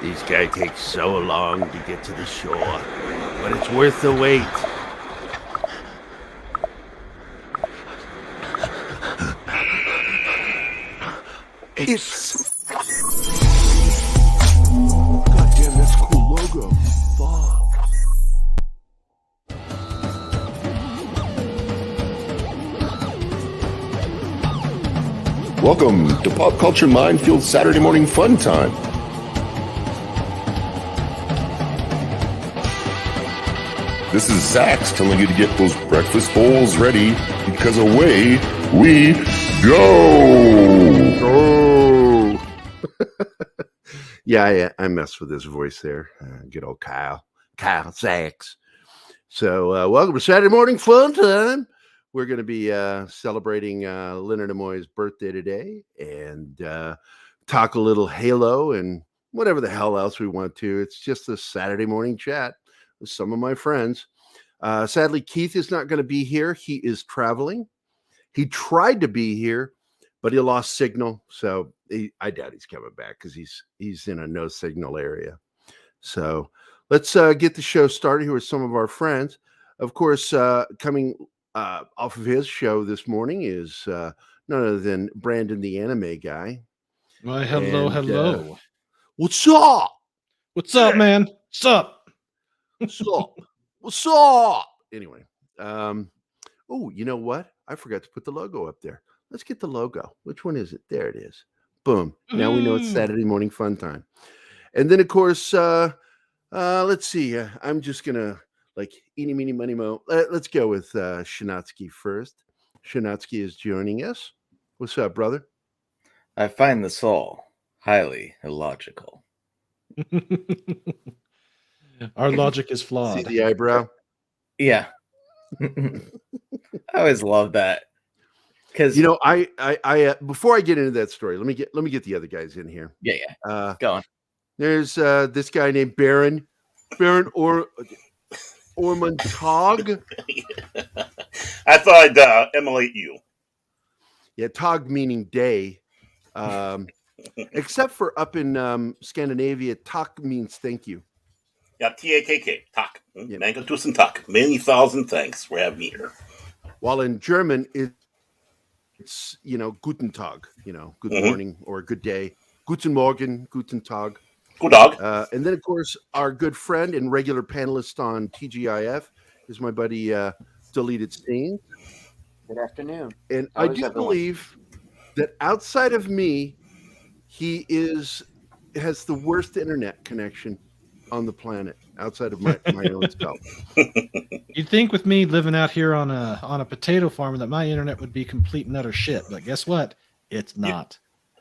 These guys take so long to get to the shore, but it's worth the wait. It's... Goddamn, that's a cool logo. Fuck. Welcome to Pop Culture Minefield Saturday Morning Fun Time. This is Zax telling you to get those breakfast bowls ready because away we go. Oh. Yeah, I messed with his voice there. Good old Kyle Zax. So welcome to Saturday Morning Fun Time. We're going to be celebrating Leonard Nimoy's birthday today and talk a little Halo and whatever the hell else we want to. It's just a Saturday morning chat with some of my friends. Sadly, Keith is not going to be here. He is traveling. He tried to be here, but he lost signal. So I doubt he's coming back because he's in a no signal area. So let's get the show started. Here with some of our friends. Of course, coming off of his show this morning is none other than Brandon, the anime guy. Why, hello. What's up? What's up, man? What's up? What's up? Anyway, oh, you know what? I forgot to put the logo up there. Let's get the logo. Which one is it? There it is. Boom. Now we know it's Saturday Morning Fun Time. And then, of course, let's see. I'm just going to like eeny, meeny, money, mo. Let's go with Shinatsky first. Shinatsky is joining us. What's up, brother? I find this all highly illogical. Our logic is flawed. See the eyebrow? Yeah. I always love that. Because I before I get into that story, let me get the other guys in here. Yeah. Go on. There's this guy named Baron Ormontag. I thought I'd emulate you. Yeah, Tog meaning day. Except for up in Scandinavia, Tak means thank you. Yeah, T-A-K-K, Tak. Yeah. Mango Tusen Tak. Many thousand thanks for having me here. While in German, it's Guten Tag, good morning or good day. Guten Morgen, Guten Tag. Good dog. And then, of course, our good friend and regular panelist on TGIF is my buddy Deleted Scenes. Good afternoon. And I do believe that outside of me, he has the worst internet connection on the planet outside of my own self. You'd think with me living out here on a potato farm that my internet would be complete and utter shit, but guess what? It's not.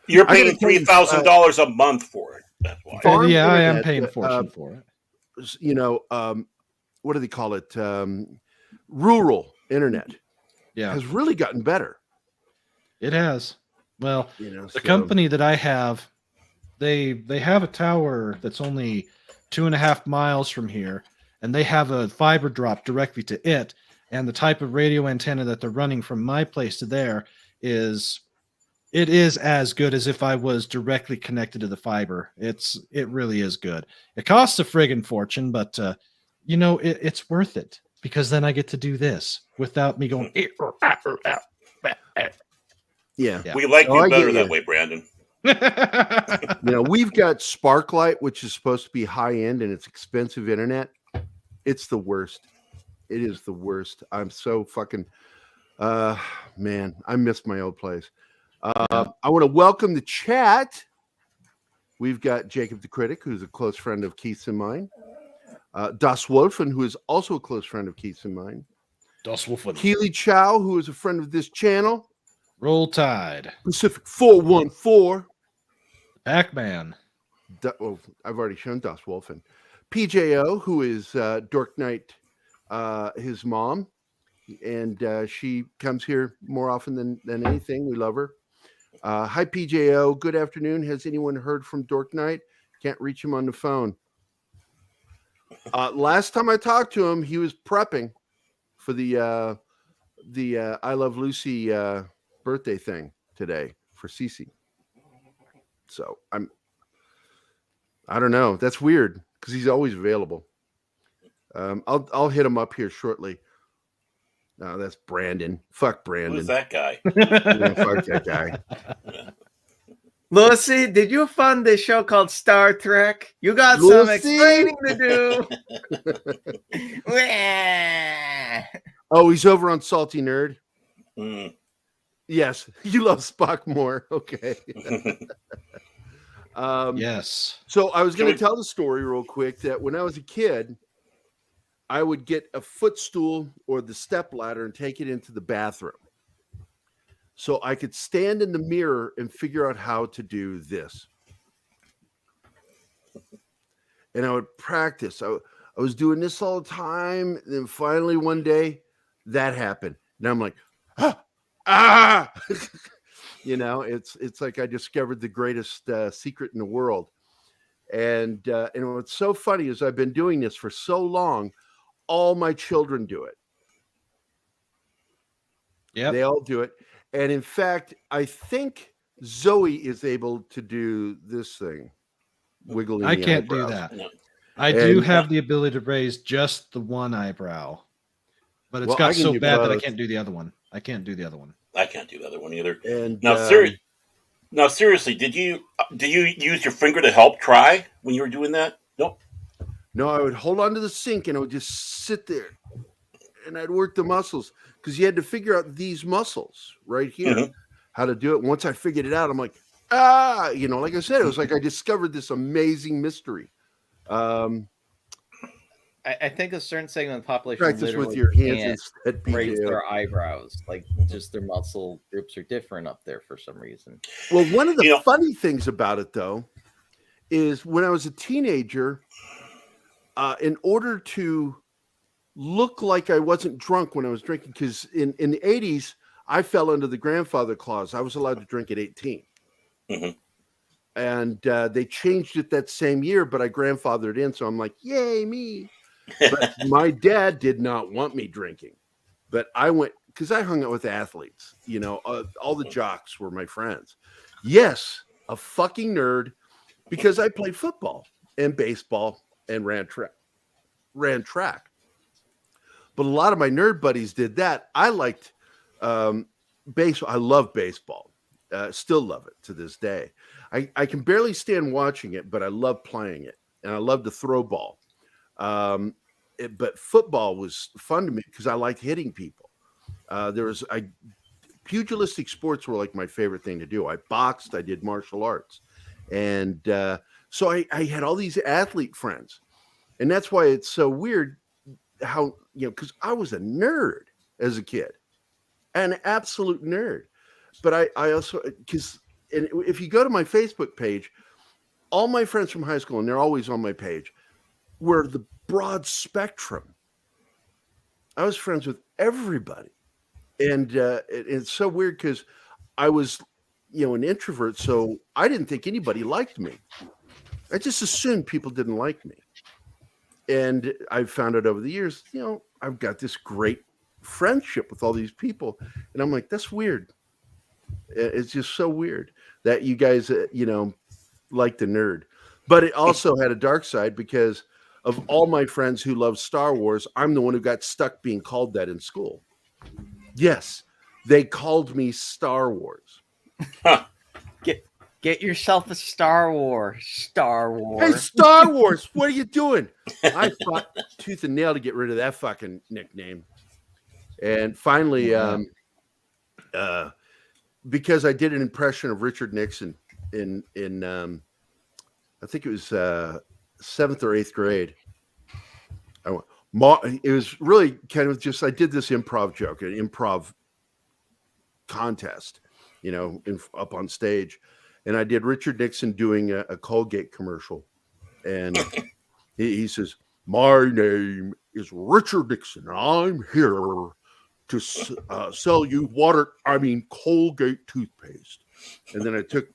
You're paying $3,000 a month for it. That's why. Yeah, I am paying a fortune for it. What do they call it? Rural internet. Yeah, has really gotten better. It has. Well, the company that I have, they have a tower that's only 2.5 miles from here, and they have a fiber drop directly to it. And the type of radio antenna that they're running from my place to there is as good as if I was directly connected to the fiber. It really is good. It costs a friggin' fortune, but it's worth it because then I get to do this without me going. Yeah. We like you better that way, Brandon. We've got Sparklight, which is supposed to be high end and it's expensive internet. It's the worst. It is the worst. I'm so fucking man, I miss my old place. I want to welcome the chat. We've got Jacob the Critic, who's a close friend of Keith's and mine. Das Wolfen, who is also a close friend of Keith's and mine. Das Wolfen. Keely Chow, who is a friend of this channel. Roll Tide. Pacific 414. Pac-Man. I've already shown Das Wolfen. PJO, who is Dork Knight, his mom. And she comes here more often than anything. We love her. Hi, PJO. Good afternoon. Has anyone heard from Dork Knight? Can't reach him on the phone. Last time I talked to him, he was prepping for the I Love Lucy birthday thing today for Cecy. So I don't know. That's weird because he's always available. I'll hit him up here shortly. No, that's Brandon. Fuck Brandon. Who's that guy? Fuck that guy. Lucy, did you fund this show called Star Trek? You got some explaining to do. Oh, he's over on Salty Nerd. Mm. Yes, you love Spock more. Okay. Yes. So I was going to tell the story real quick that when I was a kid, I would get a footstool or the step ladder and take it into the bathroom. So I could stand in the mirror and figure out how to do this. And I would practice. I was doing this all the time. And then finally one day that happened. And I'm like, ah! You know, it's like I discovered the greatest secret in the world. And what's so funny is I've been doing this for so long. All my children do it. Yeah, they all do it. And in fact, I think Zoe is able to do this thing, wiggling. I can't do that. No. I do have the ability to raise just the one eyebrow, but it's got so bad that I can't do the other one. I can't do the other one. I can't do the other one either. And now, seriously, did you use your finger to help try when you were doing that? Nope. No, I would hold on to the sink and I would just sit there, and I'd work the muscles because you had to figure out these muscles right here, how to do it. Once I figured it out, I'm like, you know, like I said, it was like I discovered this amazing mystery. I think a certain segment of the population practice with your hands can't raise their eyebrows. Like, just their muscle groups are different up there for some reason. Well, one of the funny things about it, though, is when I was a teenager, in order to look like I wasn't drunk when I was drinking, because in the 80s, I fell under the grandfather clause. I was allowed to drink at 18. And they changed it that same year, but I grandfathered in. So I'm like, yay, me. But my dad did not want me drinking. But I went, because I hung out with athletes. You know, all the jocks were my friends. Yes, a fucking nerd, because I played football and baseball and ran track. But a lot of my nerd buddies did that. I liked baseball. I love baseball. Still love it to this day. I can barely stand watching it, but I love playing it. And I love to throw ball. But football was fun to me because I liked hitting people. Pugilistic sports were like my favorite thing to do. I boxed. I did martial arts. And so I had all these athlete friends. And that's why it's so weird how, you know, because I was a nerd as a kid, an absolute nerd. But I also, because if you go to my Facebook page, all my friends from high school, and they're always on my page, were the broad spectrum. I was friends with everybody. And it's so weird because I was, you know, an introvert, so I didn't think anybody liked me. I just assumed people didn't like me. And I've found out over the years, you know, I've got this great friendship with all these people. And I'm like, that's weird. It's just so weird that you guys, you know, like the nerd. But it also had a dark side because of all my friends who love Star Wars, I'm the one who got stuck being called that in school. Yes, they called me Star Wars. Get yourself a Star Wars. Hey, Star Wars, what are you doing? I fought tooth and nail to get rid of that fucking nickname. And finally, because I did an impression of Richard Nixon in I think it was 7th or 8th grade. It was really kind of just, I did this improv joke, an improv contest, you know, up on stage. And I did Richard Nixon doing a Colgate commercial. And he says, my name is Richard Nixon. I'm here to sell you Colgate toothpaste. And then I took,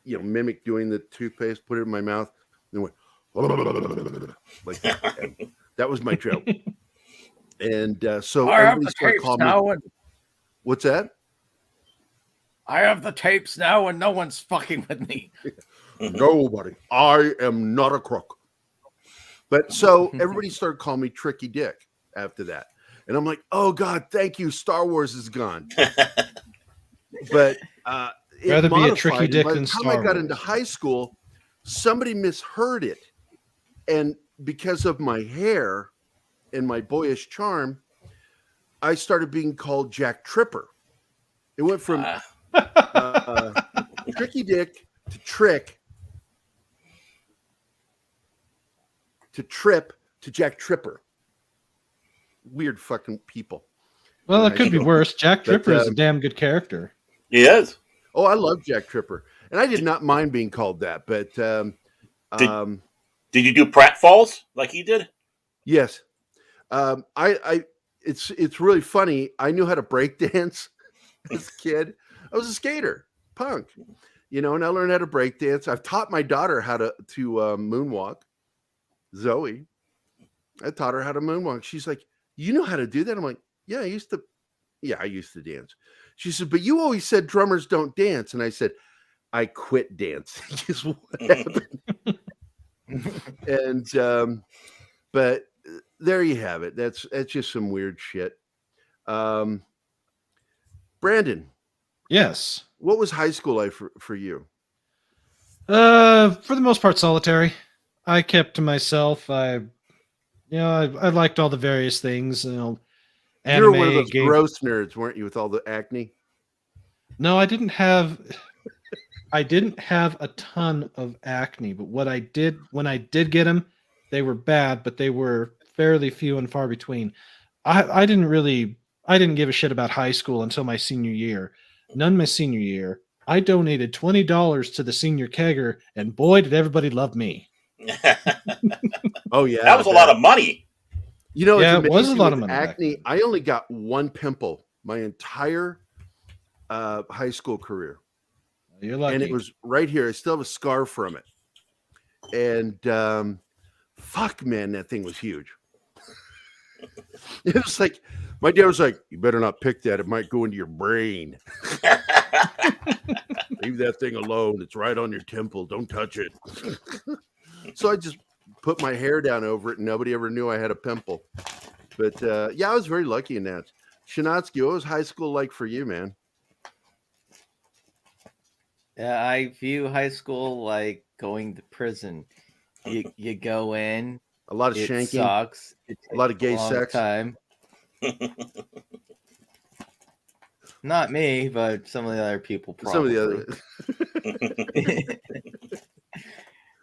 you know, mimic doing the toothpaste, put it in my mouth, and went like that. That was my joke. And so everybody started calling me. What's that? I have the tapes now, and no one's fucking with me. Nobody. I am not a crook. But so everybody started calling me Tricky Dick after that. And I'm like, oh, God, thank you. Star Wars is gone. But rather be a Tricky Dick than Star Wars. By the time I got into high school, somebody misheard it. And because of my hair and my boyish charm, I started being called Jack Tripper. It went from Tricky Dick to Trick to Trip to Jack Tripper. Weird fucking people. Well, it could be worse. Jack Tripper is a damn good character. He is. Oh, I love Jack Tripper. And I did not mind being called that, but did you do pratfalls like he did? Yes. It's really funny. I knew how to break dance as a kid. I was a skater, punk, and I learned how to break dance. I've taught my daughter how to moonwalk. Zoe, I taught her how to moonwalk. She's like, you know how to do that? I'm like, yeah, I used to dance. She said, but you always said drummers don't dance. And I said, I quit dancing is what happened. And, but there you have it. That's just some weird shit. Brandon. Yes. What was high school like for you? For the most part, solitary. I kept to myself. I liked all the various things. You were one of those gross nerds, weren't you, with all the acne? No, I didn't have a ton of acne, but when I did get them, they were bad, but they were fairly few and far between. I didn't give a shit about high school until my senior year. None my senior year. I donated $20 to the senior kegger, and boy, did everybody love me. Oh yeah, that was a lot of money. It was a lot of money. Acne. I only got one pimple my entire high school career. You're lucky. And it was right here. I still have a scar from it. And fuck, man, that thing was huge. It was like, my dad was like, you better not pick that. It might go into your brain. Leave that thing alone. It's right on your temple. Don't touch it. So I just put my hair down over it, and nobody ever knew I had a pimple. But I was very lucky in that. Shanatsky, what was high school like for you, man? Yeah, I view high school like going to prison. You go in. A lot of shanking. Sucks. It takes a lot of gay sex. Time. Not me, but some of the other people probably. Some of the other.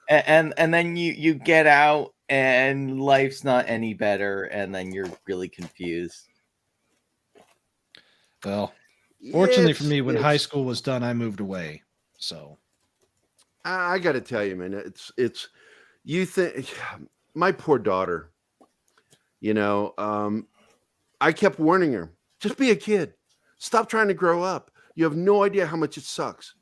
and then you get out and life's not any better, and then you're really confused. Well, fortunately for me, when high school was done, I moved away. So I got to tell you, man, it's you think my poor daughter, I kept warning her, just be a kid. Stop trying to grow up. You have no idea how much it sucks.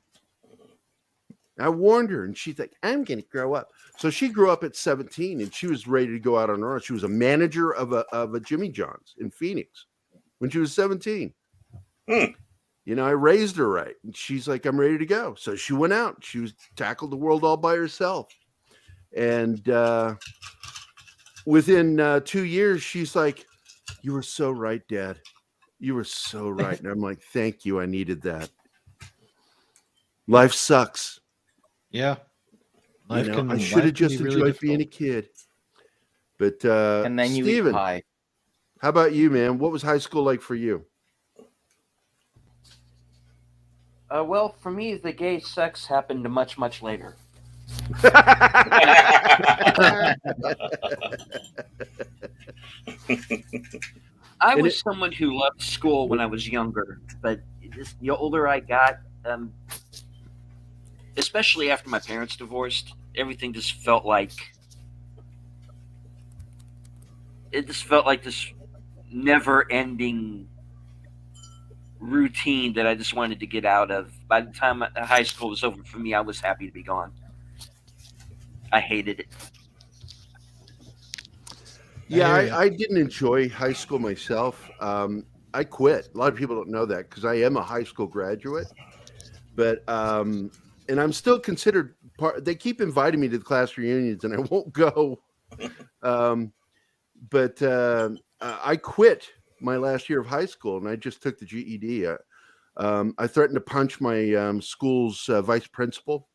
I warned her, and she's like, I'm going to grow up. So she grew up at 17, and she was ready to go out on her own. She was a manager of a Jimmy John's in Phoenix when she was 17. I raised her right. And she's like, I'm ready to go. So she went out. She tackled the world all by herself. And within 2 years, she's like, you were so right, Dad. You were so right. And I'm like, thank you. I needed that. Life sucks. Yeah. I should have just enjoyed being a kid. But and then you Steven, eat pie. How about you, man? What was high school like for you? Well, for me, the gay sex happened much, much later. I was someone who loved school when I was younger, but the older I got, especially after my parents divorced, everything just felt like this never-ending routine that I just wanted to get out of. By the time high school was over for me, I was happy to be gone. I hated it. Yeah, I didn't enjoy high school myself. I quit. A lot of people don't know that because I am a high school graduate. But and I'm still considered part. They keep inviting me to the class reunions, and I won't go. But I quit my last year of high school, and I just took the GED. I threatened to punch my school's vice principal.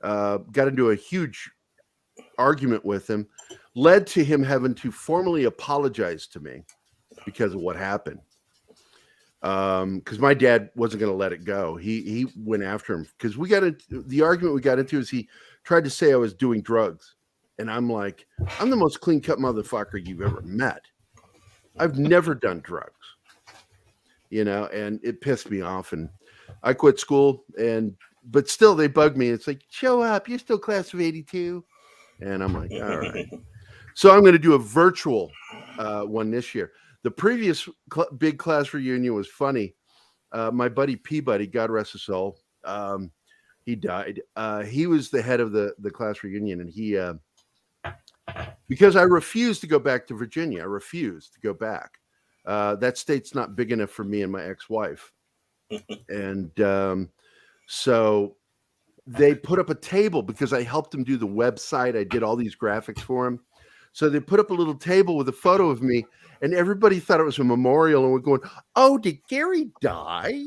Got into a huge argument with him, led to him having to formally apologize to me because of what happened. Because my dad wasn't going to let it go. He went after him because the argument we got into is he tried to say I was doing drugs. And I'm like, I'm the most clean cut motherfucker you've ever met. I've never done drugs, and it pissed me off. And I quit school, but still they bug me. It's like, show up. You're still class of 82. And I'm like, all right. So I'm going to do a virtual one this year. The previous big class reunion was funny. My buddy Peabody, God rest his soul, he died. He was the head of the class reunion, and he because I refused to go back to Virginia. I refused to go back. That state's not big enough for me and my ex-wife. And so they put up a table because I helped him do the website. I did all these graphics for him. So they put up a little table with a photo of me, and everybody thought it was a memorial, and we're going, oh, did Gary die?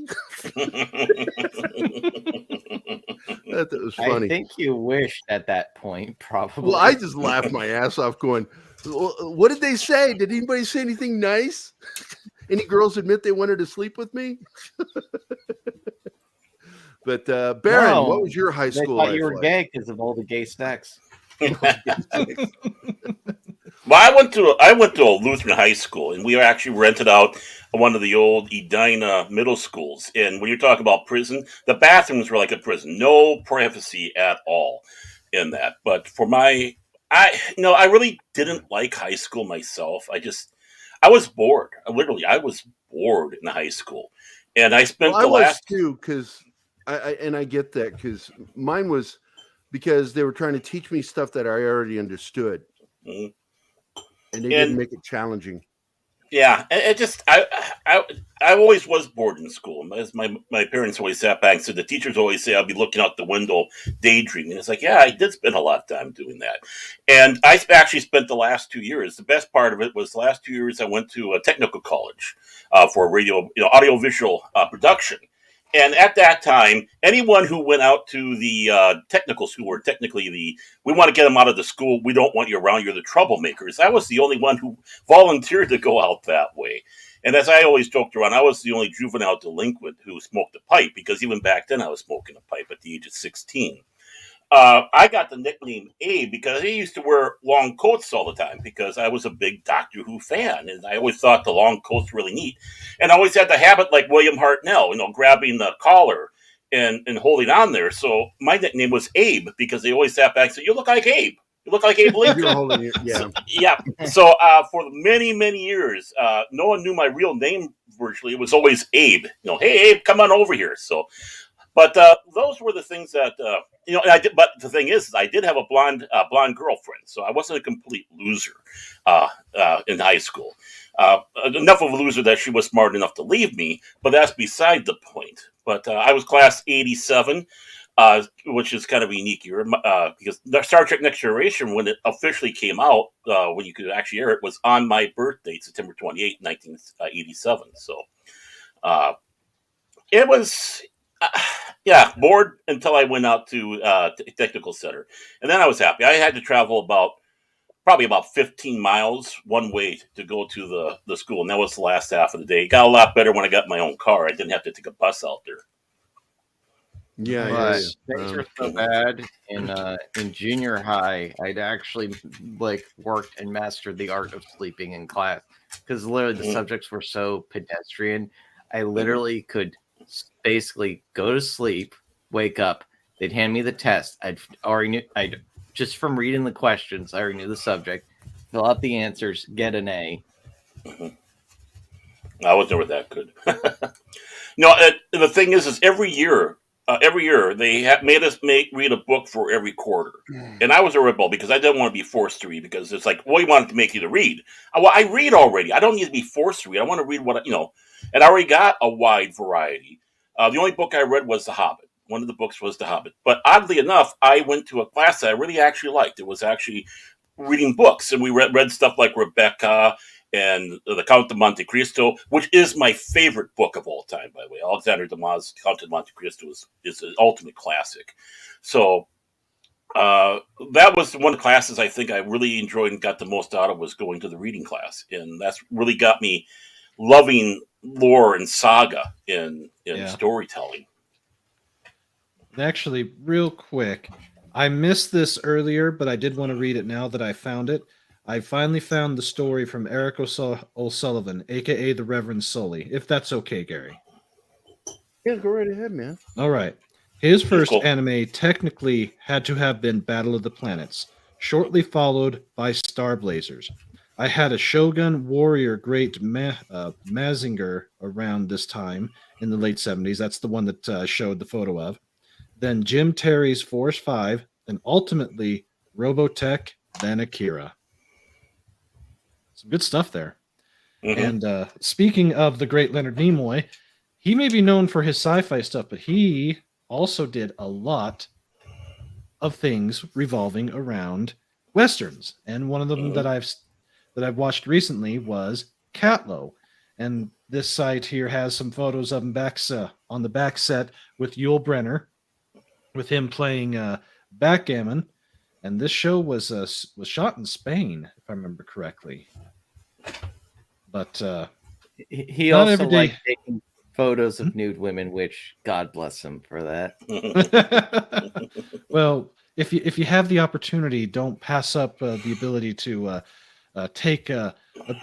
That was funny. I think you wished at that point, probably. Well, I just laughed my ass off going, what did they say? Did anybody say anything nice? Any girls admit they wanted to sleep with me? But Baron, what was your high school life? You were gay because of all the gay sex. Well, I went to a Lutheran high school, and we actually rented out one of the old Edina middle schools. And when you're talking about prison, the bathrooms were like a prison, no privacy at all in that. But I really didn't like high school myself. I was bored. I was bored in the high school, and I spent I was too, because I get that, because mine was because they were trying to teach me stuff that I already understood. Mm-hmm. And they didn't make it challenging. Yeah, I always was bored in school. As my parents always sat back and said, the teachers always say I'll be looking out the window daydreaming. It's like, yeah, I did spend a lot of time doing that. And I actually spent the last 2 years. The best part of it was the last 2 years I went to a technical college for radio, audiovisual production. And at that time, anyone who went out to the technical school, or technically we want to get them out of the school, we don't want you around, you're the troublemakers. I was the only one who volunteered to go out that way. And as I always joked around, I was the only juvenile delinquent who smoked a pipe, because even back then I was smoking a pipe at the age of 16. I got the nickname Abe because he used to wear long coats all the time, because I was a big Doctor Who fan, and I always thought the long coats were really neat. And I always had the habit, like William Hartnell, grabbing the collar and holding on there. So my nickname was Abe, because they always sat back and said, "You look like Abe. You look like Abe Lincoln." Yeah. So for many, many years, no one knew my real name virtually. It was always Abe. Hey, Abe, come on over here. So. But those were the things that and I did. But the thing is, I did have a blonde girlfriend, so I wasn't a complete loser in high school. Enough of a loser that she was smart enough to leave me, but that's beside the point. But I was class 87, which is kind of a unique year, because Star Trek Next Generation, when it officially came out, when you could actually air it, was on my birthday, September 28, 1987. So it was. Bored until I went out to technical center, and then I was happy. I had to travel probably about 15 miles one way to go to the school, and that was the last half of the day. It got a lot better when I got my own car. I didn't have to take a bus out there. Yeah. Things were so bad in junior high. I'd actually worked and mastered the art of sleeping in class, because literally the subjects were so pedestrian. I literally could basically go to sleep, wake up, they'd hand me the test. I'd just from reading the questions, I already knew the subject, fill out the answers, get an A. I was never that good. The thing is every year they made us read a book for every quarter. And I was a rebel, because I didn't want to be forced to read, because it's like, well, you wanted to make you to read. Well, I read already. I don't need to be forced to read. I want to read and I already got a wide variety. The only book I read was The Hobbit. One of the books was The Hobbit. But oddly enough, I went to a class that I really actually liked. It was actually reading books, and we read stuff like Rebecca and The Count of Monte Cristo, which is my favorite book of all time, by the way. Alexander Dumas' Count of Monte Cristo is an ultimate classic. So that was one of the classes I think I really enjoyed and got the most out of, was going to the reading class. And that's really got me loving lore and saga in storytelling. Actually, real quick, I missed this earlier, but I did want to read it now that I found it. I finally found the story from Eric O'Sullivan, a.k.a. the Reverend Sully, if that's okay, Gary. Yeah, go right ahead, man. All right. His first anime technically had to have been Battle of the Planets, shortly followed by Star Blazers. I had a Shogun Warrior Great Mazinger around this time in the late 70s. That's the one that showed the photo of. Then Jim Terry's Force 5, and ultimately Robotech, then Akira. Some good stuff there. Mm-hmm. And speaking of the great Leonard Nimoy, he may be known for his sci-fi stuff, but he also did a lot of things revolving around Westerns. And one of them that I've watched recently was Catlow. And this site here has some photos of him on the back set with Yul Brynner, with him playing backgammon. And this show was shot in Spain, if I remember correctly. But he also liked taking photos of nude women, which God bless him for that. Well, if you have the opportunity, don't pass up the ability to take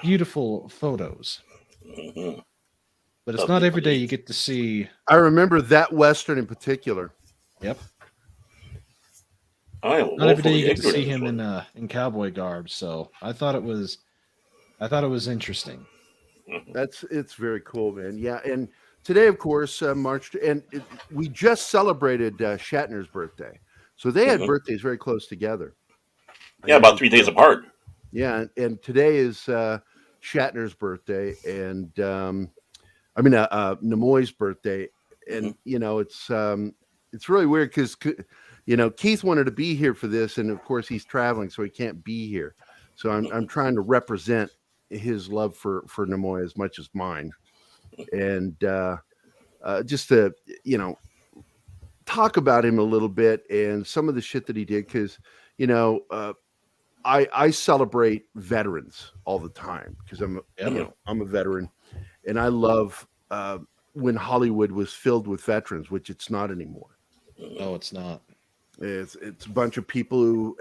beautiful photos. Mm-hmm. But it's not every day you get to see. I remember that Western in particular. Yep. Not every day you get to see him in cowboy garb, so I thought it was interesting. It's very cool, man. Yeah, and today, of course, we just celebrated Shatner's birthday, so they had birthdays very close together. Yeah, about 3 days apart. Yeah, and today is Shatner's birthday, and Nimoy's birthday, and it's really weird because Keith wanted to be here for this, and of course he's traveling, so he can't be here. So I'm trying to represent his love for Nimoy as much as mine, and just to talk about him a little bit and some of the shit that he did, because I celebrate veterans all the time because I'm a veteran, and I love when Hollywood was filled with veterans, which it's not anymore. No, it's not. It's a bunch of people who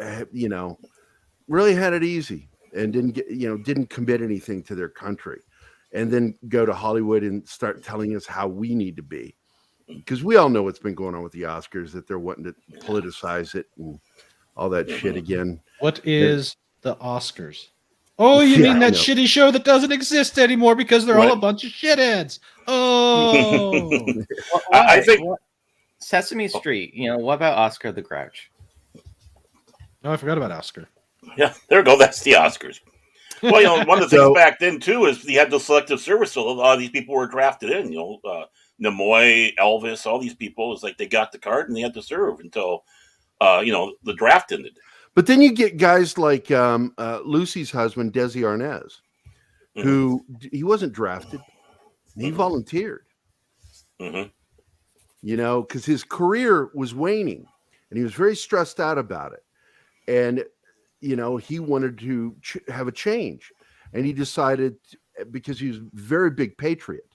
really had it easy and didn't commit anything to their country, and then go to Hollywood and start telling us how we need to be, because we all know what's been going on with the Oscars, that they're wanting to politicize it and all that shit again. What is the Oscars? Oh, you mean that shitty show that doesn't exist anymore because they're all a bunch of shitheads? Oh, I think Sesame Street. What about Oscar the Grouch? No, I forgot about Oscar. Yeah, there we go. That's the Oscars. Well, one of the things back then too is you had the selective service, so a lot of these people were drafted in. Nimoy, Elvis, all these people. It's like they got the card and they had to serve until the draft ended. But then you get guys like Lucy's husband, Desi Arnaz, who he wasn't drafted; he volunteered. Because his career was waning, and he was very stressed out about it, and he wanted to have a change, and he decided, because he was a very big patriot,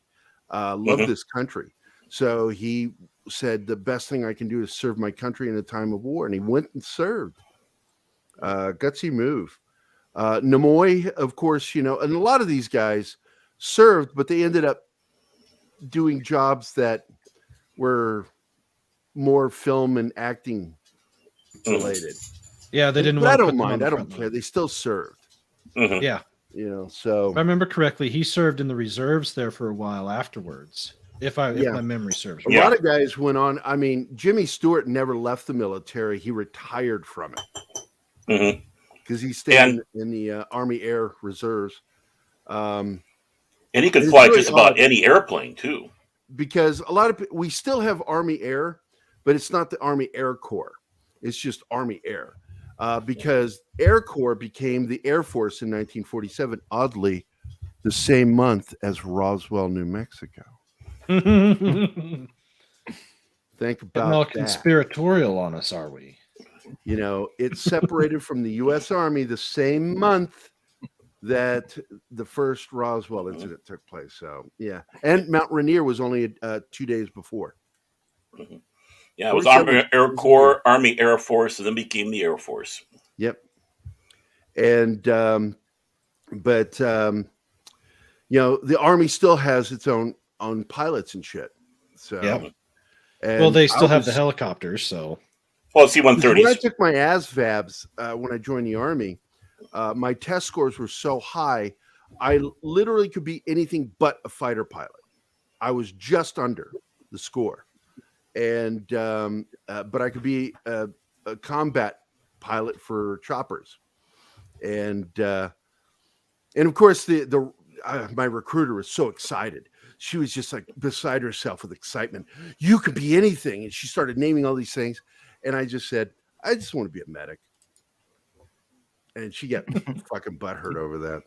loved this country, so he said the best thing I can do is serve my country in a time of war, and he went and served. Gutsy move. Nimoy, of course, and a lot of these guys served, but they ended up doing jobs that were more film and acting related. Yeah, they didn't. But I don't mind. I don't care. They still served. Yeah, So if I remember correctly, he served in the reserves there for a while afterwards. If my memory serves. A lot of guys went on. I mean, Jimmy Stewart never left the military. He retired from it because he stayed in the Army Air Reserves. And he could fly just about any airplane too. because a lot of we still have Army Air, but it's not the Army Air Corps. It's just Army Air, because Air Corps became the Air Force in 1947. Oddly, the same month as Roswell, New Mexico. Think about all that. conspiratorial on us, are we? You know, it's separated from the U.S. Army the same month that the first Roswell incident took place. So, yeah. And Mount Rainier was only 2 days before. Mm-hmm. Yeah, it was Army Air Corps, Army Air Force, and then became the Air Force. Yep. And, you know, the Army still has its own pilots and shit. So, yep. And well, they still have the helicopters, so. Well, C-130s. When I took my ASVABs when I joined the Army, my test scores were so high, I literally could be anything but a fighter pilot. I was just under the score, and but I could be a combat pilot for choppers, and of course my recruiter was so excited. She was just like beside herself with excitement. You could be anything, and she started naming all these things. And I just said, I just want to be a medic. And she got fucking butthurt over that.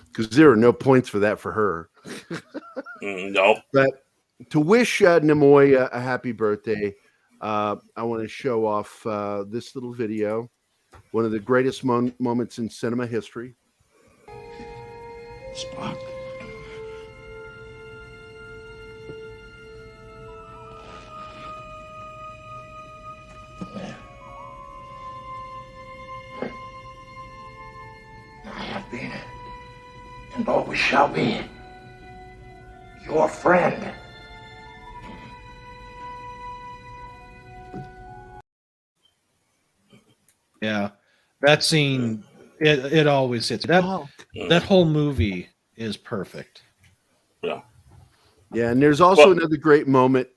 Because there are no points for that for her. No. But to wish Nimoy a happy birthday, I want to show off this little video. One of the greatest moments in cinema history. Spock. And always shall be your friend. Yeah, that scene, it always hits. That whole movie is perfect. Yeah. Yeah, and there's also another great moment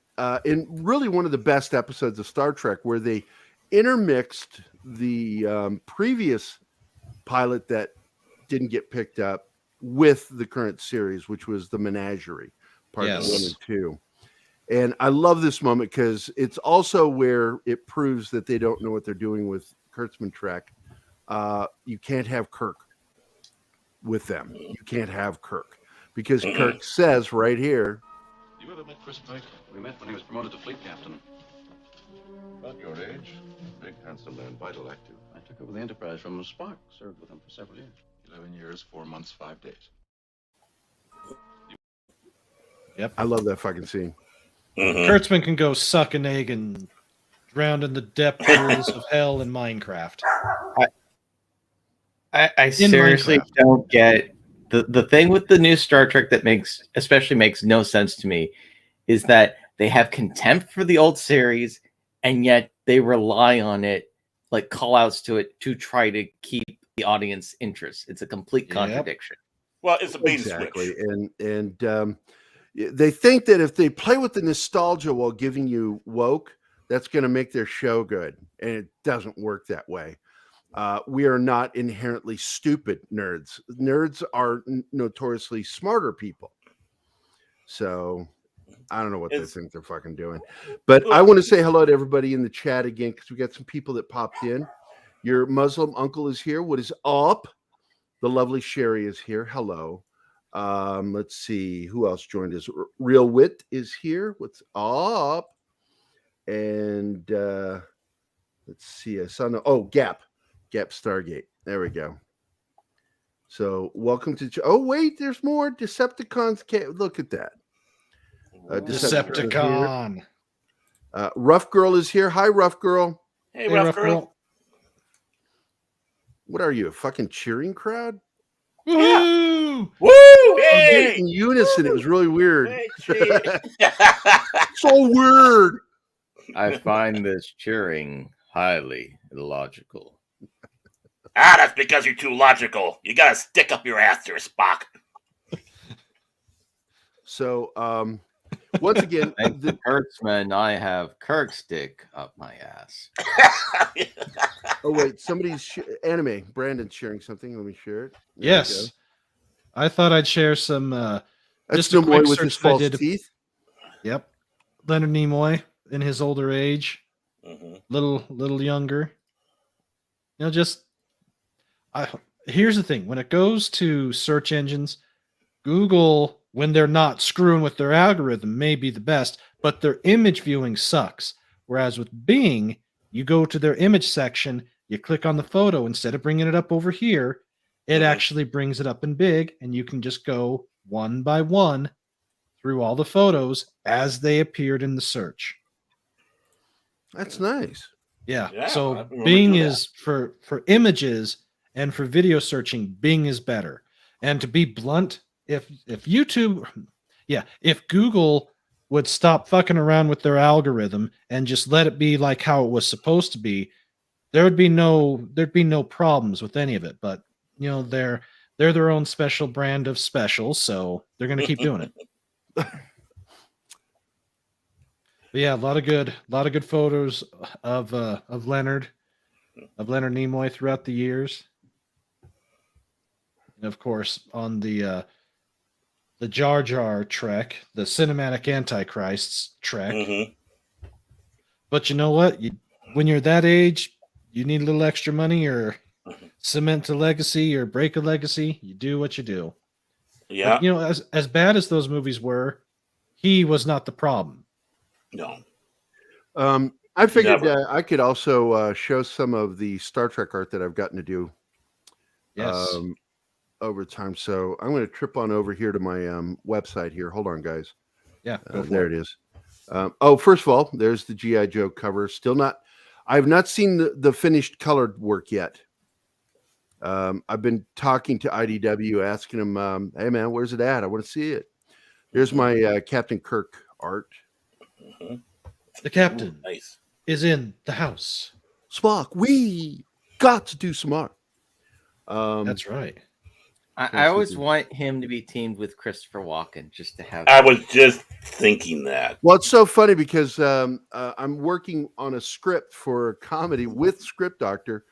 in really one of the best episodes of Star Trek where they intermixed the previous pilot that didn't get picked up with the current series, which was the Menagerie, part 1 and 2. And I love this moment because it's also where it proves that they don't know what they're doing with Kurtzman Trek. You can't have Kirk with them. You can't have Kirk because Kirk says right here. You ever met Chris Pike? We met when he was promoted to fleet captain. About your age. Big, handsome, and vital active. I took over the Enterprise from Spock. Served with him for several years. 11 years, 4 months, 5 days. Yep. I love that fucking scene. Kurtzman can go suck an egg and drown in the depth pools of hell in Minecraft. I seriously don't get the thing with the new Star Trek that makes no sense to me is that they have contempt for the old series and yet they rely on it, like call outs to it, to try to keep the audience interest. It's a complete contradiction. Well, it's a bait Exactly. switch. And they think that if they play with the nostalgia while giving you woke, that's going to make their show good. And it doesn't work that way. We are not inherently stupid nerds. Nerds are notoriously smarter people. So I don't know what they think they're fucking doing. But I want to say hello to everybody in the chat again because we got some people that popped in. Your Muslim uncle is here. What is up? The lovely Sherry is here. Hello. Let's see who else joined us. Real Wit is here. What's up? And let's see. I saw Gap Stargate. There we go. So welcome to. Oh wait, there's more Decepticons. Look at that. Decepticon. Rough Girl is here. Hi, Rough Girl. Hey, Rough Girl. What are you, a fucking cheering crowd? Woo! Woo! Hey! In unison, it was really weird. Hey, So weird. I find this cheering highly illogical. That's because you're too logical. You gotta stick up your ass there, Spock. So, once again, the Kurtzman, I have Kirk stick up my ass. Oh wait, somebody's anime. Brandon's sharing something. Let me share it. Yes, I thought I'd share some That's Just a quick Nimoy with search his that I false did. teeth. Yep. Leonard Nimoy in his older age, little younger. Just here's the thing: when it goes to search engines, Google, when they're not screwing with their algorithm, may be the best, but their image viewing sucks. Whereas with Bing, you go to their image section, you click on the photo instead of bringing it up over here, it actually brings it up in big, and you can just go one by one through all the photos as they appeared in the search. That's nice. Yeah. So Bing is for images and for video searching, Bing is better. And to be blunt, if Google would stop fucking around with their algorithm and just let it be like how it was supposed to be, there'd be no problems with any of it. But they're their own special brand of special, so they're gonna keep doing it. But yeah, a lot of good photos of Leonard Nimoy throughout the years. And of course, on the Jar Jar trek, the cinematic Antichrists trek. But you know what? When you're that age, you need a little extra money or cement a legacy or break a legacy. You do what you do. Yeah. But, as bad as those movies were, he was not the problem. No. I figured I could also show some of the Star Trek art that I've gotten to do. Yes. Over time. So I'm going to trip on over here to my website here. Hold on, guys. Yeah. There it is. First of all, there's the G.I. Joe cover. I've not seen the finished colored work yet. I've been talking to IDW, asking them, hey man, where's it at? I want to see it. There's my Captain Kirk art. The captain is in the house. Spock, we got to do some art. That's right. I always want him to be teamed with Christopher Walken, just to have. I was just thinking that. Well, it's so funny because I'm working on a script for a comedy with Script Doctor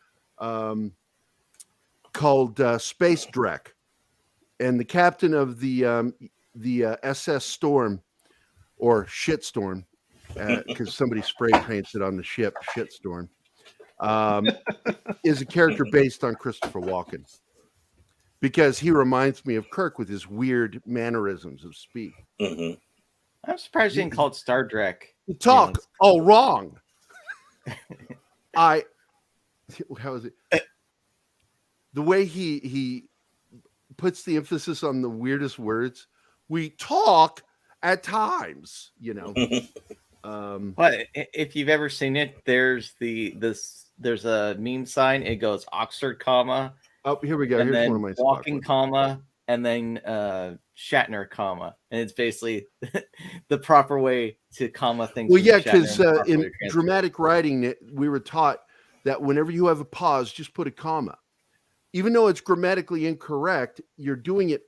called Space Drek, and the captain of the SS Storm or Shitstorm, because somebody spray paints it on the ship, Shitstorm, is a character based on Christopher Walken. Because he reminds me of Kirk with his weird mannerisms of speech. I'm surprised you didn't call it Star Trek. You talk all wrong. How is it? The way he puts the emphasis on the weirdest words. We talk at times, But if you've ever seen it, there's a meme sign. It goes Oxford, comma. Oh, here we go. And Here's then one of my walking, comma, and then Shatner, comma, and it's basically the proper way to comma things. Well, yeah, because in dramatic writing, we were taught that whenever you have a pause, just put a comma. Even though it's grammatically incorrect, you're doing it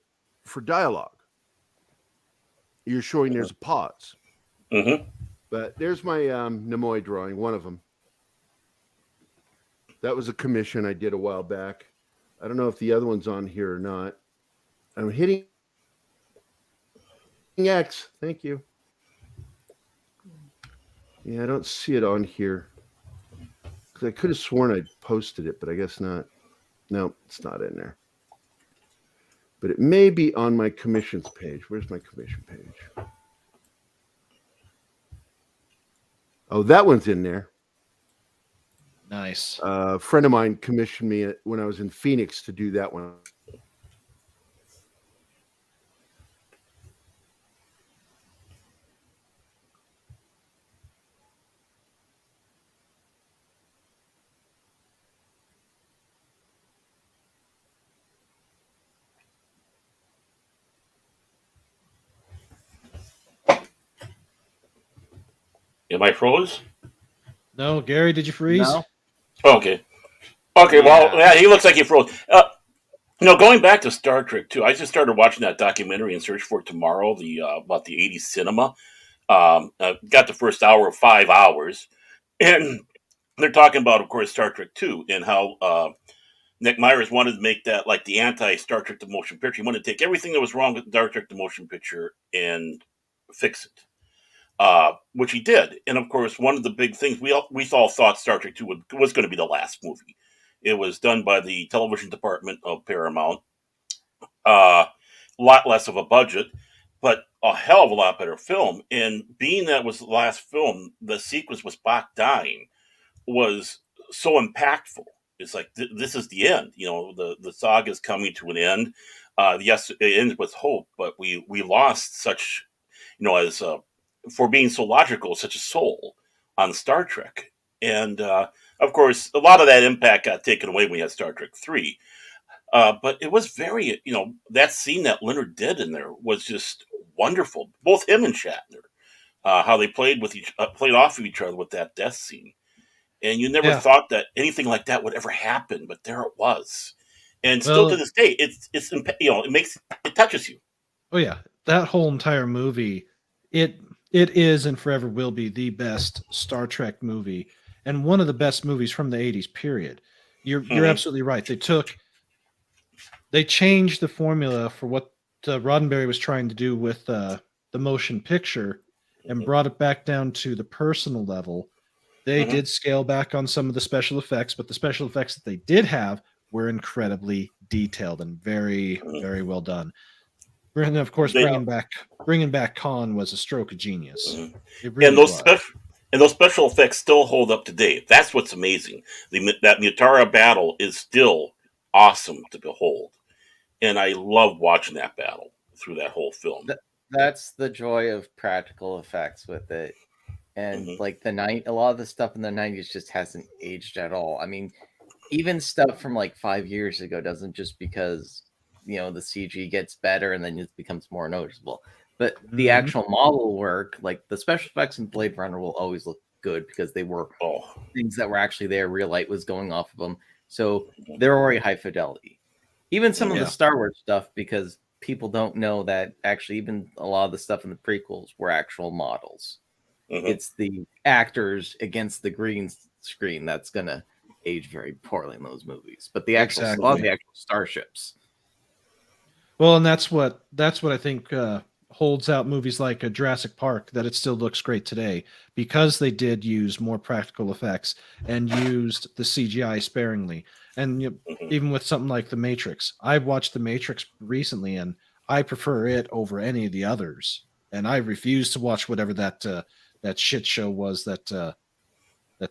for dialogue. You're showing there's a pause. But there's my Nimoy drawing, one of them. That was a commission I did a while back. I don't know if the other one's on here or not. I'm hitting X. Thank you. Yeah, I don't see it on here. Because I could have sworn I posted it, but I guess not. No, it's not in there. But it may be on my commissions page. Where's my commission page? Oh, that one's in there. Nice. A friend of mine commissioned me when I was in Phoenix to do that one. Am I froze? No, Gary, did you freeze? No. Okay. Well, yeah, he looks like he froze. Going back to Star Trek too, I just started watching that documentary in Search for Tomorrow, about the '80s cinema. Got the first hour of 5 hours, and they're talking about, of course, Star Trek 2 and how Nick Myers wanted to make that like the anti-Star Trek the Motion Picture. He wanted to take everything that was wrong with Star Trek the Motion Picture and fix it, which he did. And of course, one of the big things we all thought Star Trek 2 was going to be the last movie. It was done by the television department of Paramount. A lot less of a budget, but a hell of a lot better film. And being that was the last film, the sequence with Spock dying was so impactful. It's like this is the end. The saga is coming to an end. Yes, it ends with hope, but we lost such, as for being so logical, such a soul on Star Trek. And of course, a lot of that impact got taken away when we had Star Trek 3. But it was very, that scene that Leonard did in there was just wonderful. Both him and Shatner, how they played off of each other with that death scene. And you never thought that anything like that would ever happen, but there it was. And still to this day, it touches you. Oh yeah, that whole entire movie, it is and forever will be the best Star Trek movie and one of the best movies from the 80s. Period. You're absolutely right. They changed the formula for what Roddenberry was trying to do with the motion picture and brought it back down to the personal level. They did scale back on some of the special effects, but the special effects that they did have were incredibly detailed and very, very well done. And of course, bringing back Khan was a stroke of genius. It really was. And those special effects still hold up today. That's what's amazing. That Mutara battle is still awesome to behold. And I love watching that battle through that whole film. That's the joy of practical effects with it. And like a lot of the stuff in the 90s just hasn't aged at all. I mean, even stuff from like 5 years ago doesn't, just because, the CG gets better and then it becomes more noticeable. But the actual model work, like the special effects in Blade Runner, will always look good because they were things that were actually there. Real light was going off of them. So they're already high fidelity. Even some of the Star Wars stuff, because people don't know that actually even a lot of the stuff in the prequels were actual models. It's the actors against the green screen that's going to age very poorly in those movies. But the actual, a lot of the actual starships. Well, and that's what I think holds out movies like Jurassic Park, that it still looks great today, because they did use more practical effects and used the CGI sparingly. And even with something like The Matrix, I've watched The Matrix recently, and I prefer it over any of the others. And I refuse to watch whatever that shit show was that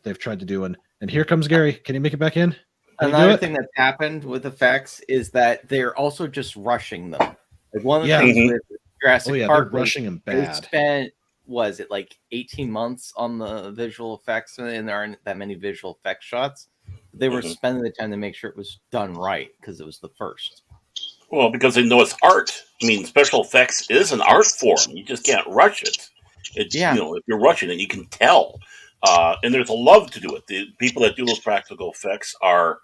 they've tried to do. And here comes Gary. Can you make it back in? Another thing that's happened with effects is that they're also just rushing them. Like one of the things with Jurassic Park, they're rushing them bad. They spent, was it like 18 months on the visual effects, and there aren't that many visual effects shots. They were spending the time to make sure it was done right because it was the first. Well, because they know it's art. I mean, special effects is an art form. You just can't rush it. It's, if you're rushing it, you can tell. And there's a love to do it. The people that do those practical effects are,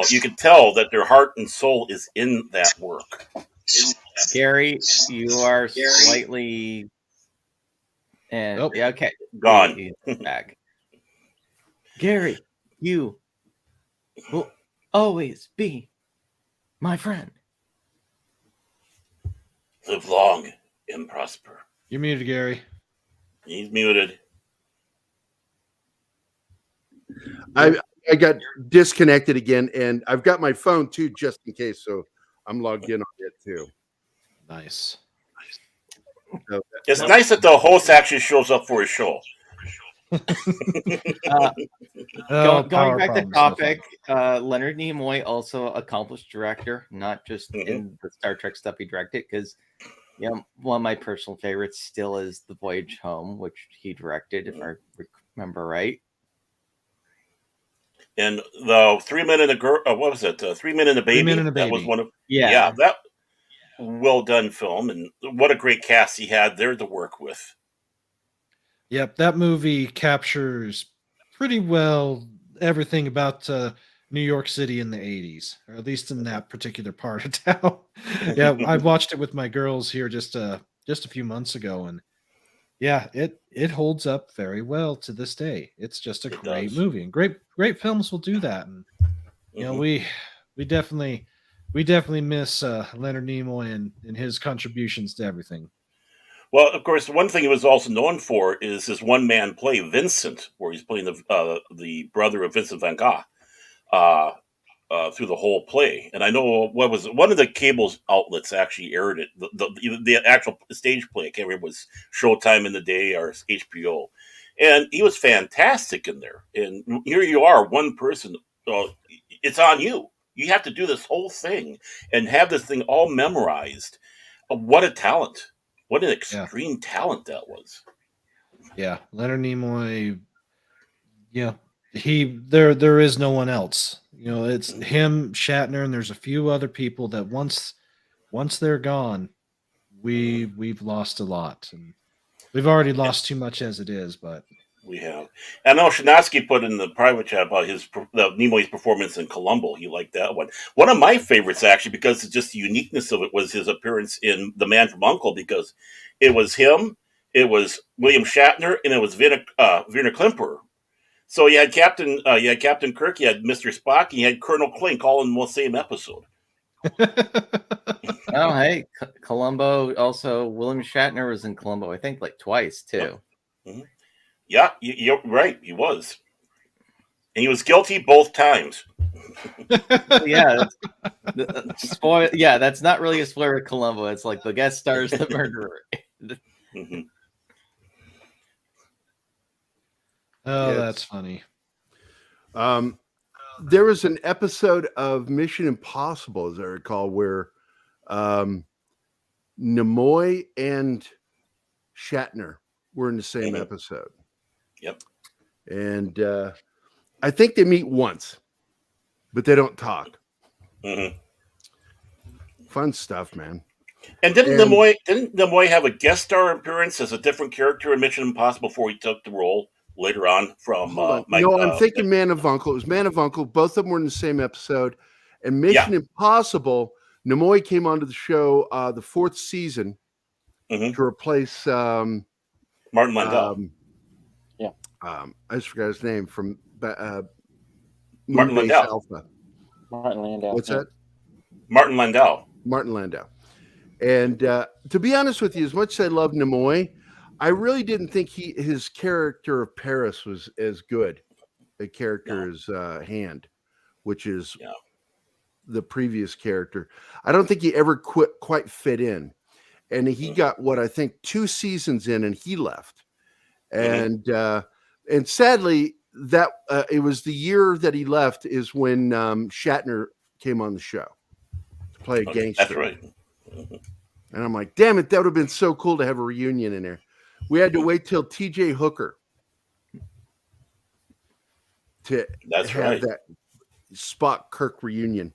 you can tell that their heart and soul is in that work. Gary, you are slightly... And okay. Gone. He's back. Gary, you will always be my friend. Live long and prosper. You're muted, Gary. He's muted. I got disconnected again, and I've got my phone too, just in case. So I'm logged in on it too. Nice. So it's nice that the host actually shows up for his show. Going back to topic, Leonard Nimoy, also accomplished director, not just in the Star Trek stuff he directed, because one of my personal favorites still is The Voyage Home, which he directed, if I remember right. And the 3 Men and a Girl, what was it? 3 Men and a Baby. 3 Men and a Baby. That was one of that well done film, and what a great cast he had there to work with. Yep, that movie captures pretty well everything about New York City in the 80s, or at least in that particular part of town. Yeah, I watched it with my girls here just a few months ago, and yeah, it holds up very well to this day. It's just a great movie, and great films will do that. And we definitely miss Leonard Nimoy and his contributions to everything. Well, of course, one thing he was also known for is his one-man play, Vincent, where he's playing the brother of Vincent van Gogh through the whole play. And I know what was one of the cable outlets actually aired it. The actual stage play, I can't remember, was Showtime in the day or HBO. And he was fantastic in there. And here you are, one person. It's on you. You have to do this whole thing and have this thing all memorized. What a talent. What an extreme talent that was. Yeah, Leonard Nimoy. Yeah, there is no one else. It's him, Shatner, and there's a few other people that once they're gone, we've lost a lot, and we've already lost too much as it is. But we have. I know Shinaski put in the private chat about Nimoy's performance in Columbo. He liked that one. One of my favorites, actually, because it's just the uniqueness of it, was his appearance in The Man from U.N.C.L.E., because it was him, it was William Shatner, and it was Werner Klimper. So you had Captain Kirk, you had Mr. Spock, and you had Colonel Klink all in the same episode. Oh, hey, Columbo. Also, William Shatner was in Columbo, I think, like twice too. Mm-hmm. Yeah, you're right. He was, and he was guilty both times. Yeah, spoil. Yeah, that's not really a spoiler of Columbo. It's like the guest stars the murderer. Mm-hmm. Oh, yes. That's funny. There was an episode of Mission Impossible, as I recall, where Nimoy and Shatner were in the same episode. Yep. And I think they meet once, but they don't talk. Mm-hmm. Fun stuff, man. And didn't Nimoy have a guest star appearance as a different character in Mission Impossible before he took the role later on from Mike? No, I'm thinking Man of U.N.C.L.E. It was Man of U.N.C.L.E. Both of them were in the same episode. And Mission Impossible, Nimoy came onto the show the fourth season to replace Martin Landau. I just forgot his name from Martin Landau. Alpha. Martin Landau. What's that? Martin Landau. Martin Landau. And to be honest with you, as much as I love Nimoy, I really didn't think his character of Paris was as good a character as Hand, which is the previous character. I don't think he ever quite fit in. And he got what I think 2 seasons in, and he left. And sadly, that it was the year that he left is when Shatner came on the show to play a gangster. That's right. And I'm like, damn it, that would have been so cool to have a reunion in there. We had to wait till T.J. Hooker to have that Spock Kirk reunion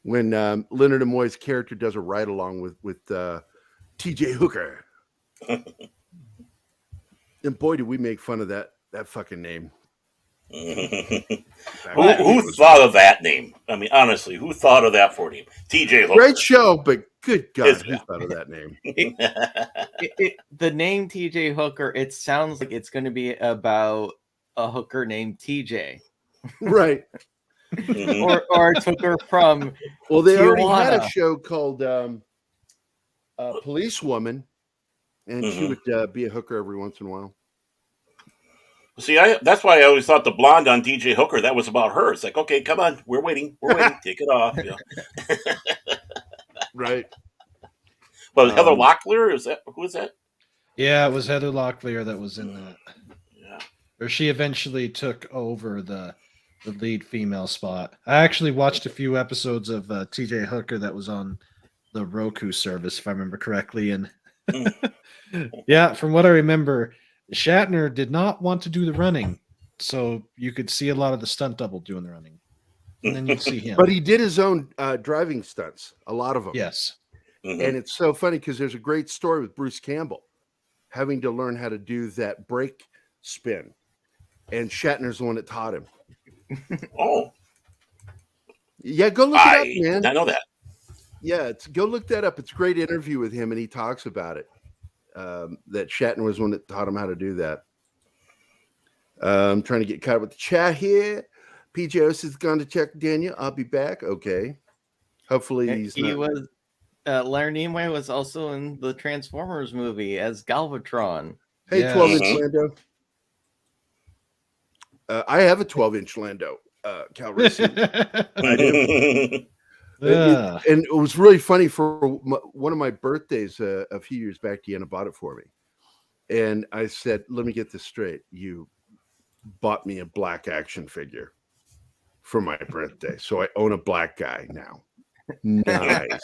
when Leonard Nimoy's character does a ride along with T.J. Hooker. And boy, did we make fun of that fucking name. Who thought of that name? I mean, honestly, who thought of that for a name? T.J. Hooker. Great show, but good God, who thought of that name? The name T.J. Hooker, it sounds like it's going to be about a hooker named T.J. Right. or it took her from Well, they Tijuana. already had a show called Police Woman, and she would be a hooker every once in a while. See, that's why I always thought the blonde on DJ Hooker, that was about her. It's like, okay, come on, we're waiting, take it off. Yeah. Right. Well, Heather Locklear, who is that? Yeah, it was Heather Locklear that was in that. Yeah. Or she eventually took over the lead female spot. I actually watched a few episodes of TJ Hooker that was on the Roku service, if I remember correctly. And yeah, from what I remember, Shatner did not want to do the running, so you could see a lot of the stunt double doing the running, and then you'd see him. But he did his own driving stunts, a lot of them. Yes. And it's so funny because there's a great story with Bruce Campbell having to learn how to do that brake spin, and Shatner's the one that taught him. Oh. Yeah, go look it up, man. I know that. Yeah, go look that up. It's a great interview with him, and he talks about it. That Shatner was one that taught him how to do that. I'm trying to get caught up with the chat here. PJOS has gone to check Daniel. I'll be back. Okay. Hopefully He was Leonard Nimoy was also in the Transformers movie as Galvatron. Hey, 12-inch Lando. I have a 12-inch Lando Cal Racing. I do. And it was really funny. For one of my birthdays a few years back, Deanna bought it for me. And I said, let me get this straight. You bought me a black action figure for my birthday. So I own a black guy now. Nice.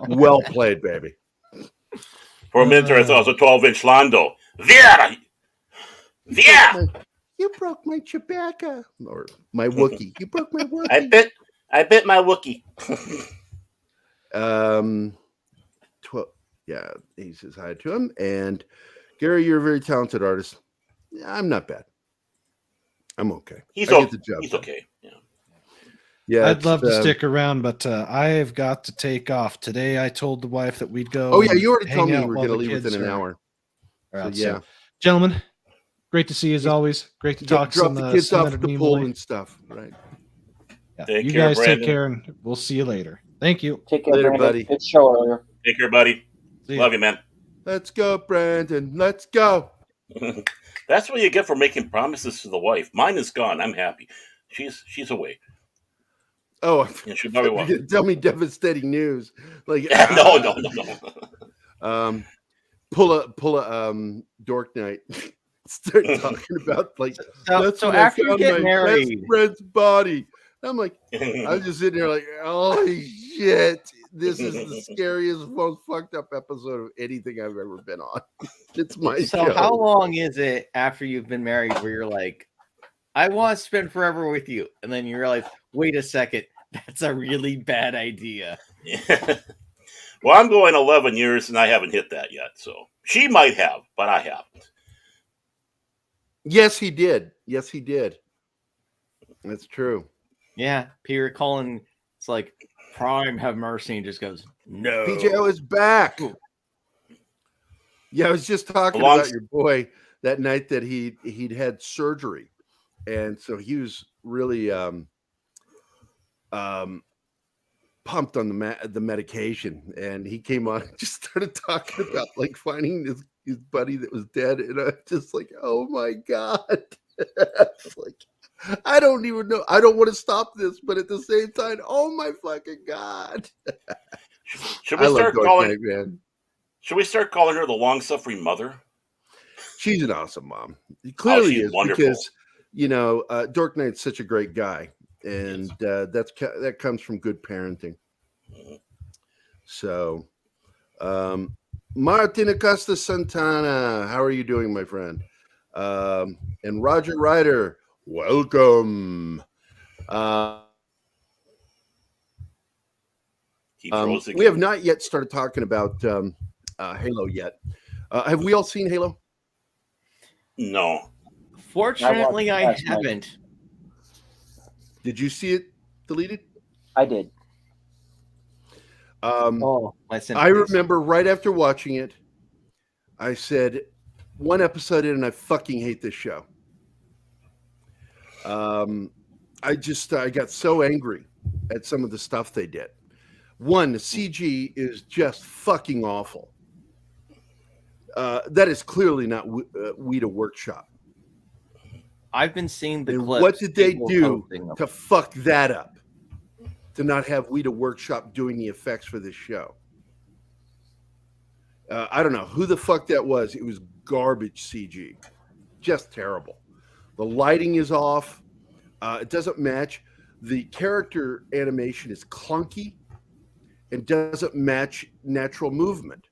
Well played, baby. For a minute, I thought it was a 12-inch Lando. You broke my Chewbacca. Or my Wookiee. You broke my Wookiee. I bit my Wookiee. Yeah, he says hi to him. And Gary, you're a very talented artist. I'm not bad. I'm okay. He's okay. Yeah, I'd love to stick around, but I've got to take off today. I told the wife that we'd go. Oh yeah, you already told me we were going to leave within an hour. So, yeah, gentlemen, great to see you as always. Great to talk. Drop the kids off at the pool and stuff, right? Yeah. You guys take care, and we'll see you later. Thank you. Take care, later, Brandon. buddy. Good show earlier. Take care, buddy. Love you, man. Let's go, Brandon. Let's go. That's what you get for making promises to the wife. Mine is gone. I'm happy. She's away. Oh, she probably won't. Tell me devastating news. Like no. Pull a Dork Knight. Start talking about like so after you get married, best friend's body. I'm like, I'm just sitting there like, holy shit. This is the scariest, most fucked up episode of anything I've ever been on. It's my show. How long is it after you've been married where you're like, I want to spend forever with you, and then you realize, wait a second, that's a really bad idea. Well, I'm going 11 years and I haven't hit that yet. So she might have, but I haven't. Yes, he did. That's true. Yeah, Peter Cullen, it's like, Prime, have mercy, and just goes, no. PJO is back. Yeah, I was just talking about your boy that night that he'd had surgery, and so he was really pumped on the medication, and he came on and just started talking about like finding his buddy that was dead, and I was just like, oh my god. It's like, I don't even know. I don't want to stop this, but at the same time, oh my fucking god! Should we start calling her the long-suffering mother? She's an awesome mom. He clearly is wonderful. Because Dork Knight's such a great guy, and that comes from good parenting. So, Martin Acosta Santana, how are you doing, my friend? And Roger Ryder. Welcome. We have not yet started talking about Halo yet. Have we all seen Halo? No. Fortunately, I haven't. Did you see it deleted? I did. I remember right after watching it, I said, one episode in and I fucking hate this show. I got so angry at some of the stuff they did. One, the CG is just fucking awful. That is clearly not Weta Workshop. I've been seeing the and clips. What did they do to fuck that up? To not have Weta Workshop doing the effects for this show? I don't know who the fuck that was. It was garbage CG. Just terrible. The lighting is off. It doesn't match. The character animation is clunky and doesn't match natural movement.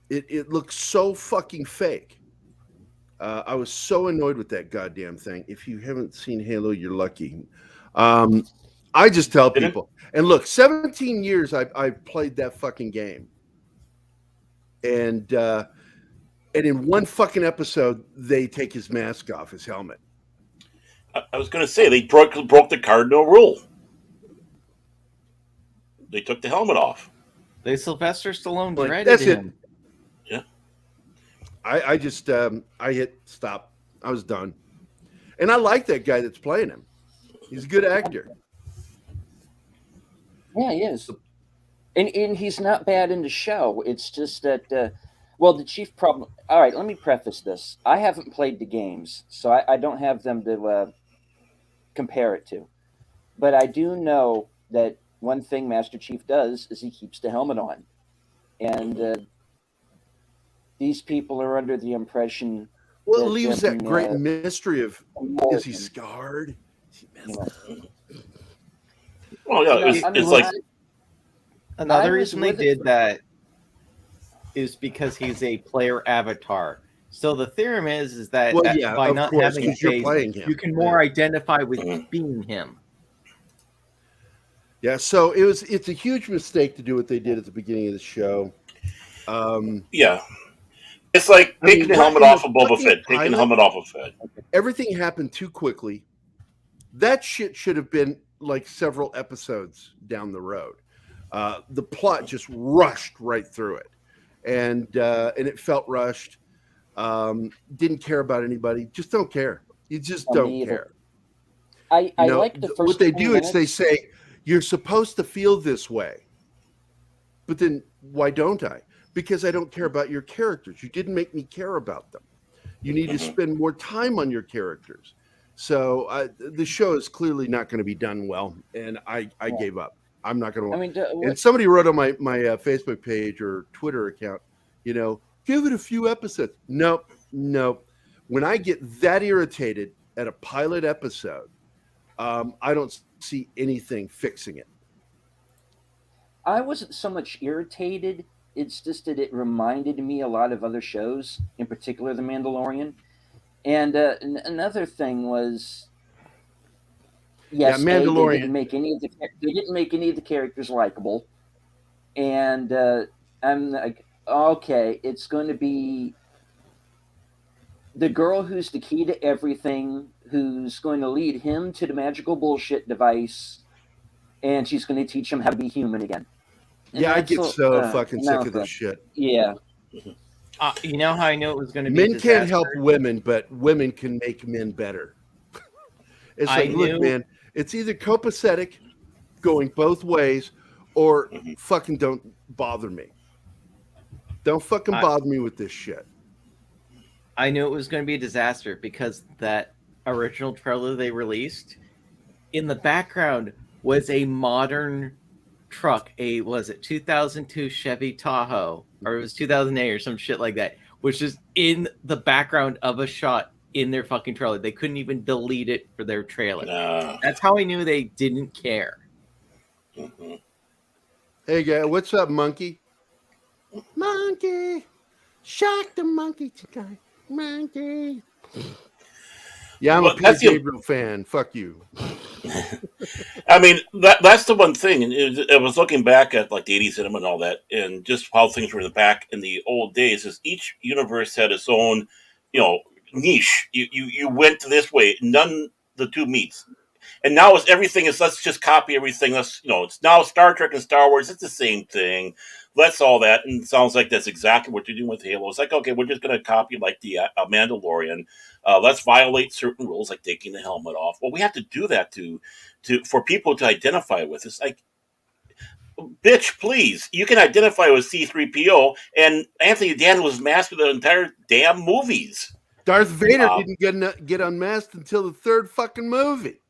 It looks so fucking fake. I was so annoyed with that goddamn thing. If you haven't seen Halo, you're lucky. I just tell people. And look, 17 years I've played that fucking game. And in one fucking episode, they take his mask off, his helmet. I was going to say, they broke the cardinal rule. They took the helmet off. They Sylvester Stallone dreaded that's him. Yeah. I just I hit stop. I was done. And I like that guy that's playing him. He's a good actor. Yeah, he is. And he's not bad in the show. It's just that, well, the chief problem. All right, let me preface this. I haven't played the games, so I don't have them to compare it to. But I do know that one thing Master Chief does is he keeps the helmet on. And these people are under the impression. Well, it leaves that great mystery of, is he scarred? Is he messed up? Well, yeah, it's like another reason they did that is because he's a player avatar. So the theorem is that by not having a face, you can more identify with being him. Yeah, so it's a huge mistake to do what they did at the beginning of the show. Yeah. It's like taking the helmet off of Boba Fett, taking the helmet off of Fett. Everything happened too quickly. That shit should have been like several episodes down the road. The plot just rushed right through it, and it felt rushed. Didn't care about anybody. Just don't care. You just don't care. I like the first. What they do is they say you're supposed to feel this way, but then why don't I? Because I don't care about your characters. You didn't make me care about them. You need to spend more time on your characters. So the show is clearly not going to be done well, and I gave up. I'm not going to. I mean, and somebody wrote on my Facebook page or Twitter account, give it a few episodes. Nope. When I get that irritated at a pilot episode, I don't see anything fixing it. I wasn't so much irritated. It's just that it reminded me a lot of other shows, in particular The Mandalorian. And another thing was, yes, Mandalorian. They didn't make any of the characters likable. And I'm like, okay, it's going to be the girl who's the key to everything, who's going to lead him to the magical bullshit device, and she's going to teach him how to be human again. And I get so fucking sick of this shit. Yeah. You know how I knew it was going to be men can't help women, but women can make men better. It's like, look, man, it's either copacetic, going both ways, or fucking don't bother me. Don't fucking bother me with this shit. I knew it was going to be a disaster because that original trailer they released, in the background was a modern truck, was it 2002 Chevy Tahoe, or it was 2008 or some shit like that, which is in the background of a shot in their fucking trailer. They couldn't even delete it for their trailer. That's how I knew they didn't care. Hey guy, what's up, monkey? Monkey, shock the monkey tonight, monkey. Yeah, I'm a Peter Gabriel fan. Fuck you. I mean, that's the one thing. I was looking back at like the 80s cinema and all that, and just how things were in the back in the old days. Is each universe had its own, niche. You went this way, none the two meets. And now it's everything is let's just copy everything. It's now Star Trek and Star Wars. It's the same thing. Let's all that, and it sounds like that's exactly what you're doing with Halo. It's like, okay, we're just going to copy like the Mandalorian. Let's violate certain rules, like taking the helmet off. Well, we have to do that for people to identify with. It's like, bitch, please. You can identify with C-3PO, and Anthony Daniels was masked for the entire damn movies. Darth Vader didn't get unmasked until the third fucking movie.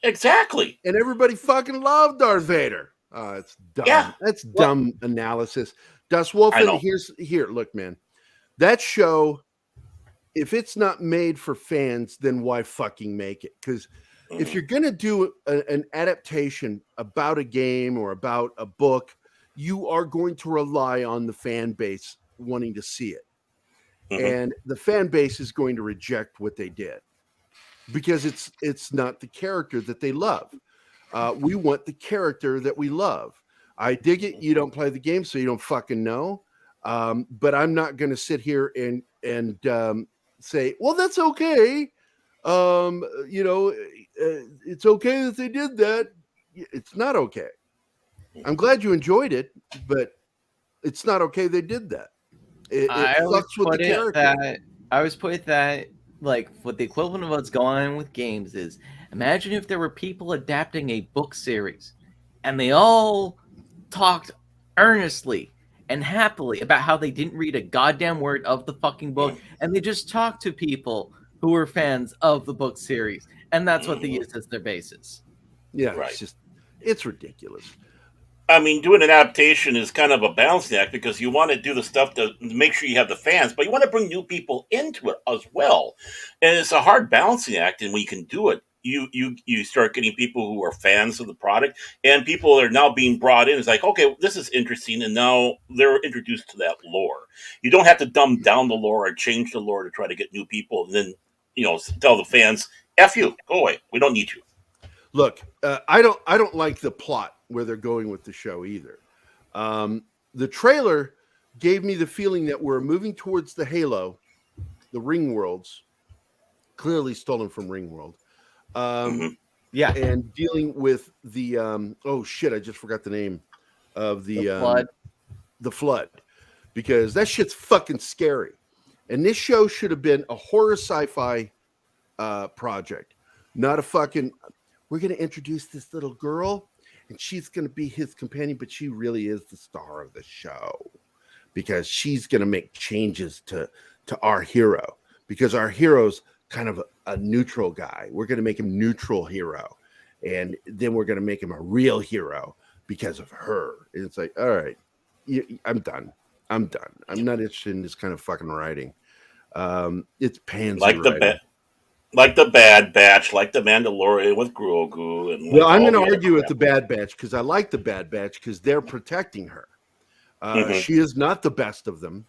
Exactly. And everybody fucking loved Darth Vader. It's dumb. Yeah. That's dumb analysis. Dust Wolfen, here, look, man. That show, if it's not made for fans, then why fucking make it? Because if you're going to do an adaptation about a game or about a book, you are going to rely on the fan base wanting to see it. And the fan base is going to reject what they did because it's not the character that they love. We want the character that we love. I dig it. You don't play the game, so you don't fucking know. But I'm not going to sit here and say, well, that's okay. It's okay that they did that. It's not okay. I'm glad you enjoyed it, but it's not okay they did that. It fucks with the character. I always put that, like, what the equivalent of what's going on with games is Imagine if there were people adapting a book series and they all talked earnestly and happily about how they didn't read a goddamn word of the fucking book, and they just talked to people who were fans of the book series, and that's what they use as their basis. Yeah, Right. it's ridiculous. I mean, doing an adaptation is kind of a balancing act because you want to do the stuff to make sure you have the fans, but you want to bring new people into it as well. And it's a hard balancing act, and when you can do it, you start getting people who are fans of the product, and people are now being brought in. It's like, okay, this is interesting, and now they're introduced to that lore. You don't have to dumb down the lore or change the lore to try to get new people, and then tell the fans, "F you, go away. We don't need you." Look, I don't like the plot where they're going with the show either. The trailer gave me the feeling that we're moving towards the Halo, the Ring Worlds, clearly stolen from Ring World. Yeah, and dealing with the oh shit, I just forgot the name of the flood. The flood, because that shit's fucking scary. And this show should have been a horror sci-fi project, not a fucking. We're going to introduce this little girl, and she's going to be his companion, but she really is the star of the show because she's going to make changes to our hero, because our hero's kind of a neutral guy. We're going to make him neutral hero, and then we're going to make him a real hero because of her. And it's like, all right, I'm done. I'm not interested in this kind of fucking writing. It's pansy writing. Like the Bad Batch, like the Mandalorian with Grogu. And well, I'm going to argue with the Bad Batch because I like the Bad Batch because they're protecting her. She is not the best of them.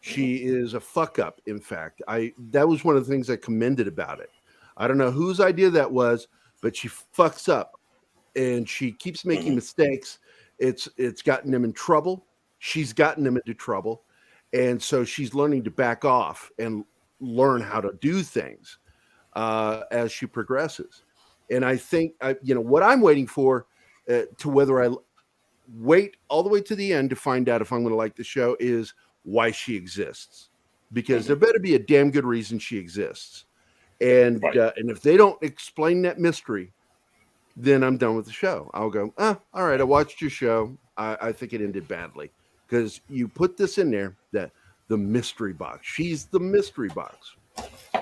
She is a fuck up. In fact, that was one of the things I commended about it. I don't know whose idea that was, but she fucks up and she keeps making mistakes. It's gotten them in trouble. She's gotten them into trouble. And so she's learning to back off and learn how to do things as she progresses. And I think, what I'm waiting for to whether I wait all the way to the end to find out if I'm going to like the show is why she exists, because there better be a damn good reason she exists. And and if they don't explain that mystery, then I'm done with the show. I'll go, all right, I watched your show. I think it ended badly because you put this in there that the mystery box. She's the mystery box.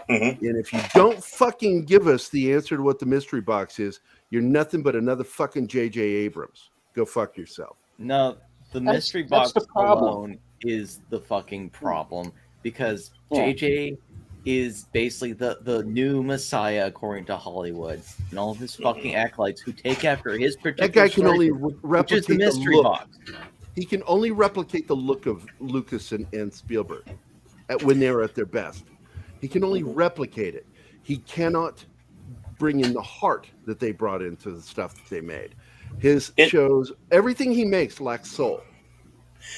And if you don't fucking give us the answer to what the mystery box is, you're nothing but another fucking J.J. Abrams. Go fuck yourself. No, the mystery box alone is the fucking problem because J.J. is basically the new messiah according to Hollywood and all of his fucking acolytes who take after his particular. That guy can only replicate the mystery look. Box. He can only replicate the look of Lucas and Spielberg when they're at their best. He can only replicate it. He cannot bring in the heart that they brought into the stuff that they made. His shows, everything he makes lacks soul.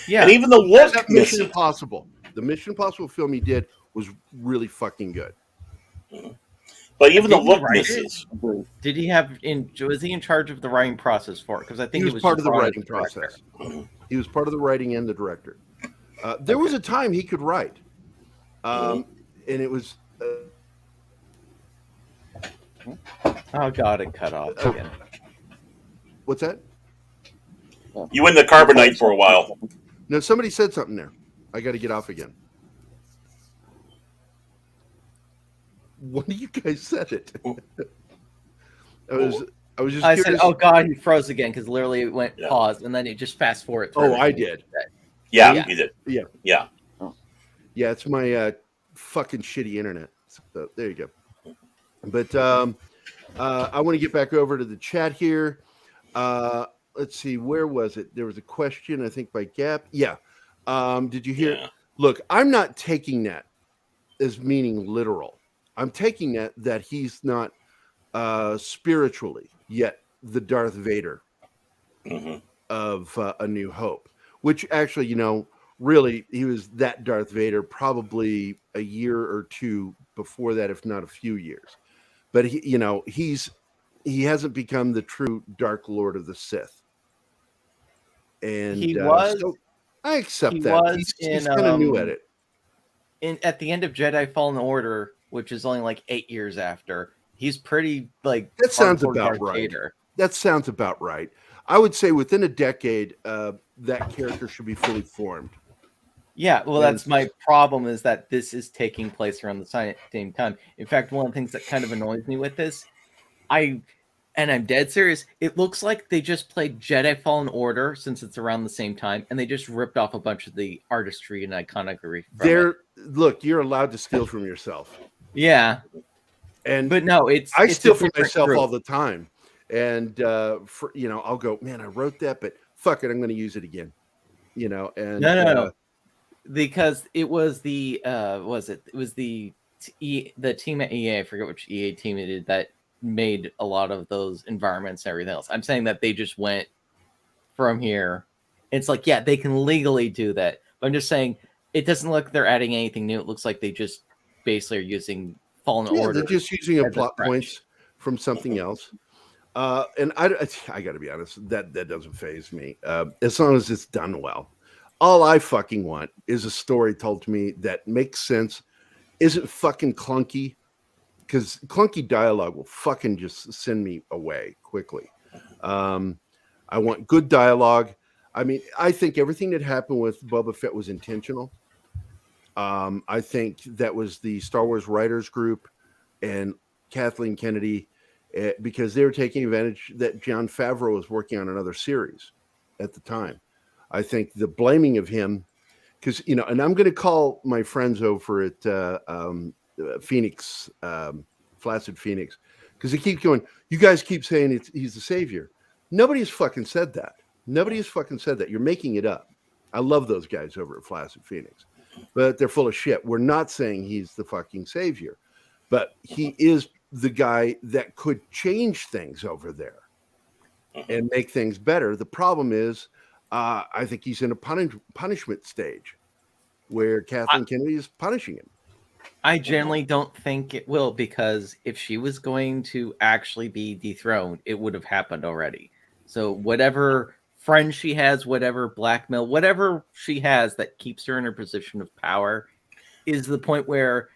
Yeah, and even the look. Mission Impossible. The Mission Impossible film he did was really fucking good. But even the look misses. Did he was he in charge of the writing process for it? Because I think he was part of the writing process. He was part of the writing and the director. There was a time he could write. And it was. Oh God! It cut off again. What's that? You win the carbonite for a while. No, somebody said something there. I got to get off again. One of you guys said it. I was just. I said, "Oh God!" He froze again because literally it went pause and then it just fast forward. Oh, I did. Yeah, you did. Yeah. Yeah, it's my fucking shitty internet. So, there you go. But I want to get back over to the chat here. Let's see, where was it? There was a question, I think, by Gap. Yeah. Did you hear? Yeah. Look, I'm not taking that as meaning literal. I'm taking that he's not spiritually yet the Darth Vader of A New Hope, which actually, really, he was that Darth Vader probably a year or two before that, if not a few years. But he hasn't become the true Dark Lord of the Sith. And he was. So I accept that. He's kind of new at it. At the end of Jedi Fallen Order, which is only like 8 years after, He's pretty like that sounds hardcore about Darth right. Vader. That sounds about right. I would say within a decade, that character should be fully formed. Yeah, well, that's my problem is that this is taking place around the same time. In fact, one of the things that kind of annoys me with this, I'm dead serious. It looks like they just played Jedi Fallen Order since it's around the same time, and they just ripped off a bunch of the artistry and iconography. Look, you're allowed to steal from yourself. Yeah, but no, I steal from myself group. all the time, and I'll go, man, I wrote that, but fuck it, I'm going to use it again. And no. Because it was the it was the team at EA, I forget which EA team it did, that made a lot of those environments and everything else. I'm saying that they just went from here. It's like, yeah, they can legally do that, but I'm just saying it doesn't look like they're adding anything new. It looks like they just basically are using Fallen Order. They're just using a plot points from something else. And I got to be honest, that doesn't faze me as long as it's done well. All I fucking want is a story told to me that makes sense, isn't fucking clunky, because clunky dialogue will fucking just send me away quickly. I want good dialogue. I mean, I think everything that happened with Boba Fett was intentional. I think that was the Star Wars writers group and Kathleen Kennedy, because they were taking advantage that Jon Favreau was working on another series at the time. I think the blaming of him, because, and I'm going to call my friends over at Phoenix, Flaccid Phoenix, because they keep going, you guys keep saying he's the savior. Nobody has fucking said that. Nobody has fucking said that. You're making it up. I love those guys over at Flaccid Phoenix, but they're full of shit. We're not saying he's the fucking savior, but he is the guy that could change things over there and make things better. The problem is, I think he's in a punishment stage where Kathleen Kennedy is punishing him. I generally don't think it will, because if she was going to actually be dethroned, it would have happened already. So whatever friend she has, whatever blackmail, whatever she has that keeps her in her position of power, is the point where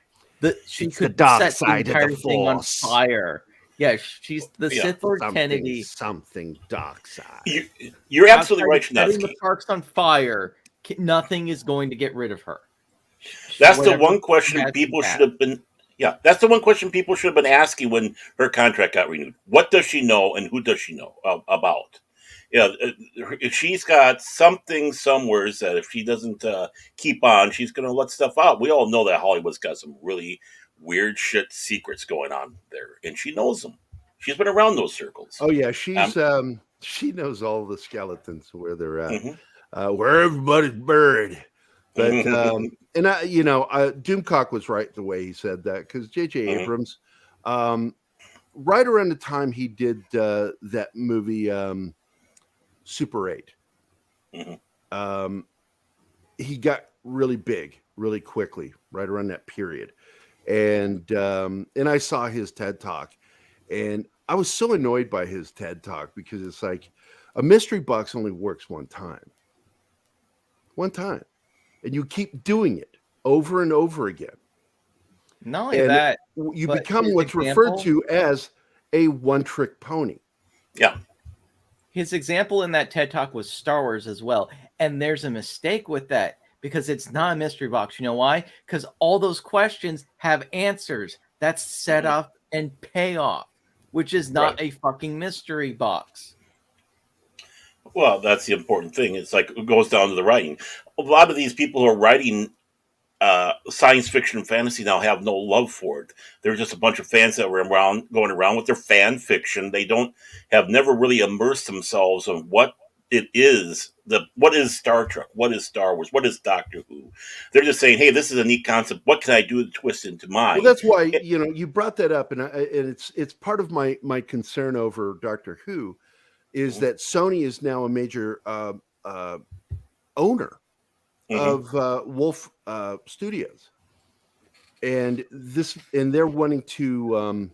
she could set the entire thing on fire. Yeah, she's the Sith Lord Kennedy. Something dark side. You're absolutely right, setting the parks on fire. Nothing is going to get rid of her. That's the one question people should have been. Yeah, that's the one question people should have been asking when her contract got renewed. What does she know, and who does she know about? She's got something somewhere that if she doesn't keep on, she's going to let stuff out. We all know that Hollywood's got some really weird shit secrets going on there, and she knows them. She's been around those circles. Oh yeah, she knows all the skeletons where they're at, where everybody's buried. But and Doomcock was right the way he said that, because J.J. Abrams, right around the time he did that movie Super 8, he got really big really quickly right around that period. And I saw his TED Talk, and I was so annoyed by his TED Talk, because it's like a mystery box only works one time, and you keep doing it over and over again. Not only that, you become what's referred to as a one-trick pony. Yeah. His example in that TED Talk was Star Wars as well, and there's a mistake with that, because it's not a mystery box. You know why? Because all those questions have answers. That's set up and payoff, which is not a fucking mystery box. Well, that's the important thing. It's like it goes down to the writing. A lot of these people who are writing science fiction and fantasy now have no love for it. They're just a bunch of fans that were going around with their fan fiction. They have never really immersed themselves in what it is. What is Star Trek? What is Star Wars? What is Doctor Who? They're just saying, "Hey, this is a neat concept. What can I do to twist into mine?" Well, that's why you brought that up, and it's part of my concern over Doctor Who, is that Sony is now a major owner of Wolf Studios, and they're wanting to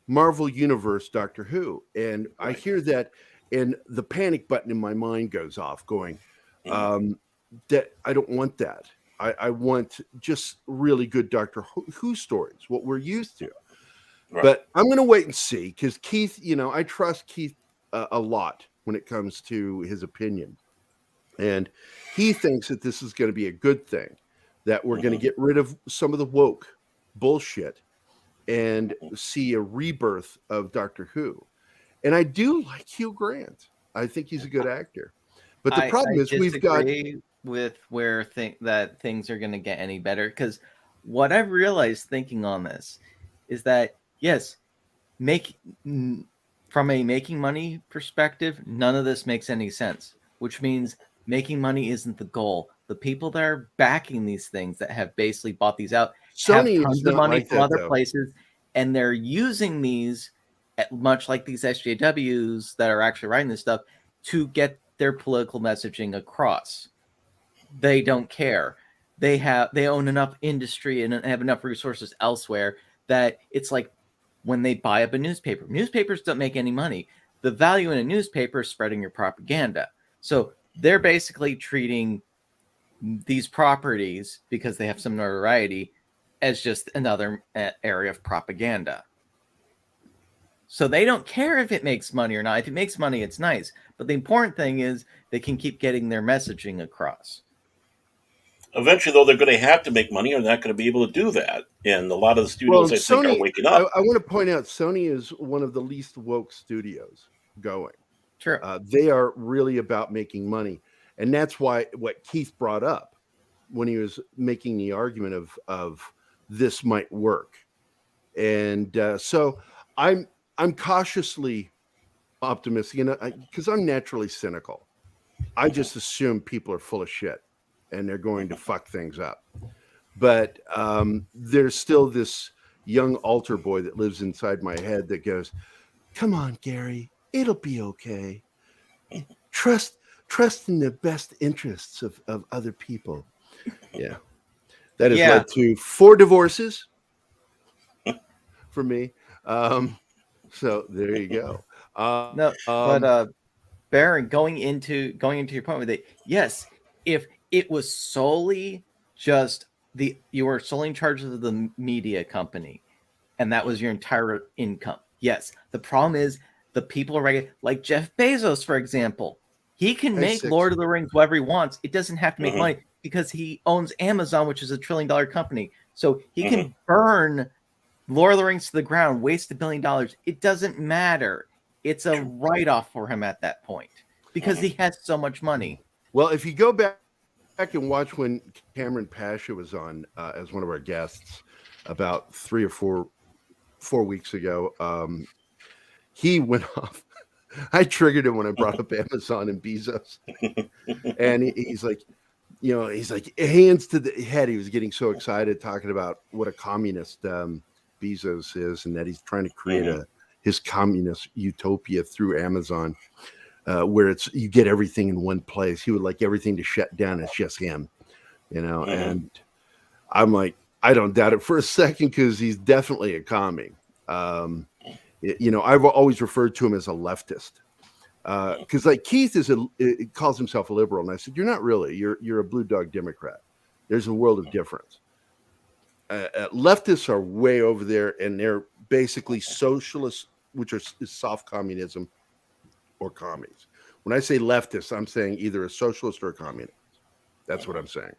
Marvel Universe Doctor Who, and I hear that. And the panic button in my mind goes off going, that I don't want that. I want just really good Doctor Who stories, what we're used to. Right. But I'm going to wait and see because Keith, I trust Keith a lot when it comes to his opinion. And he thinks that this is going to be a good thing, that we're going to get rid of some of the woke bullshit and see a rebirth of Doctor Who. And I do like Hugh Grant. I think he's a good actor. But the problem is we've got with where that things are going to get any better, because what I've realized thinking on this is that yes, from a making money perspective, none of this makes any sense, which means making money isn't the goal. The people that are backing these things that have basically bought these out Sony have tons of money like from that, other though. places, and they're using these, much like these SJWs that are actually writing this stuff, to get their political messaging across. They don't care. They own enough industry and have enough resources elsewhere that it's like when they buy up a newspaper. Newspapers don't make any money. The value in a newspaper is spreading your propaganda. So they're basically treating these properties, because they have some notoriety, as just another area of propaganda. So they don't care if it makes money or not. If it makes money, it's nice. But the important thing is they can keep getting their messaging across. Eventually, though, they're going to have to make money, or they're not going to be able to do that. And a lot of the studios, I think, are waking up. I want to point out, Sony is one of the least woke studios going. Sure. They are really about making money. And that's what Keith brought up when he was making the argument of this might work. And so I'm cautiously optimistic, because I'm naturally cynical. I just assume people are full of shit and they're going to fuck things up. But there's still this young altar boy that lives inside my head that goes, "Come on, Gary, it'll be okay. Trust in the best interests of other people." Yeah. That has led to 4 divorces for me. So there you go. Baron, going into your point with it, yes, if it was solely just you were solely in charge of the media company, and that was your entire income. Yes, the problem is the people are like Jeff Bezos, for example. He can make Lord of the Rings whatever he wants. It doesn't have to make money because he owns Amazon, which is $1 trillion company. So he can burn Lord of the Rings to the ground, waste $1 billion. It doesn't matter. It's a write-off for him at that point because he has so much money. Well, if you go back and watch when Cameron Pasha was on as one of our guests about 3 or 4 weeks ago, he went off. I triggered him when I brought up Amazon and Bezos, and he's like, hands to the head. He was getting so excited talking about what a communist Bezos is, and that he's trying to create his communist utopia through Amazon, where you get everything in one place. He would like everything to shut down. It's just him, And I'm like, I don't doubt it for a second, because he's definitely a commie. I've always referred to him as a leftist, because like Keith calls himself a liberal, and I said, you're not really. You're a blue dog Democrat. There's a world of difference. Leftists are way over there, and they're basically socialists, which is soft communism, or commies. When I say leftist, I'm saying either a socialist or a communist. That's what I'm saying.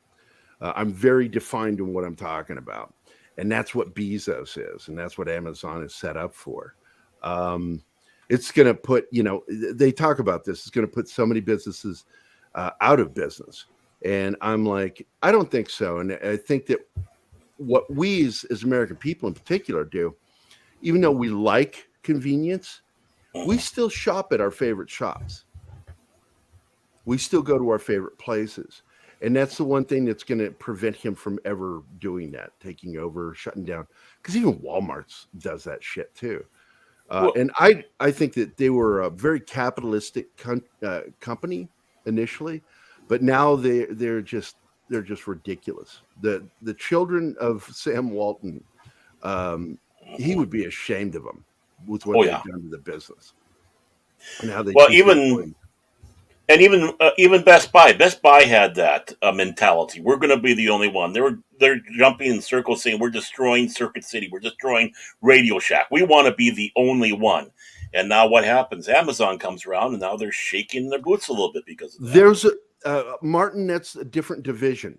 I'm very defined in what I'm talking about. And that's what Bezos is. And that's what Amazon is set up for. It's going to put, they talk about this. It's going to put so many businesses out of business. And I'm like, I don't think so. And I think that what we as American people in particular do, even though we like convenience, we still shop at our favorite shops. We still go to our favorite places. And that's the one thing that's going to prevent him from ever doing that, taking over, shutting down. Because even Walmart does that shit too. And I think that they were a very capitalistic company initially, but now they're just ridiculous. The children of Sam Walton, he would be ashamed of them with what they've done to the business. And how they And even Best Buy had that mentality. We're going to be the only one. They're jumping in circles saying we're destroying Circuit City, we're destroying Radio Shack. We want to be the only one. And now what happens? Amazon comes around, and now they're shaking their boots a little bit because of that. There's Martin. That's a different division.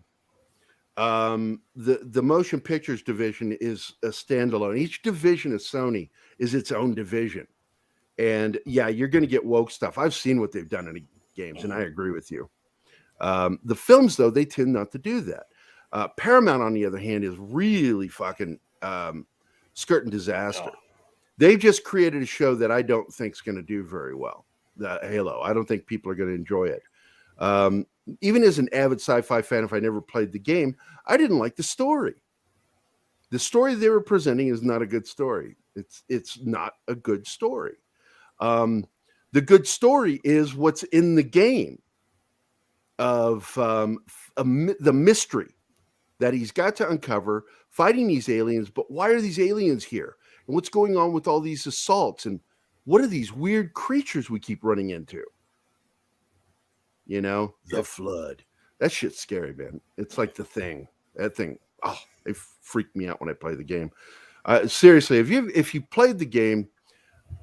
The motion pictures division is a standalone. Each division of Sony is its own division. And yeah, you're going to get woke stuff. I've seen what they've done in the games, and I agree with you. The films, though, they tend not to do that. Paramount, on the other hand, is really fucking skirting disaster. Oh. They've just created a show that I don't think is going to do very well. The Halo. I don't think people are going to enjoy it. Even as an avid sci-fi fan, if I never played the game, I didn't like the story. The story they were presenting is not a good story. It's not a good story. The good story is what's in the game of the mystery that he's got to uncover, fighting these aliens. But why are these aliens here? And what's going on with all these assaults? And what are these weird creatures we keep running into? You know, the flood. That shit's scary, man. It's like The Thing. That thing, oh, it freaked me out when I play the game. Seriously, if you played the game,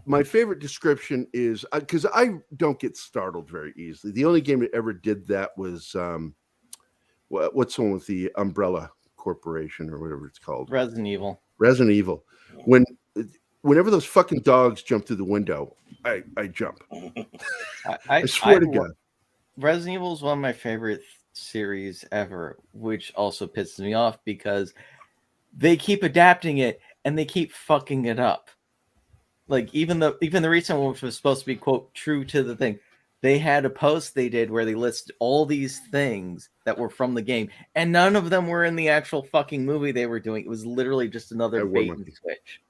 my favorite description is because I don't get startled very easily. The only game that ever did that was what's the one with the Umbrella Corporation or whatever it's called? Resident Evil. Resident Evil. Whenever those fucking dogs jump through the window, I jump. I swear to God. Resident Evil is one of my favorite series ever, which also pisses me off because they keep adapting it and they keep fucking it up. Like even the recent one, which was supposed to be quote true to the thing, they had a post they did where they listed all these things that were from the game, and none of them were in the actual fucking movie they were doing. It was literally just another bait and switch.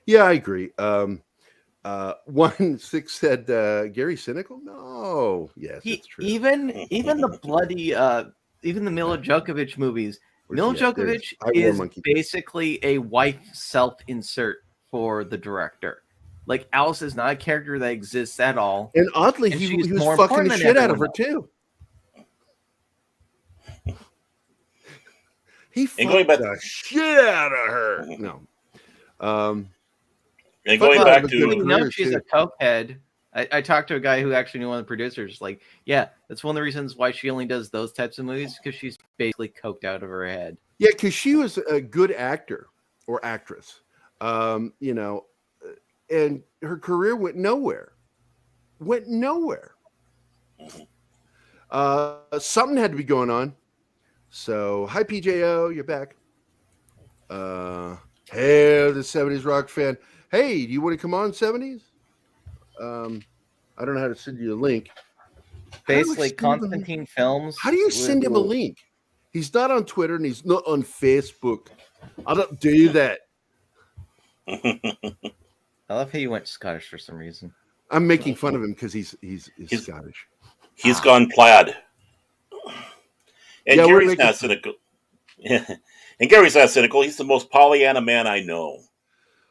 Yeah, I agree. 1-6 said Gary cynical. No, yes, it's true. Even the bloody even the Mila Djokovic movies. Mila Djokovic is basically a wife self-insert for the director. Like Alice is not a character that exists at all. And oddly, he was fucking the shit out of her too. He fucked the shit out of her. No. And going back to she's a cokehead. I talked to a guy who actually knew one of the producers. Like, yeah, that's one of the reasons why she only does those types of movies, because she's basically coked out of her head. Yeah, because she was a good actor or actress, you know, and her career went nowhere. Something had to be going on. So, hi PJO, you're back. Hey, the 70s rock fan. Hey, do you want to come on 70s? I don't know how to send you a link. Basically, Constantine Films. How do you send him a link? He's not on Twitter and he's not on Facebook. I don't do that. I love how you went Scottish for some reason. I'm making fun of him because he's Scottish. He's gone plaid. And Gary's not cynical. And Gary's not cynical. He's the most Pollyanna man I know.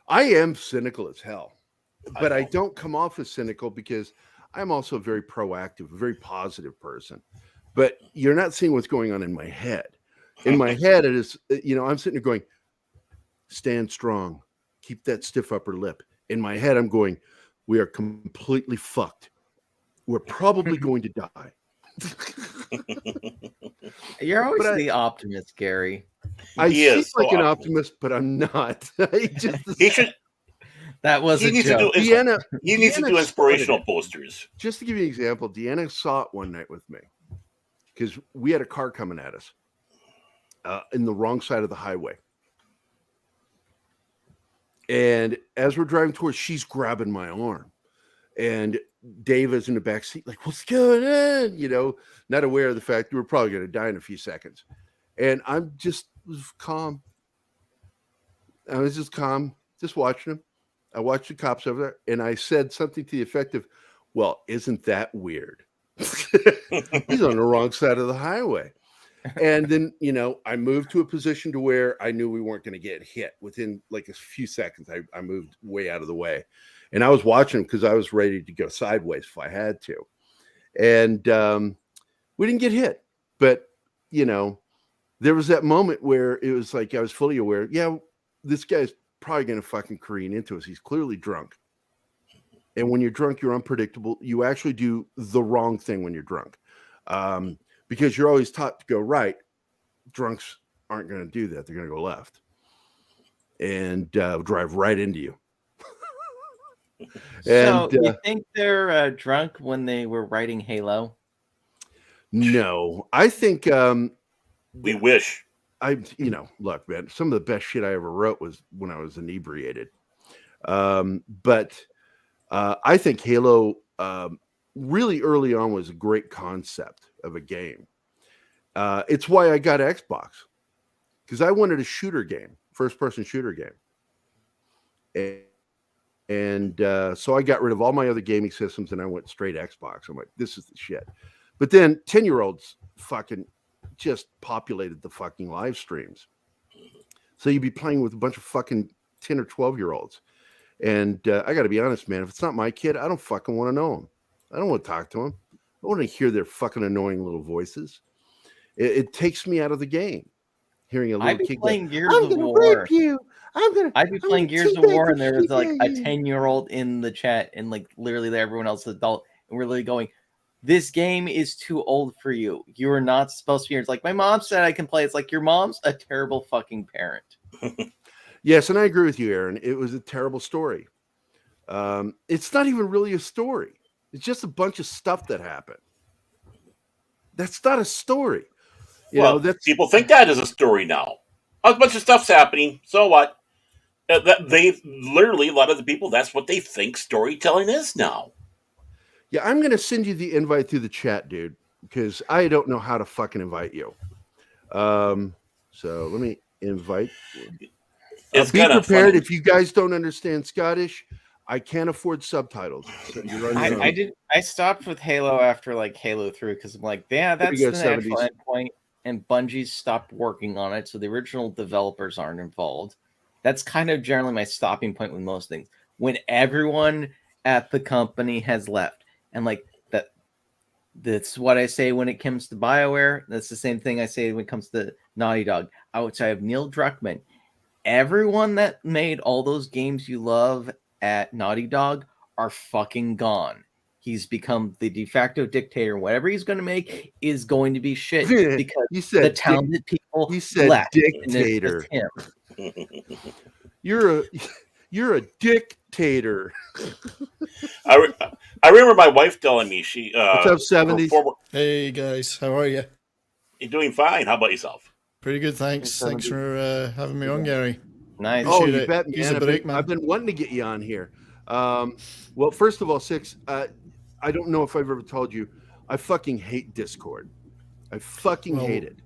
I am cynical as hell, but I don't come off as cynical because I'm also a very proactive, very positive person. But you're not seeing what's going on in my head. In my head, it is, you know, I'm sitting there going, stand strong, keep that stiff upper lip. In my head, I'm going, we are completely fucked. We're probably going to die. You're always the optimist, Gary. I seem like an optimist, but I'm not. He should. That was he a needs joke. to do. He needs to do inspirational posters. Just to give you an example, Deanna saw it one night with me because we had a car coming at us in the wrong side of the highway, and as we're driving towards, she's grabbing my arm, and Dave is in the back seat, like, "What's going on?" You know, not aware of the fact that we're probably going to die in a few seconds. And I'm just calm. I was just calm, just watching him. I watched the cops over there, and I said something to the effect of, well, isn't that weird? He's on the wrong side of the highway. And then, you know, I moved to a position to where I knew we weren't going to get hit. Within like a few seconds, I moved way out of the way. And I was watching him because I was ready to go sideways if I had to. And we didn't get hit. But, there was that moment where it was like I was fully aware, this guy's probably going to fucking careen into us. He's clearly drunk. And when you're drunk, you're unpredictable. You actually do the wrong thing when you're drunk. Because you're always taught to go right. Drunks aren't going to do that. They're going to go left and drive right into you. So you think they're drunk when they were writing Halo? No, I think we wish. Look, man, some of the best shit I ever wrote was when I was inebriated. But I think Halo really early on was a great concept of a game. It's why I got Xbox, because I wanted a shooter game, first-person shooter game. And so I got rid of all my other gaming systems and I went straight Xbox. I'm like, this is the shit. But then 10-year-olds fucking just populated the fucking live streams. So you'd be playing with a bunch of fucking 10 or 12-year-olds. And I got to be honest, man, if it's not my kid, I don't fucking want to know him. I don't want to talk to him. I want to hear their fucking annoying little voices. It takes me out of the game. Hearing a little kid playing Gears I'm of gonna War. rape you. I'd be playing Gears of War, and there was like a 10-year-old in the chat, and like literally everyone else is adult, and we're literally going, "This game is too old for you. You are not supposed to be here." It's like, my mom said I can play. It's like, your mom's a terrible fucking parent. Yes, and I agree with you, Aaron. It was a terrible story. It's not even really a story. It's just a bunch of stuff that happened. That's not a story. People think that is a story now. A bunch of stuff's happening. So what? They literally, a lot of the people, that's what they think storytelling is now. Yeah, I'm going to send you the invite through the chat, dude, because I don't know how to fucking invite you. So let me invite you. It's be prepared funny. if you guys don't understand Scottish. I can't afford subtitles. So you're on your own. I stopped with Halo after like Halo 3 because I'm like, yeah, that's the actual endpoint, and Bungie's stopped working on it, so the original developers aren't involved. That's kind of generally my stopping point with most things. When everyone at the company has left, and like that's what I say when it comes to BioWare. That's the same thing I say when it comes to Naughty Dog. Outside of Neil Druckmann, everyone that made all those games you love at Naughty Dog are fucking gone. He's become the de facto dictator. Whatever he's going to make is going to be shit because the talented people left. Dictator. Him. You're a dictator. I remember my wife telling me she. What's up, 70s? Hey guys, how are you? You're doing fine. How about yourself? Pretty good, thanks. Thanks for having me on, Gary. Nice. Oh, you bet, man. I've been wanting to get you on here. Well, first of all, Six, I don't know if I've ever told you, I fucking hate Discord. I fucking hate it.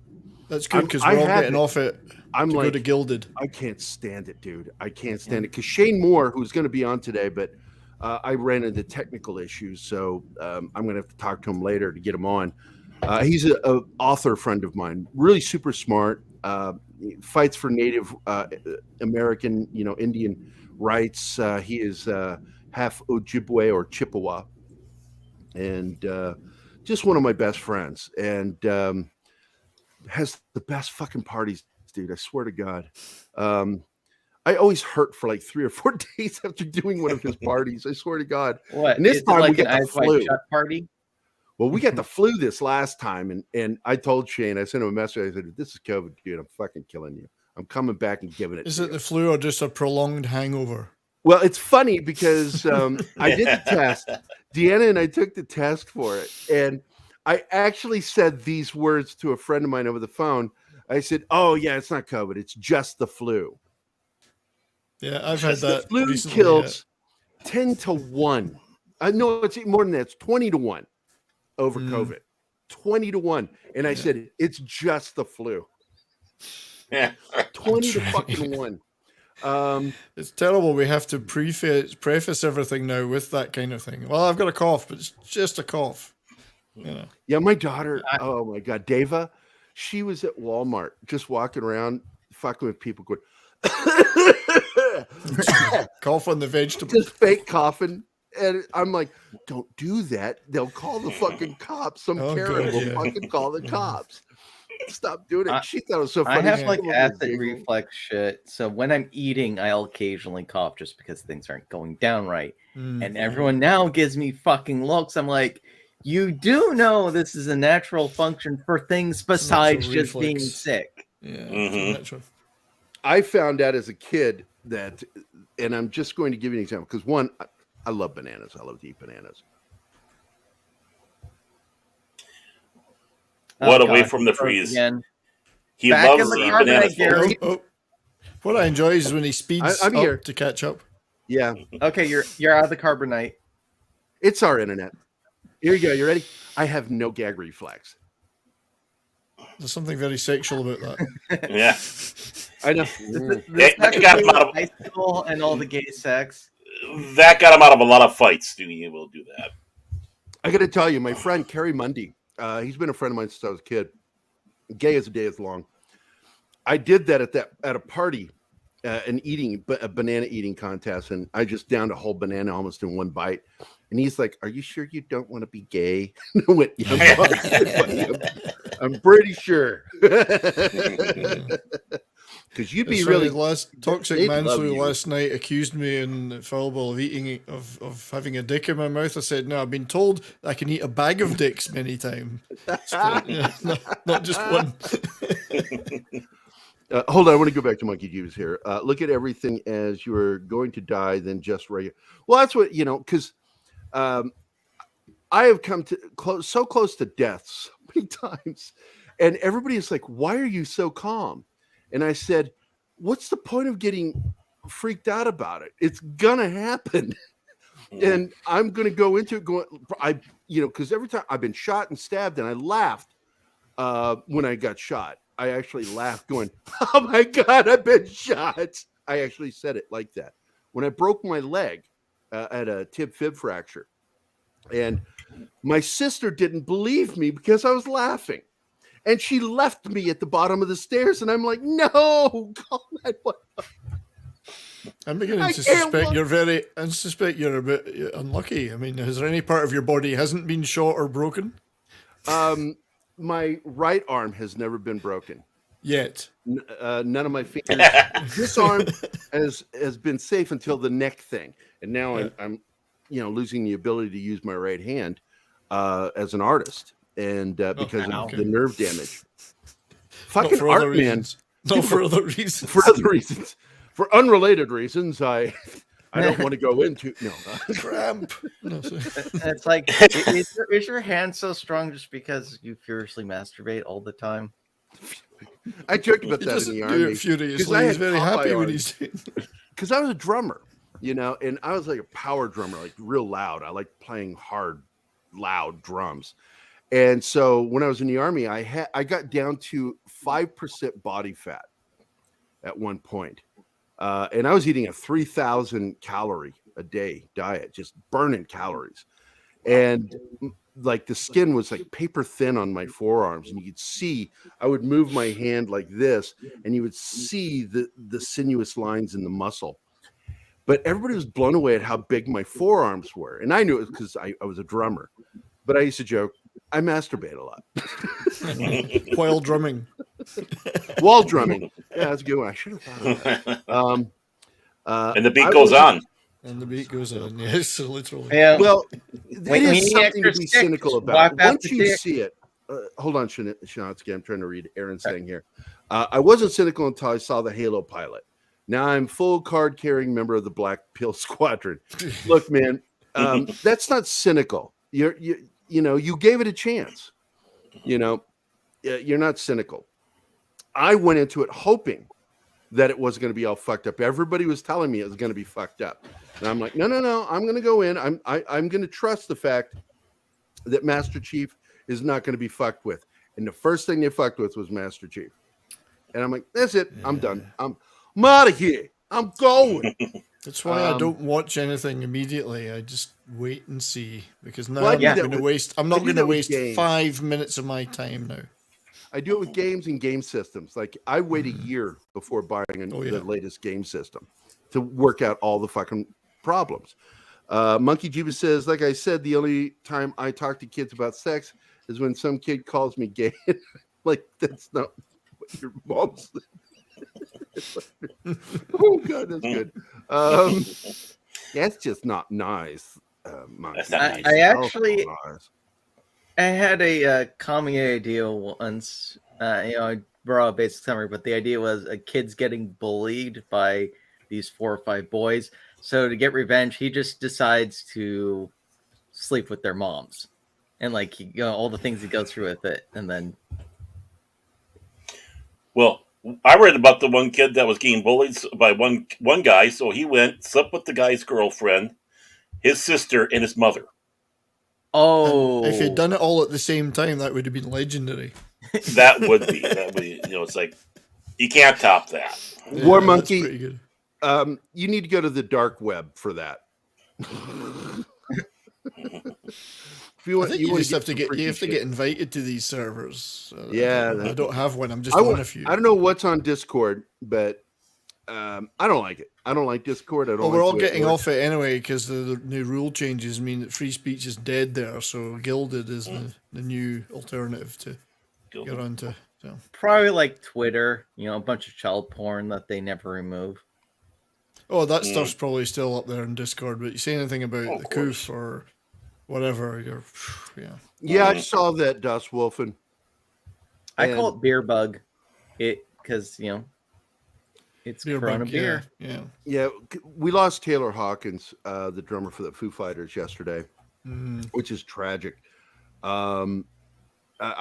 That's good because we're all getting off it. I'm to like, go to Gilded. I can't stand it, dude. I can't stand it because Shane Moore, who's going to be on today, but I ran into technical issues, so I'm going to have to talk to him later to get him on. He's an author friend of mine, really super smart. Fights for Native American, Indian rights. He is half Ojibwe or Chippewa, and just one of my best friends, and has the best fucking parties, dude. I swear to God. I always hurt for like 3 or 4 days after doing one of his parties. I swear to God. What? And this time like we got the flu. Party? Well, we got the flu this last time, and I told Shane, I sent him a message. I said, "This is COVID, dude. I'm fucking killing you. I'm coming back and giving it." Is it the flu or just a prolonged hangover? Well, it's funny because I did the test. Deanna and I took the test for it, and I actually said these words to a friend of mine over the phone. I said, "Oh yeah, it's not COVID. It's just the flu." Yeah, I've had that. The flu recently, kills 10-1. No, it's more than that. It's 20-1 over COVID. 20-1. And I said, it's just the flu. 20-1. It's terrible. We have to preface everything now with that kind of thing. Well, I've got a cough, but it's just a cough. Yeah, my daughter, oh my God, Deva, she was at Walmart just walking around fucking with people going, cough on the vegetable. Just fake coughing. And I'm like, don't do that. They'll call the fucking cops. Some Karen will fucking call the cops. Stop doing it. She thought it was so funny. I have like acid reflex shit. So when I'm eating, I'll occasionally cough just because things aren't going down right. And everyone now gives me fucking looks. I'm like, you do know this is a natural function for things besides just being sick. Yeah. I found out as a kid that, and I'm just going to give you an example because one, I love bananas. I love to eat bananas. What away from the freeze? Again. He Back loves in the to eat bananas. What I enjoy is when he speeds I'm here up to catch up. Yeah. Okay, you're out of the carbonite. It's our internet. Here you go. You ready? I have no gag reflex. There's something very sexual about that. Yeah. I know. This got him out of high school and all the gay sex. That got him out of a lot of fights. Being able to do that. I got to tell you, my friend Kerry Mundy. He's been a friend of mine since I was a kid. Gay as a day is long. I did that at a party, an a banana eating contest, and I just downed a whole banana almost in one bite. And he's like, "Are you sure you don't want to be gay?" I went, yeah, I'm pretty sure. Because you'd be really Toxic Manslow last night accused me in Foulball of having a dick in my mouth. I said, no, I've been told I can eat a bag of dicks many times. Not just one. Hold on, I want to go back to Monkey Jeeves here. Look at everything as you are going to die, then just regular. Well, that's what, because I have come to so close to death so many times. And everybody is like, why are you so calm? And I said, what's the point of getting freaked out about it? It's gonna happen. And I'm gonna go into it because every time I've been shot and stabbed and I laughed when I got shot. I actually laughed going, oh my God, I've been shot. I actually said it like that. When I broke my leg at a tib-fib fracture, and my sister didn't believe me because I was laughing. And she left me at the bottom of the stairs, and I'm like, no, call 911. I'm beginning to suspect you're a bit unlucky. I mean, is there any part of your body hasn't been shot or broken? My right arm has never been broken. Yet. None of my fingers. This arm has been safe until the neck thing. And now I'm losing the ability to use my right hand as an artist. And because of the nerve damage. Fucking art, man. No, for other reasons. For other reasons. For unrelated reasons, I don't want to go into. No. Cramp. No, it's like, is your hand so strong just because you furiously masturbate all the time? I joke about that in the army. Furiously. He's very happy when he's doing it. Because I was a drummer, and I was like a power drummer, like real loud. I like playing hard, loud drums. And so when I was in the army, I got down to 5% body fat at one point. And I was eating a 3,000 calorie a day diet, just burning calories. And like the skin was like paper thin on my forearms. And you could see, I would move my hand like this and you would see the sinuous lines in the muscle. But everybody was blown away at how big my forearms were. And I knew it was because I was a drummer. But I used to joke, I masturbate a lot. While drumming. While drumming. Yeah, that's a good one. I should have thought of that. And the beat goes on. And the beat goes on, yes, literally. Yeah. Well, it is something to be cynical about. Once you see it, hold on, Shanatsky, I'm trying to read Aaron's thing here. I wasn't cynical until I saw the Halo pilot. Now I'm full card-carrying member of the Black Pill Squadron. Look, man, that's not cynical. You gave it a chance. You're not cynical. I went into it hoping that it was going to be all fucked up. Everybody was telling me it was going to be fucked up. And I'm like, no. I'm going to go in. I'm going to trust the fact that Master Chief is not going to be fucked with. And the first thing they fucked with was Master Chief. And I'm like, that's it. Yeah. I'm done. I'm out of here. I'm going. That's why I don't watch anything immediately. I just wait and see, because now I'm not going to waste 5 minutes of my time now. I do it with games and game systems. Like I wait a year before buying the latest game system to work out all the fucking problems. Monkey Jeebus says, like I said, the only time I talk to kids about sex is when some kid calls me gay. Like, that's not what your mom said. Oh, God, that's good. That's just not nice. Monkey. I actually, I had a comedy idea once. I brought a basic summary, but the idea was a kid's getting bullied by these 4 or 5 boys. So to get revenge, he just decides to sleep with their moms, and like all the things he goes through with it, and then. Well, I read about the one kid that was getting bullied by one guy, so he went, slept with the guy's girlfriend, his sister, and his mother. Oh, and if he'd done it all at the same time, that would have been legendary. That would be. It's like you can't top that. Yeah, War Monkey. Pretty good. You need to go to the dark web for that. If you want, you have to get invited to these servers. Yeah, I don't have one. I'm just one of you. I don't know what's on Discord, but I don't like it. I don't like Discord. We're all getting off it anyway because the new rule changes mean that free speech is dead there. So Gilded is the new alternative to get onto. So. Probably like Twitter, a bunch of child porn that they never remove. Oh, that stuff's probably still up there in Discord. But you say anything about the Coof or whatever, yeah, I saw that, Dust Wolfen. I call it beer bug, because it's Corona beer. Yeah. We lost Taylor Hawkins, the drummer for the Foo Fighters, yesterday, which is tragic. I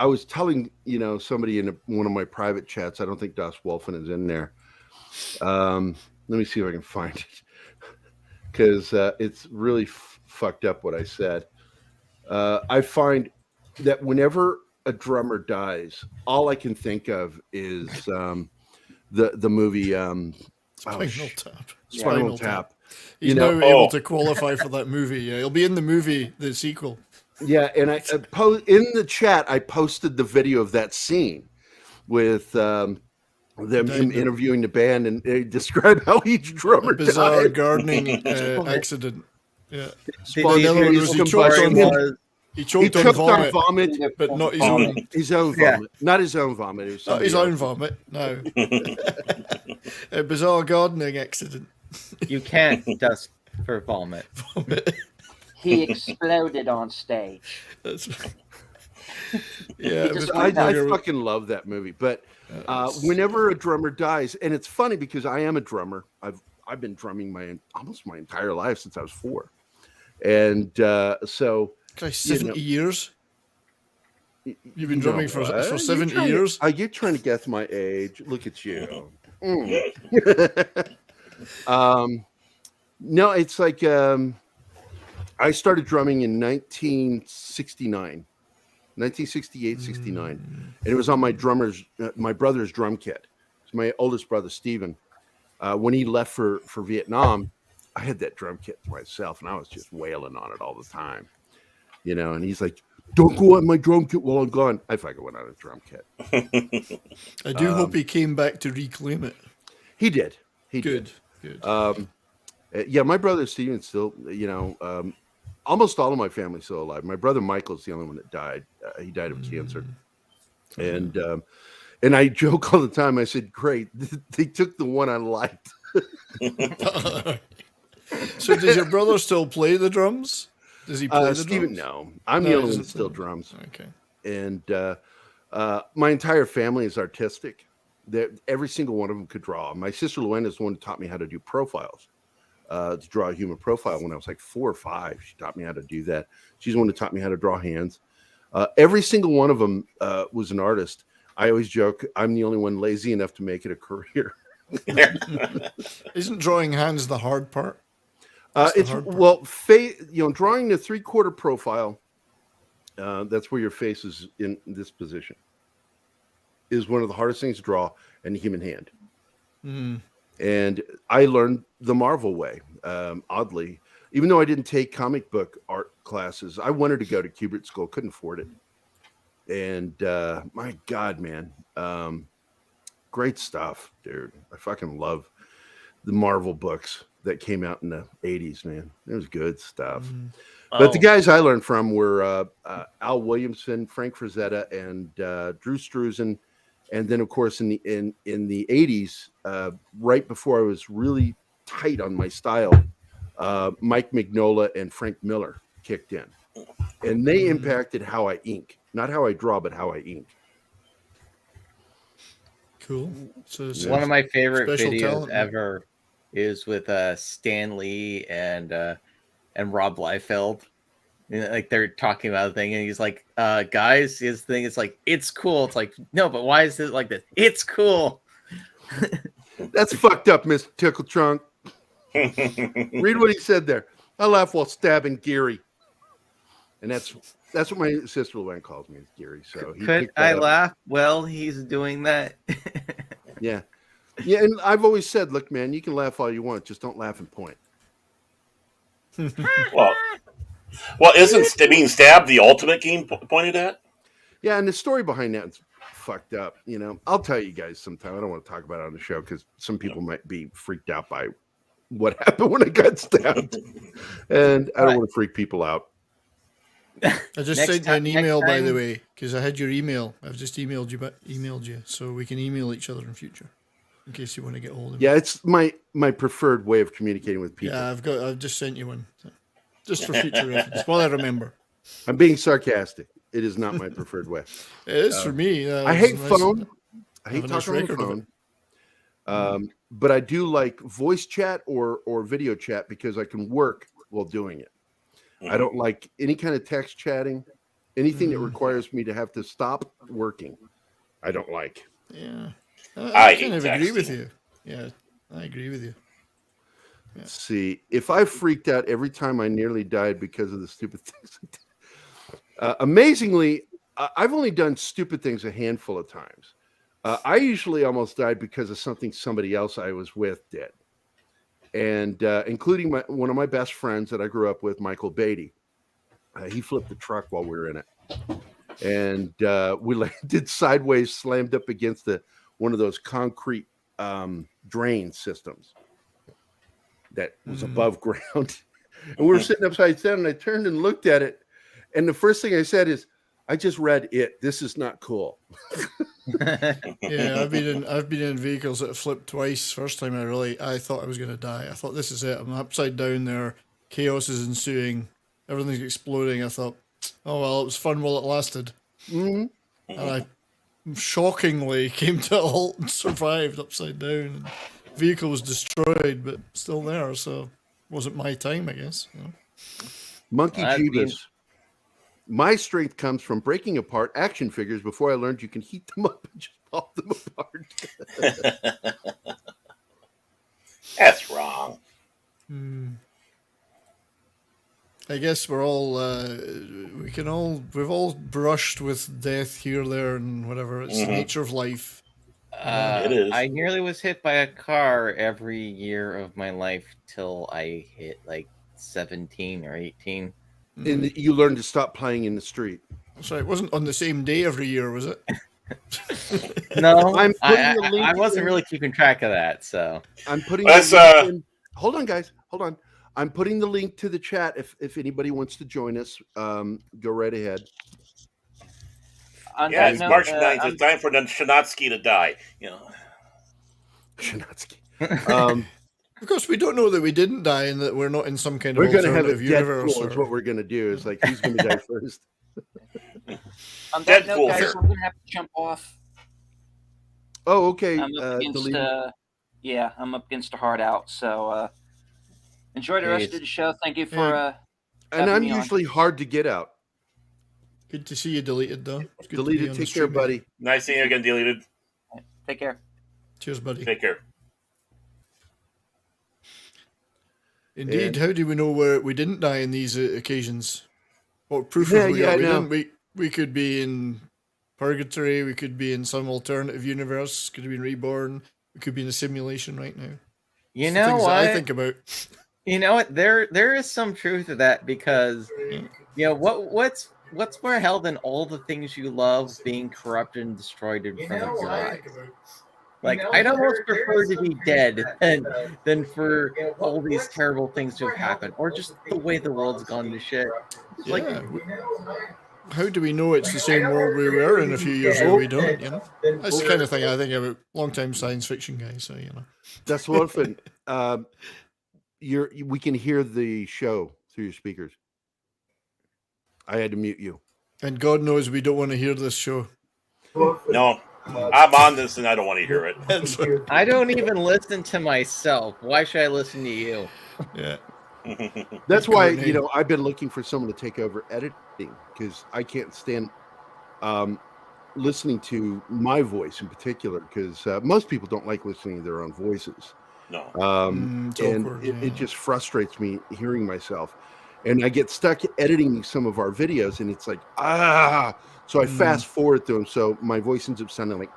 was telling somebody in one of my private chats. I don't think Dust Wolfen is in there. Let me see if I can find it, because it's really fucked up what I said. I find that whenever a drummer dies, all I can think of is the movie Spinal Tap. Spinal Tap. He's now able to qualify for that movie. Yeah, he'll be in the movie, the sequel. Yeah, and I in the chat I posted the video of that scene with him interviewing the band, and they describe how each drummer bizarre died. Gardening accident. Yeah, he choked on vomit, but not his own. His own vomit, not his own vomit. Not his own vomit. No. A bizarre gardening accident. You can't dust for vomit. He exploded on stage. That's right. Yeah, I fucking love that movie. But whenever a drummer dies, and it's funny because I am a drummer. I've been drumming almost my entire life since I was 4, and so. 70 years. You've been drumming for 70 years. Are you trying to guess my age? Look at you. No, it's like I started drumming in 1968, 69, and it was on my brother's drum kit. It's my oldest brother, Steven. When he left for Vietnam, I had that drum kit to myself, and I was just wailing on it all the time. And he's like, "Don't go on my drum kit while I'm gone." I fucking went on a drum kit. I do hope he came back to reclaim it. He did. Good. Yeah, my brother Steven's still, almost all of my family's still alive. My brother Michael's the only one that died. He died of cancer. And I joke all the time. I said, "Great, they took the one I liked." So does your brother still play the drums? Does he play the Steven, drums? No. I'm the only one that still drums. Okay. And my entire family is artistic. Every single one of them could draw. My sister Luann is the one who taught me how to do profiles, to draw a human profile when I was like 4 or 5. She taught me how to do that. She's the one who taught me how to draw hands. Every single one of them was an artist. I always joke, I'm the only one lazy enough to make it a career. Isn't drawing hands the hard part? Drawing the 3/4 profile, that's where your face is in this position, is one of the hardest things to draw in the human hand. And I learned the Marvel way, oddly. Even though I didn't take comic book art classes, I wanted to go to Kubert School, couldn't afford it. And my God, man, great stuff, dude. I fucking love the Marvel books. that came out in the 80s, man. It was good stuff. Oh. But the guys I learned from were Al Williamson, Frank Frazetta, and Drew Struzan. And then, of course, in the 80s, right before I was really tight on my style, Mike Mignola and Frank Miller kicked in. And they impacted how I ink. Not how I draw, but how I ink. Cool. So one of my favorite special videos talent, man. ever is with Stan Lee and Rob Liefeld. You know, like they're talking about a thing, and he's like, "Guys, his thing is like, it's cool." It's like, no, but why is it like this? It's cool. That's fucked up, Mr. Tickle Trunk. Read what he said there. I laugh while stabbing Geary, and that's what my sister Luann calls me, is Geary. So he Could picked that I up. laugh? Well, he's doing that. Yeah, and I've always said, look, man, you can laugh all you want, just don't laugh and point. Well, isn't being stabbed the ultimate game pointed at? Yeah, and the story behind that is fucked up. You know, I'll tell you guys sometime. I don't want to talk about it on the show because some people might be freaked out by what happened when I got stabbed, and I don't want to freak people out. I just sent you an email, by the way, because I had your email. I've just emailed you, so we can email each other in future, in case you want to get hold of me. Yeah, it's my preferred way of communicating with people. Yeah, I've just sent you one, so, just for future reference. While I remember, I'm being sarcastic. It is not my preferred way. It is for me. I hate nice, phone. I hate have a nice talking on the record of phone. But I do like voice chat or video chat because I can work while doing it. I don't like any kind of text chatting, anything that requires me to have to stop working. I don't like. Yeah, I kind of hate agree with texting. you. Yeah, I agree with you. Yeah. Let's see, if I freaked out every time I nearly died because of the stupid things I did. Amazingly, I've only done stupid things a handful of times. I usually almost died because of something somebody else I was with did. And including one of my best friends that I grew up with, Michael Beatty. He flipped the truck while we were in it. And we landed sideways, slammed up against one of those concrete drain systems that was above ground. And we were sitting upside down, and I turned and looked at it. And the first thing I said is, I just read it. This is not cool. Yeah, I've been in vehicles that have flipped twice. First time I thought I was going to die. I thought, this is it. I'm upside down there. Chaos is ensuing. Everything's exploding. I thought, oh well, it was fun while it lasted. Mm-hmm. And I shockingly came to a halt and survived upside down. Vehicle was destroyed, but still there. So it wasn't my time, I guess. You know? Monkey Jeebus. My strength comes from breaking apart action figures before I learned you can heat them up and just pop them apart. That's wrong. I guess we're all we've all brushed with death here, there, and whatever. It's the nature of life. It is. I nearly was hit by a car every year of my life till I hit like 17 or 18. And you learned to stop playing in the street. So it wasn't on the same day every year, was it? No, I wasn't really keeping track of that. So I'm putting. Hold on, guys. Hold on. I'm putting the link to the chat if anybody wants to join us. Go right ahead. Yeah, it's March 9th. It's time for the Shanatsky to die. You know, Shanatsky. Of course, we don't know that we didn't die and that we're not in some kind of we're going to have a alternative universe. Deadpool is what we're going to do. Is like, who's going to die first? On that note, guys, I'm going to have to jump off. Oh, okay. I'm up against, I'm up against a hard out. So enjoy the rest of the show. Thank you for. And I'm usually hard to get out. Good to see you deleted, though. Deleted. Take care, buddy. Nice seeing you again, deleted. Take care. Cheers, buddy. Take care. Indeed. How do we know where we didn't die in these occasions? What proof have we got? We didn't. We could be in purgatory. We could be in some alternative universe. Could have been reborn. We could be in a simulation right now. You know what? I think about. You know what? There is some truth to that because you know what's more hell than all the things you love being corrupted and destroyed in front of your eyes. Like, I'd almost prefer to be dead than for all these terrible things to have happened, or just the way the world's gone to shit. Yeah. Like, how do we know it's the same world we were in a few years ago? We don't, you know. That's the kind of thing I think about. Long-time science fiction guy, so you know. That's one thing. We can hear the show through your speakers. I had to mute you. And God knows we don't want to hear this show. No, I'm on this and I don't want to hear it. I don't even listen to myself. Why should I listen to you? Yeah. That's why, I've been looking for someone to take over editing because I can't stand listening to my voice in particular because most people don't like listening to their own voices. No. It just frustrates me hearing myself. And I get stuck editing some of our videos and it's like, so I fast forward to them. So my voice ends up sounding like,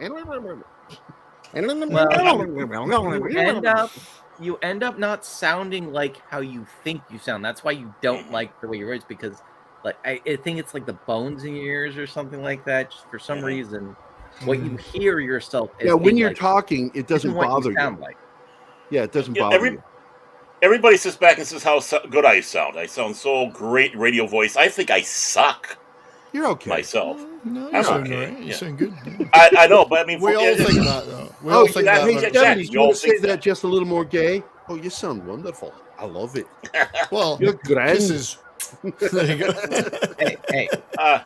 you end up not sounding like how you think you sound. That's why you don't like the way you voice, because like I think it's like the bones in your ears or something like that. Just for some reason, what you hear yourself is when you're talking, it doesn't bother you. Sound like. Yeah, it doesn't bother you. Everybody sits back and says how good I sound. I sound so great radio voice. I think I suck. You're okay. Myself. No, I'm sound okay. right. You sound good. Yeah. I know, but I mean, we all think that, though. We all think that. Exactly. You want to say that just a little more gay? Oh, you sound wonderful. I love it. Well, you're grand. There you go. Hey,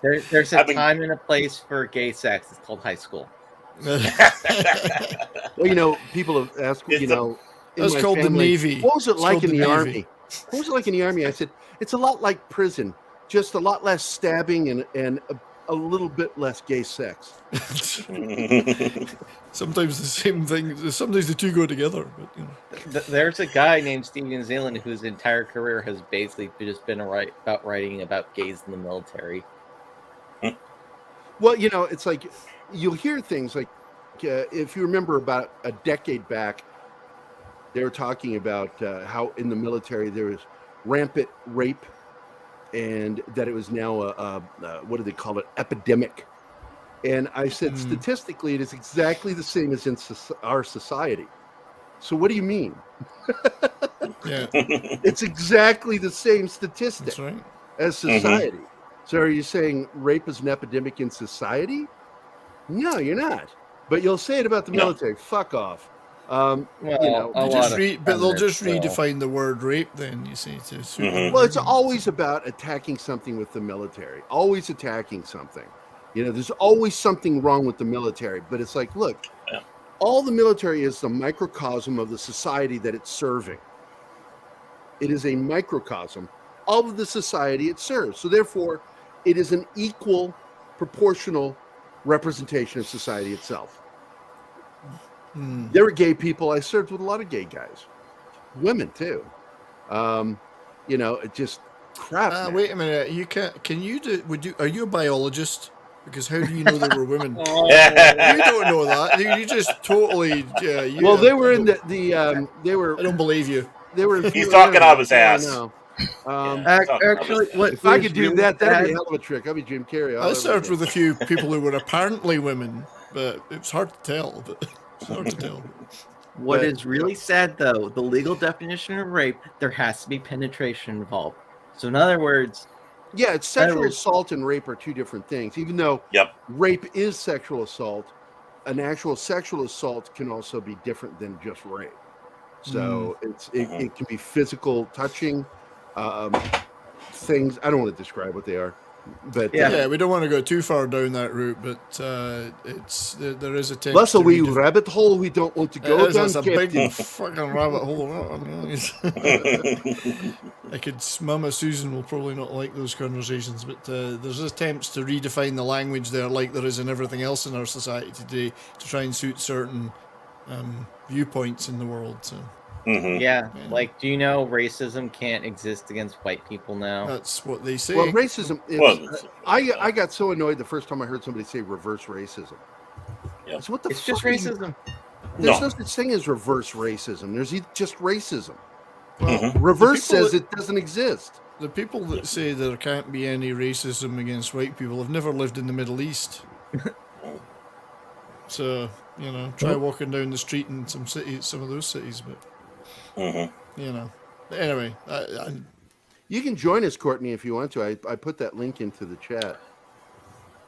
there's a time and a place for gay sex. It's called high school. Well, people have asked, That's called the Navy. What was it like in the Army? What was it like in the Army? I said, it's a lot like prison, just a lot less stabbing and a little bit less gay sex. Sometimes the same thing. Sometimes the two go together. But, There's a guy named Steven Zealand whose entire career has basically just been about writing about gays in the military. Well, it's like you'll hear things like if you remember about a decade back, they were talking about how in the military there was rampant rape and that it was now a what do they call it, epidemic. And I said, statistically, it is exactly the same as in our society. So what do you mean? Yeah. It's exactly the same statistic as society. So are you saying rape is an epidemic in society? No, you're not. But you'll say it about the military. Fuck off. They'll just redefine the word rape then, you see. Well, it's always about attacking something with the military. Always attacking something. There's always something wrong with the military. But it's like, look, all the military is the microcosm of the society that it's serving. It is a microcosm of the society it serves. So therefore, it is an equal, proportional representation of society itself. There were gay people. I served with a lot of gay guys, women too. It just crap. Wait a minute. Are you a biologist? Because how do you know there were women? You don't know that. You just totally. They were in the. They were. I don't believe you. They were. He's talking out of his ass. Actually, if I could do that, that'd be a hell of a trick. I'd be Jim Carrey. I served with a few people who were apparently women, but it's hard to tell. What is really sad, though, the legal definition of rape, there has to be penetration involved. So in other words... Yeah, it's sexual assault and rape are two different things. Even though rape is sexual assault, an actual sexual assault can also be different than just rape. So it can be physical touching, things. I don't want to describe what they are. But we don't want to go too far down that route, but there is a tendency. That's a wee rabbit hole we don't want to go down. That's a big fucking rabbit hole. Mama Susan will probably not like those conversations, but there's attempts to redefine the language there, like there is in everything else in our society today, to try and suit certain viewpoints in the world. So. Like, do you know racism can't exist against white people now? That's what they say. Well, racism I got so annoyed the first time I heard somebody say reverse racism. So what the it's just racism. There's no such thing as reverse racism. There's just racism. Well, reverse says it doesn't exist. The people that say there can't be any racism against white people have never lived in the Middle East. So You know, try walking down the street in some of those cities, but you know. But anyway, you can join us, Courtney, if you want to. I put that link into the chat.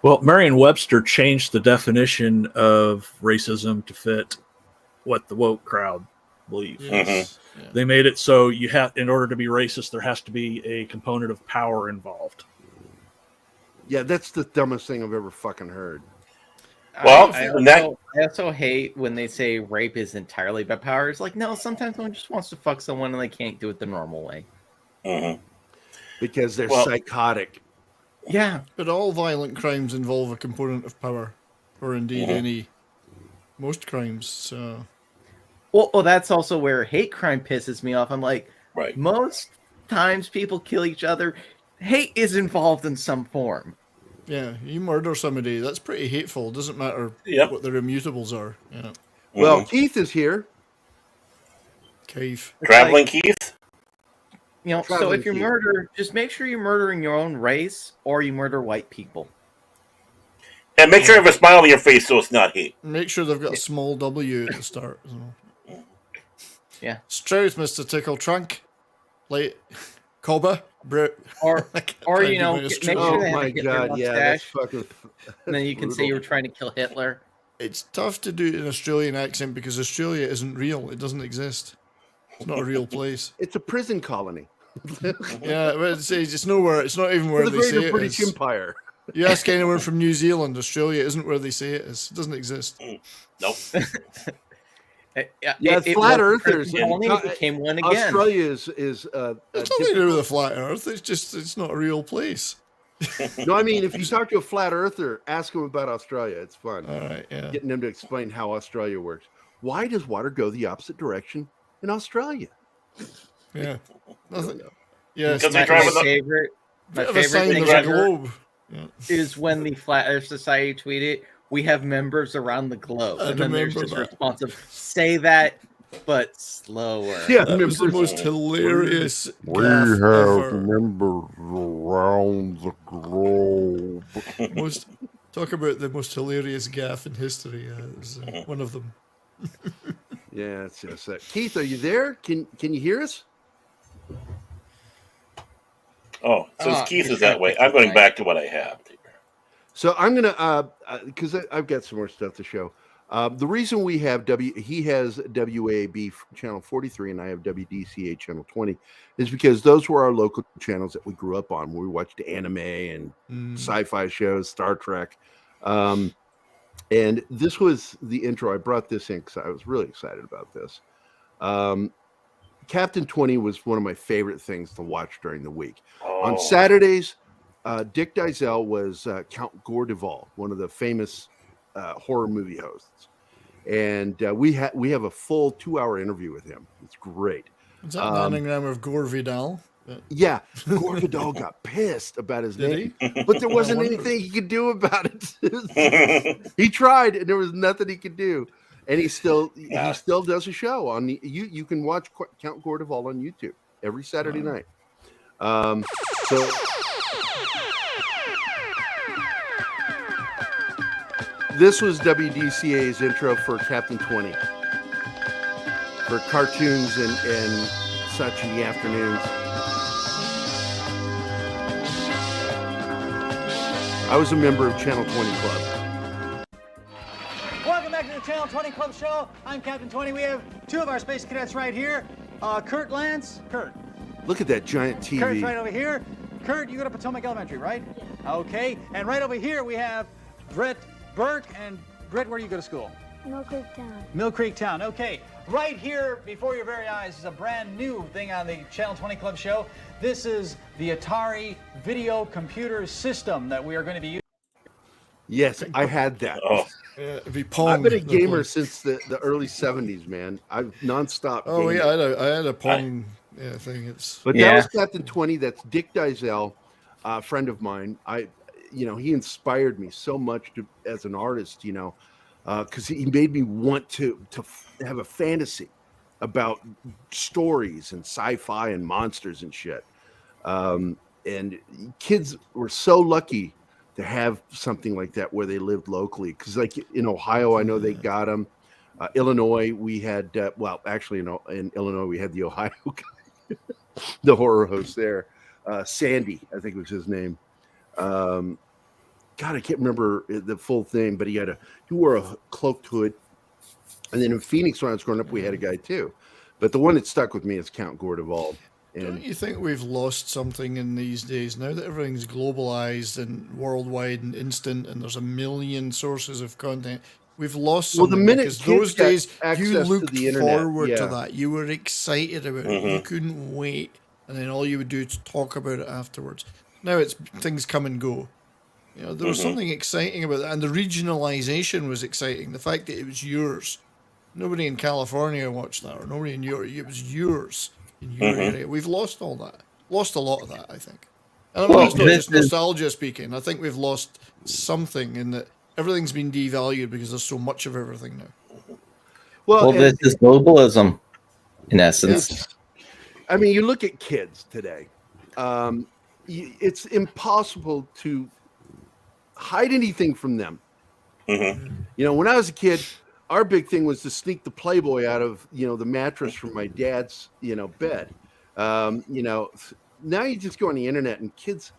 Well, Merriam-Webster changed the definition of racism to fit what the woke crowd believe. Yes. Yeah. They made it so in order to be racist, there has to be a component of power involved. Yeah, that's the dumbest thing I've ever fucking heard. Well, I also hate when they say rape is entirely by power. It's like, no, sometimes someone just wants to fuck someone and they can't do it the normal way. Because they're psychotic. Yeah. But all violent crimes involve a component of power, or indeed most crimes. So. Well, that's also where hate crime pisses me off. I'm like, most times people kill each other, hate is involved in some form. Yeah, you murder somebody, that's pretty hateful. Doesn't matter what their immutables are. Yeah. Well, Keith is here. Keith. Traveling Keith? You know, so if you murder, just make sure you're murdering your own race or you murder white people. And make sure you have a smile on your face so it's not hate. Make sure they've got a small W at the start. Yeah. Strauss, Mr. Tickle Trunk. Late. Coba. Or you know, make sure they have a Hitler mustache. That's fucking. And then you can say you were trying to kill Hitler. It's tough to do it in an Australian accent because Australia isn't real. It doesn't exist. It's not a real place. It's a prison colony. Yeah, but it's nowhere. It's not even where they say it British is. Empire. You ask anyone from New Zealand, Australia isn't where they say it is. It doesn't exist. Nope. It's flat earthers. It became one again. Australia is it's nothing to do with the flat Earth. It's not a real place. No, I mean, if you talk to a flat earther, ask them about Australia. It's fun. All right, yeah. Getting them to explain how Australia works. Why does water go the opposite direction in Australia? Yeah. Nothing. Yeah. My favorite thing ever is when the Flat Earth Society tweeted, "We have members around the globe," and then there's just responsive, "Say that, but slower." Yeah, that was the most hilarious. We have members around the globe. Talk about the most hilarious gaffe in history. One of them. Yeah, it's just that. Keith, are you there? Can you hear us? Oh, so Keith is that way. I'm going back to what I have. So I'm gonna because I've got some more stuff to show. The reason we have he has WAB channel 43 and I have WDCA channel 20 is because those were our local channels that we grew up on. Where we watched anime and sci-fi shows, Star Trek. And this was the intro. I brought this in because I was really excited about this. Captain 20 was one of my favorite things to watch during the week. On Saturdays, Dick Dysel was Count Gordeval, one of the famous horror movie hosts. And we have a full 2-hour interview with him. It's great. Is that an anagram of Gore Vidal? Yeah, Gore Vidal got pissed about his name, but there wasn't anything he could do about it. He tried, and there was nothing he could do. And he still does a show on the you can watch Count Gordeval on YouTube every Saturday night. So this was WDCA's intro for Captain 20 for cartoons and such in the afternoons. I was a member of Channel 20 Club. Welcome back to the Channel 20 Club show. I'm Captain 20. We have two of our space cadets right here. Kurt Lance. Kurt. Look at that giant TV. Kurt's right over here. Kurt, you go to Potomac Elementary, right? Yeah. Okay. And right over here we have Brett Burke. And Brett, where do you go to school? Mill Creek Town. Mill Creek Town. Okay. Right here before your very eyes is a brand new thing on the Channel 20 Club show. This is the Atari video computer system that we are going to be using. Yes, I had that. I've been a gamer since the early 70s, man. I've nonstop. Oh, gamed. yeah, I had a Pong thing. But that was Captain 20. That's Dick Dysel, a friend of mine. He inspired me so much as an artist, because he made me want to have a fantasy about stories and sci-fi and monsters and shit. And kids were so lucky to have something like that where they lived locally. Because like in Ohio, I know they got them. Illinois, we had actually in Illinois we had the Ohio guy, the horror host there, Sandy, I think was his name. God, I can't remember the full thing, but he wore a cloaked hood. And then in Phoenix, when I was growing up, we had a guy too. But the one that stuck with me is Count Gordeval. Don't you think we've lost something in these days now that everything's globalized and worldwide and instant, and there's a million sources of content? We've lost something. Well, the minute because those days you looked to the internet, forward to that. You were excited about it. You couldn't wait, and then all you would do is talk about it afterwards. Now it's things come and go. You know, there was something exciting about that, and the regionalization was exciting. The fact that it was yours. Nobody in California watched that, or nobody in Europe. It was yours in your area. We've lost all that. Lost a lot of that, I think. And it's not just nostalgia speaking. I think we've lost something in that everything's been devalued because there's so much of everything now. Well, this is globalism, in essence. I mean, you look at kids today. It's impossible to hide anything from them. You know, when I was a kid, our big thing was to sneak the Playboy out of, the mattress from my dad's, bed. Now you just go on the internet and kids,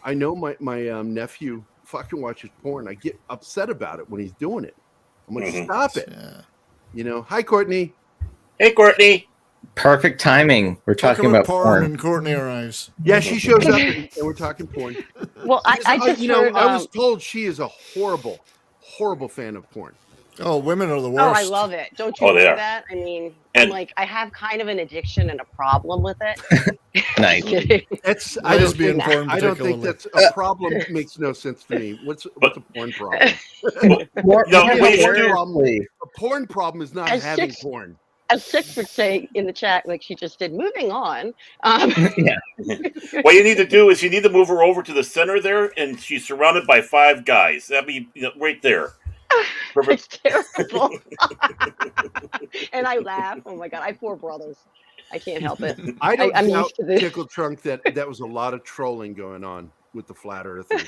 I know my nephew fucking watches porn. I get upset about it when he's doing it. I'm like, stop it. Yeah. Hi, Courtney. Hey, Courtney. Perfect timing. We're talking about porn. And Courtney arrives. Yeah, she shows up and we're talking porn. Well, I just heard, I was told she is a horrible fan of porn. Oh, women are the worst. Oh, I love it. Don't you know that? I mean, I have kind of an addiction and a problem with it. Nice. I don't think that's a problem. Makes no sense to me. What's a porn problem? A porn problem is not having porn. As Six would say in the chat, like she just did. Moving on. What you need to do is you need to move her over to the center there, and she's surrounded by 5 guys. That'd be right there. It's terrible. And I laugh. Oh my god, I have 4 brothers. I can't help it. I don't I'm doubt, used to this. Tickle Trunk, that was a lot of trolling going on with the flat earthers.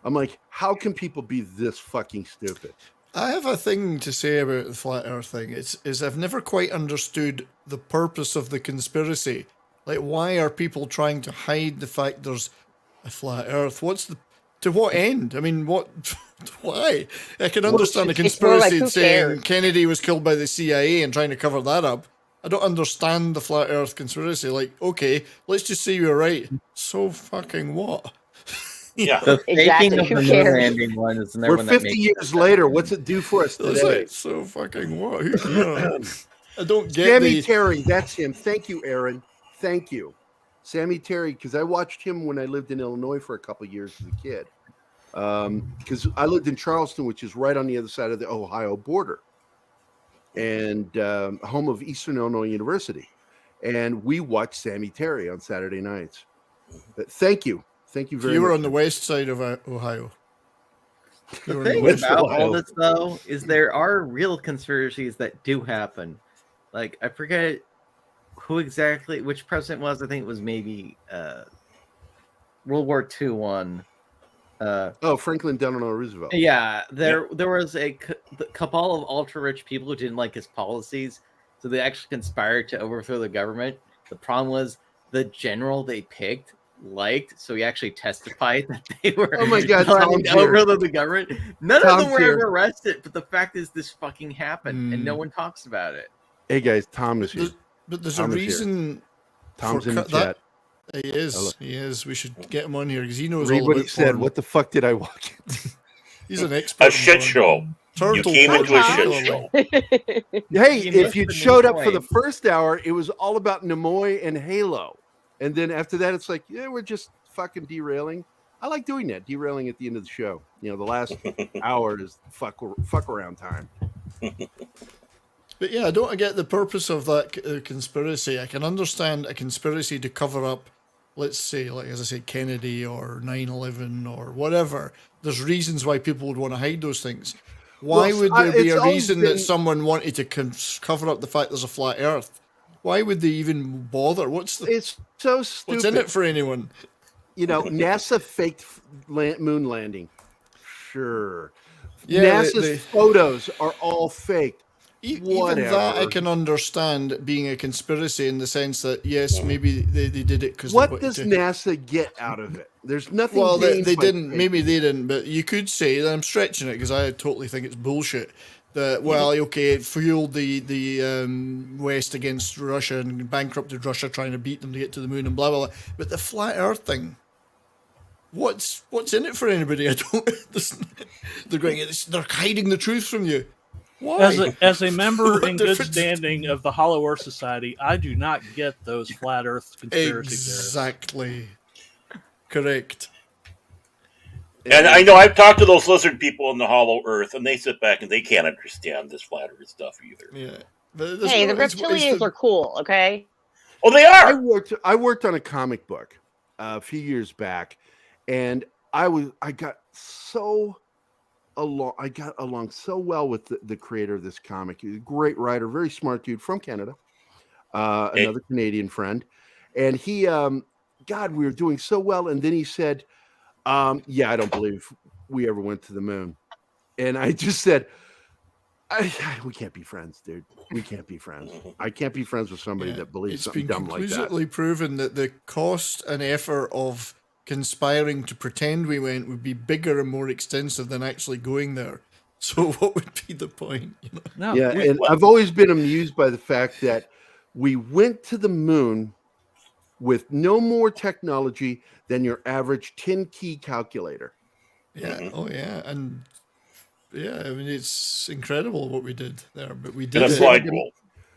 I'm like, how can people be this fucking stupid? I have a thing to say about the flat earth thing. Is I've never quite understood the purpose of the conspiracy. Like, why are people trying to hide the fact there's a flat earth? To what end? I mean, why? I can understand a conspiracy saying Kennedy was killed by the CIA and trying to cover that up. I don't understand the flat earth conspiracy. Like, okay, let's just say you're right. So fucking what? Yeah. The faking of the moon landing one is another one. We're 50 years later. What's it do for us today? Like, so fucking what? I don't get Sammy Terry, that's him. Thank you, Aaron. Thank you. Sammy Terry, because I watched him when I lived in Illinois for a couple of years as a kid. Because I lived in Charleston, which is right on the other side of the Ohio border, and home of Eastern Illinois University. And we watched Sammy Terry on Saturday nights. But thank you very much. You were on the west side of Ohio. The thing about all this, though, is there are real conspiracies that do happen. Like, I forget which president was. I think it was maybe World War II one. Franklin Delano Roosevelt. Yeah, there was a cabal of ultra-rich people who didn't like his policies, so they actually conspired to overthrow the government. The problem was the general they picked liked, so he actually testified that they were trying to overthrow the government. None of them were ever arrested, but the fact is this fucking happened, and no one talks about it. Hey guys, Tom is here. But there's a reason. Tom's in the chat. He is. We should get him on here because he knows Read all what about he said. porn. What the fuck did I walk into? He's an expert. A shit show. You came into a shit show. Hey, if you showed up for the first hour, it was all about Nimoy and Halo. And then after that, it's like, yeah, we're just fucking derailing. I like doing that, derailing at the end of the show. The last hour is fuck around time. But yeah, I don't get the purpose of that conspiracy. I can understand a conspiracy to cover up, let's say, like as I said, Kennedy or 9/11 or whatever. There's reasons why people would want to hide those things. Why would there be a reason that someone wanted to cover up the fact there's a flat Earth? Why would they even bother? It's so stupid. What's in it for anyone? NASA faked moon landing. sure. Yeah, NASA's photos are all faked. Even that I can understand being a conspiracy in the sense that, yes, maybe they did it because what does NASA get out of it? There's nothing. Well, they gained by didn't. fake. Maybe they didn't, but you could say that I'm stretching it because I totally think it's bullshit. That okay, it fueled the West against Russia and bankrupted Russia, trying to beat them to get to the moon and blah blah blah. But the flat Earth thing, what's in it for anybody? I don't. They're going. They're hiding the truth from you. Why? As a member in good standing of the Hollow Earth Society, I do not get those flat Earth conspiracy theories. Exactly. Correct. And I know I've talked to those lizard people in the Hollow Earth, and they sit back and they can't understand this flat Earth stuff either. Yeah. Hey, the reptilians are cool, okay? Oh, they are. I worked on a comic book a few years back, and I got along so well with the creator of this comic. He's a great writer, very smart dude from Canada, another Canadian friend, and he, God, we were doing so well, and then he said, "Yeah, I don't believe we ever went to the moon," and I just said, "We can't be friends, dude. We can't be friends. I can't be friends with somebody that believes something dumb like that." It's been conclusively proven that the cost and effort of conspiring to pretend we went would be bigger and more extensive than actually going there. So what would be the point? You know? And I've always been amused by the fact that we went to the moon with no more technology than your average 10-key calculator. Yeah. Oh, yeah. And yeah, I mean, it's incredible what we did there, but we did it. Slide rule.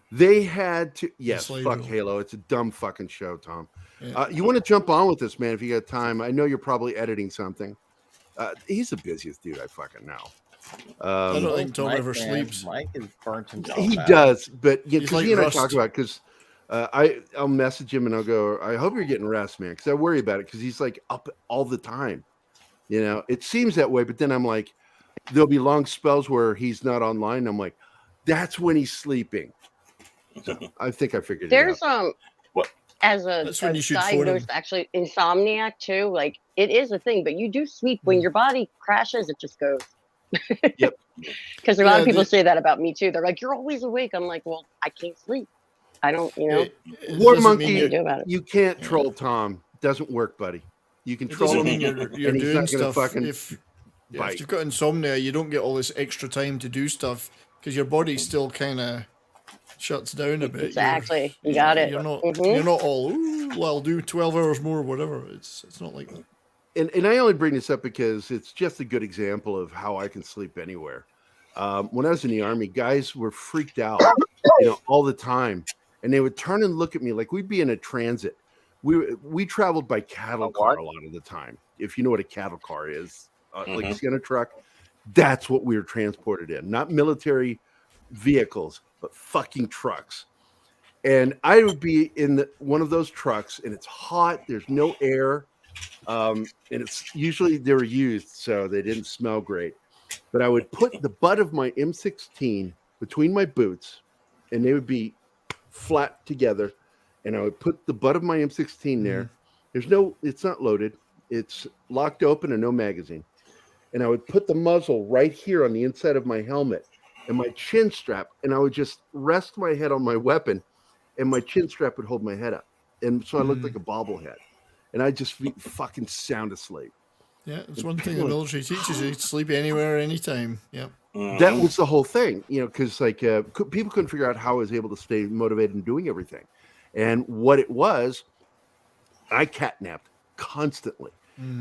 They had to. Yes, Slide fuck rule. Halo. It's a dumb fucking show, Tom. Yeah. You want to jump on with this, man, if you got time. I know you're probably editing something. He's the busiest dude I fucking know. I don't think Tom ever sleeps. Mike has burnt himself He out. does, but because like he and rust. I talk about because I'll message him and I'll go, I hope you're getting rest, man, because I worry about it because he's like up all the time. You know, it seems that way, but then I'm like, there'll be long spells where he's not online. And I'm like, that's when he's sleeping. So I think I figured There's it out. as a That's when you should phone him. diagnosed actually insomniac too, like it is a thing, but you do sleep when your body crashes, it just goes. Yep. Because a lot of people say that about me too. They're like, you're always awake. I'm like, well, I can't sleep. I don't, War Monkey, do about it. you can't troll Tom. Doesn't work, buddy. You can It troll doesn't him. mean you're and he's doing not gonna stuff. fucking If bite. you've got insomnia, you don't get all this extra time to do stuff because your body still kind of shuts down a bit. Exactly. You got it. You're not. Mhm. You're not all. Ooh, well, I'll do 12 hours more, whatever. It's not like that. And I only bring this up because it's just a good example of how I can sleep anywhere. When I was in the Army, guys were freaked out, all the time, and they would turn and look at me like we'd be in a transit. We traveled by cattle car a lot of the time. If you know what a cattle car is, like a Sienna truck, that's what we were transported in. Not military vehicles, but fucking trucks. And I would be in one of those trucks, and it's hot. There's no air. And it's usually they were used, so they didn't smell great. But I would put the butt of my M16 between my boots, and they would be flat together. And I would put the butt of my M16 there. It's not loaded. It's locked open and no magazine. And I would put the muzzle right here on the inside of my helmet and my chin strap, and I would just rest my head on my weapon, and my chin strap would hold my head up. And so I looked like a bobblehead. And I'd just be fucking sound asleep. Yeah, it's one thing the military teaches you: sleep anywhere, anytime. Yeah, that was the whole thing, because people couldn't figure out how I was able to stay motivated and doing everything. And what it was, I catnapped constantly.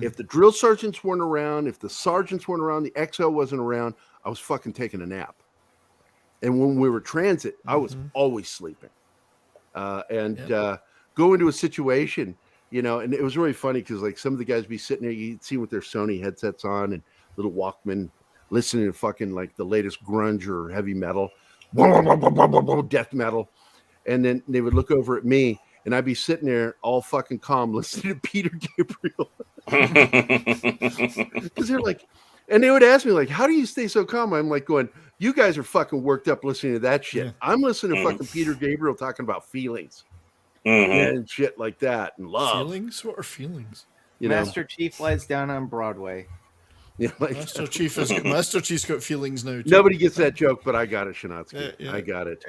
If the drill sergeants weren't around, if the sergeants weren't around, the XO wasn't around, I was fucking taking a nap. And when we were transit, I was always sleeping. Go into a situation. And it was really funny because like some of the guys be sitting there, you'd see with their Sony headsets on and little Walkman, listening to fucking like the latest grunge or heavy metal, death metal. And then they would look over at me and I'd be sitting there all fucking calm listening to Peter Gabriel. Because they're like, and they would ask me like, how do you stay so calm? I'm like going, you guys are fucking worked up listening to that shit. I'm listening to fucking Peter Gabriel talking about feelings. And shit like that and love. Feelings? What are feelings? Master Chief lies down on Broadway. You know, like, Master Chief's got feelings now. Too. Nobody gets that joke, but I got it, Shanatsky. Yeah. I got it.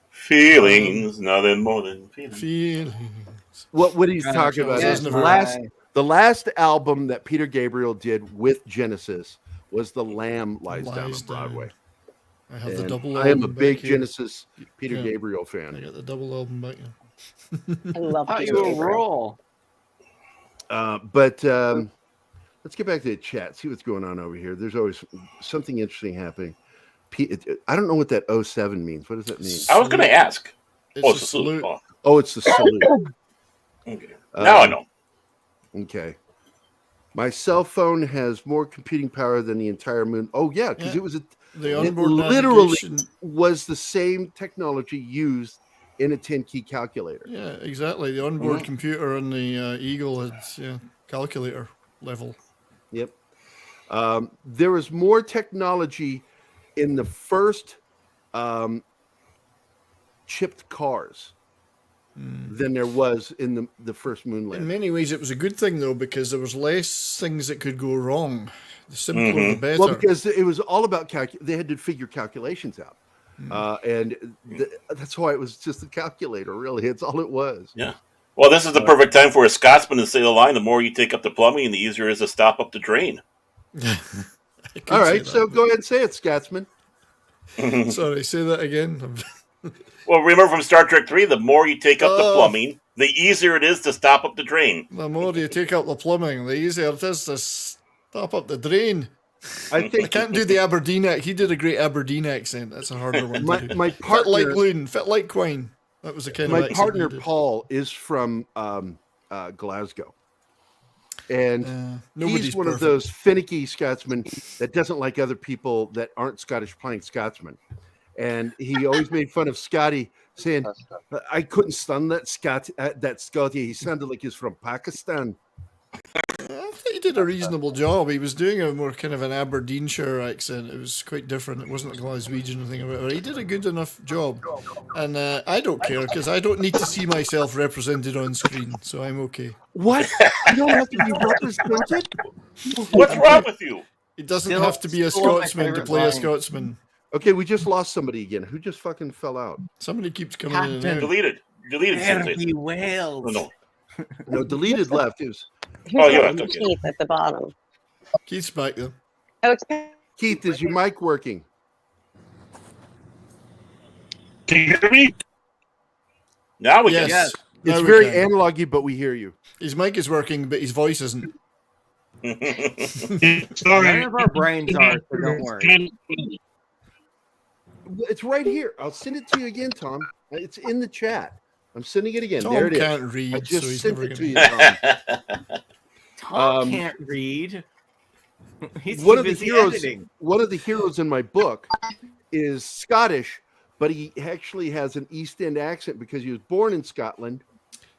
Feelings, nothing more than feelings. What he's talking about is the last album that Peter Gabriel did with Genesis was The Lamb Lies Down on Broadway. I have the double. I am a big Genesis Peter Gabriel fan. I got the double album back. I love you a roll. But let's get back to the chat. See what's going on over here. There's always something interesting happening. I don't know what that 07 means. What does that mean? I was going to ask. It's a salute. Oh, it's the salute. Okay. Now I know. Okay. My cell phone has more computing power than the entire moon. Oh, yeah, because it was literally was the same technology used in a 10-key calculator. Yeah, exactly. The onboard computer on the Eagle had calculator level. Yep. There was more technology in the first chipped cars than there was in the first moon landing. In many ways, it was a good thing, though, because there was less things that could go wrong. The simpler, the better. Well, because it was all about they had to figure calculations out. And that's why it was just a calculator, really. It's all it was. Yeah. Well, this is the perfect time for a Scotsman to say the line, the more you take up the plumbing, the easier it is to stop up the drain. All right, so go ahead and say it, Scotsman. Sorry, say that again. Well, remember from Star Trek 3, the more you take up the plumbing, the easier it is to stop up the drain. The more you take up the plumbing, the easier it is to stop up the drain. I can't do the Aberdeen accent. He did a great Aberdeen accent. That's a harder one to do. My partner, fit like Loon, fit like Quine. That was the kind of my accent partner he did. Paul is from Glasgow, and he's one of those finicky Scotsmen that doesn't like other people that aren't Scottish playing Scotsman. And he always made fun of Scotty, saying, "I couldn't stand that Scotty. He sounded like he's from Pakistan." I think he did a reasonable job. He was doing a more kind of an Aberdeenshire accent. It was quite different. It wasn't a Glaswegian thing about it. He did a good enough job. And I don't care because I don't need to see myself represented on screen, so I'm okay. What? You don't have to be represented? What's wrong with you? It doesn't have to be a Scotsman to play a Scotsman. Okay, we just lost somebody again. Who just fucking fell out? Somebody keeps coming in and out. Deleted. Harry Wales. No, deleted left. It was. Keith at the bottom. Keith's back though. Oh, Keith, is your mic working? Can you hear me? Now we can. Yes. It's very analogy, but we hear you. His mic is working, but his voice isn't. None of our brains are, so don't worry. It's right here. I'll send it to you again, Tom. It's in the chat. I'm sending it again. Tom there it is. can't read, I just so he's sent never it to gonna- you, Tom. Tom can't read. He's one too of the busy heroes. editing. One of the heroes in my book is Scottish, but he actually has an East End accent because he was born in Scotland.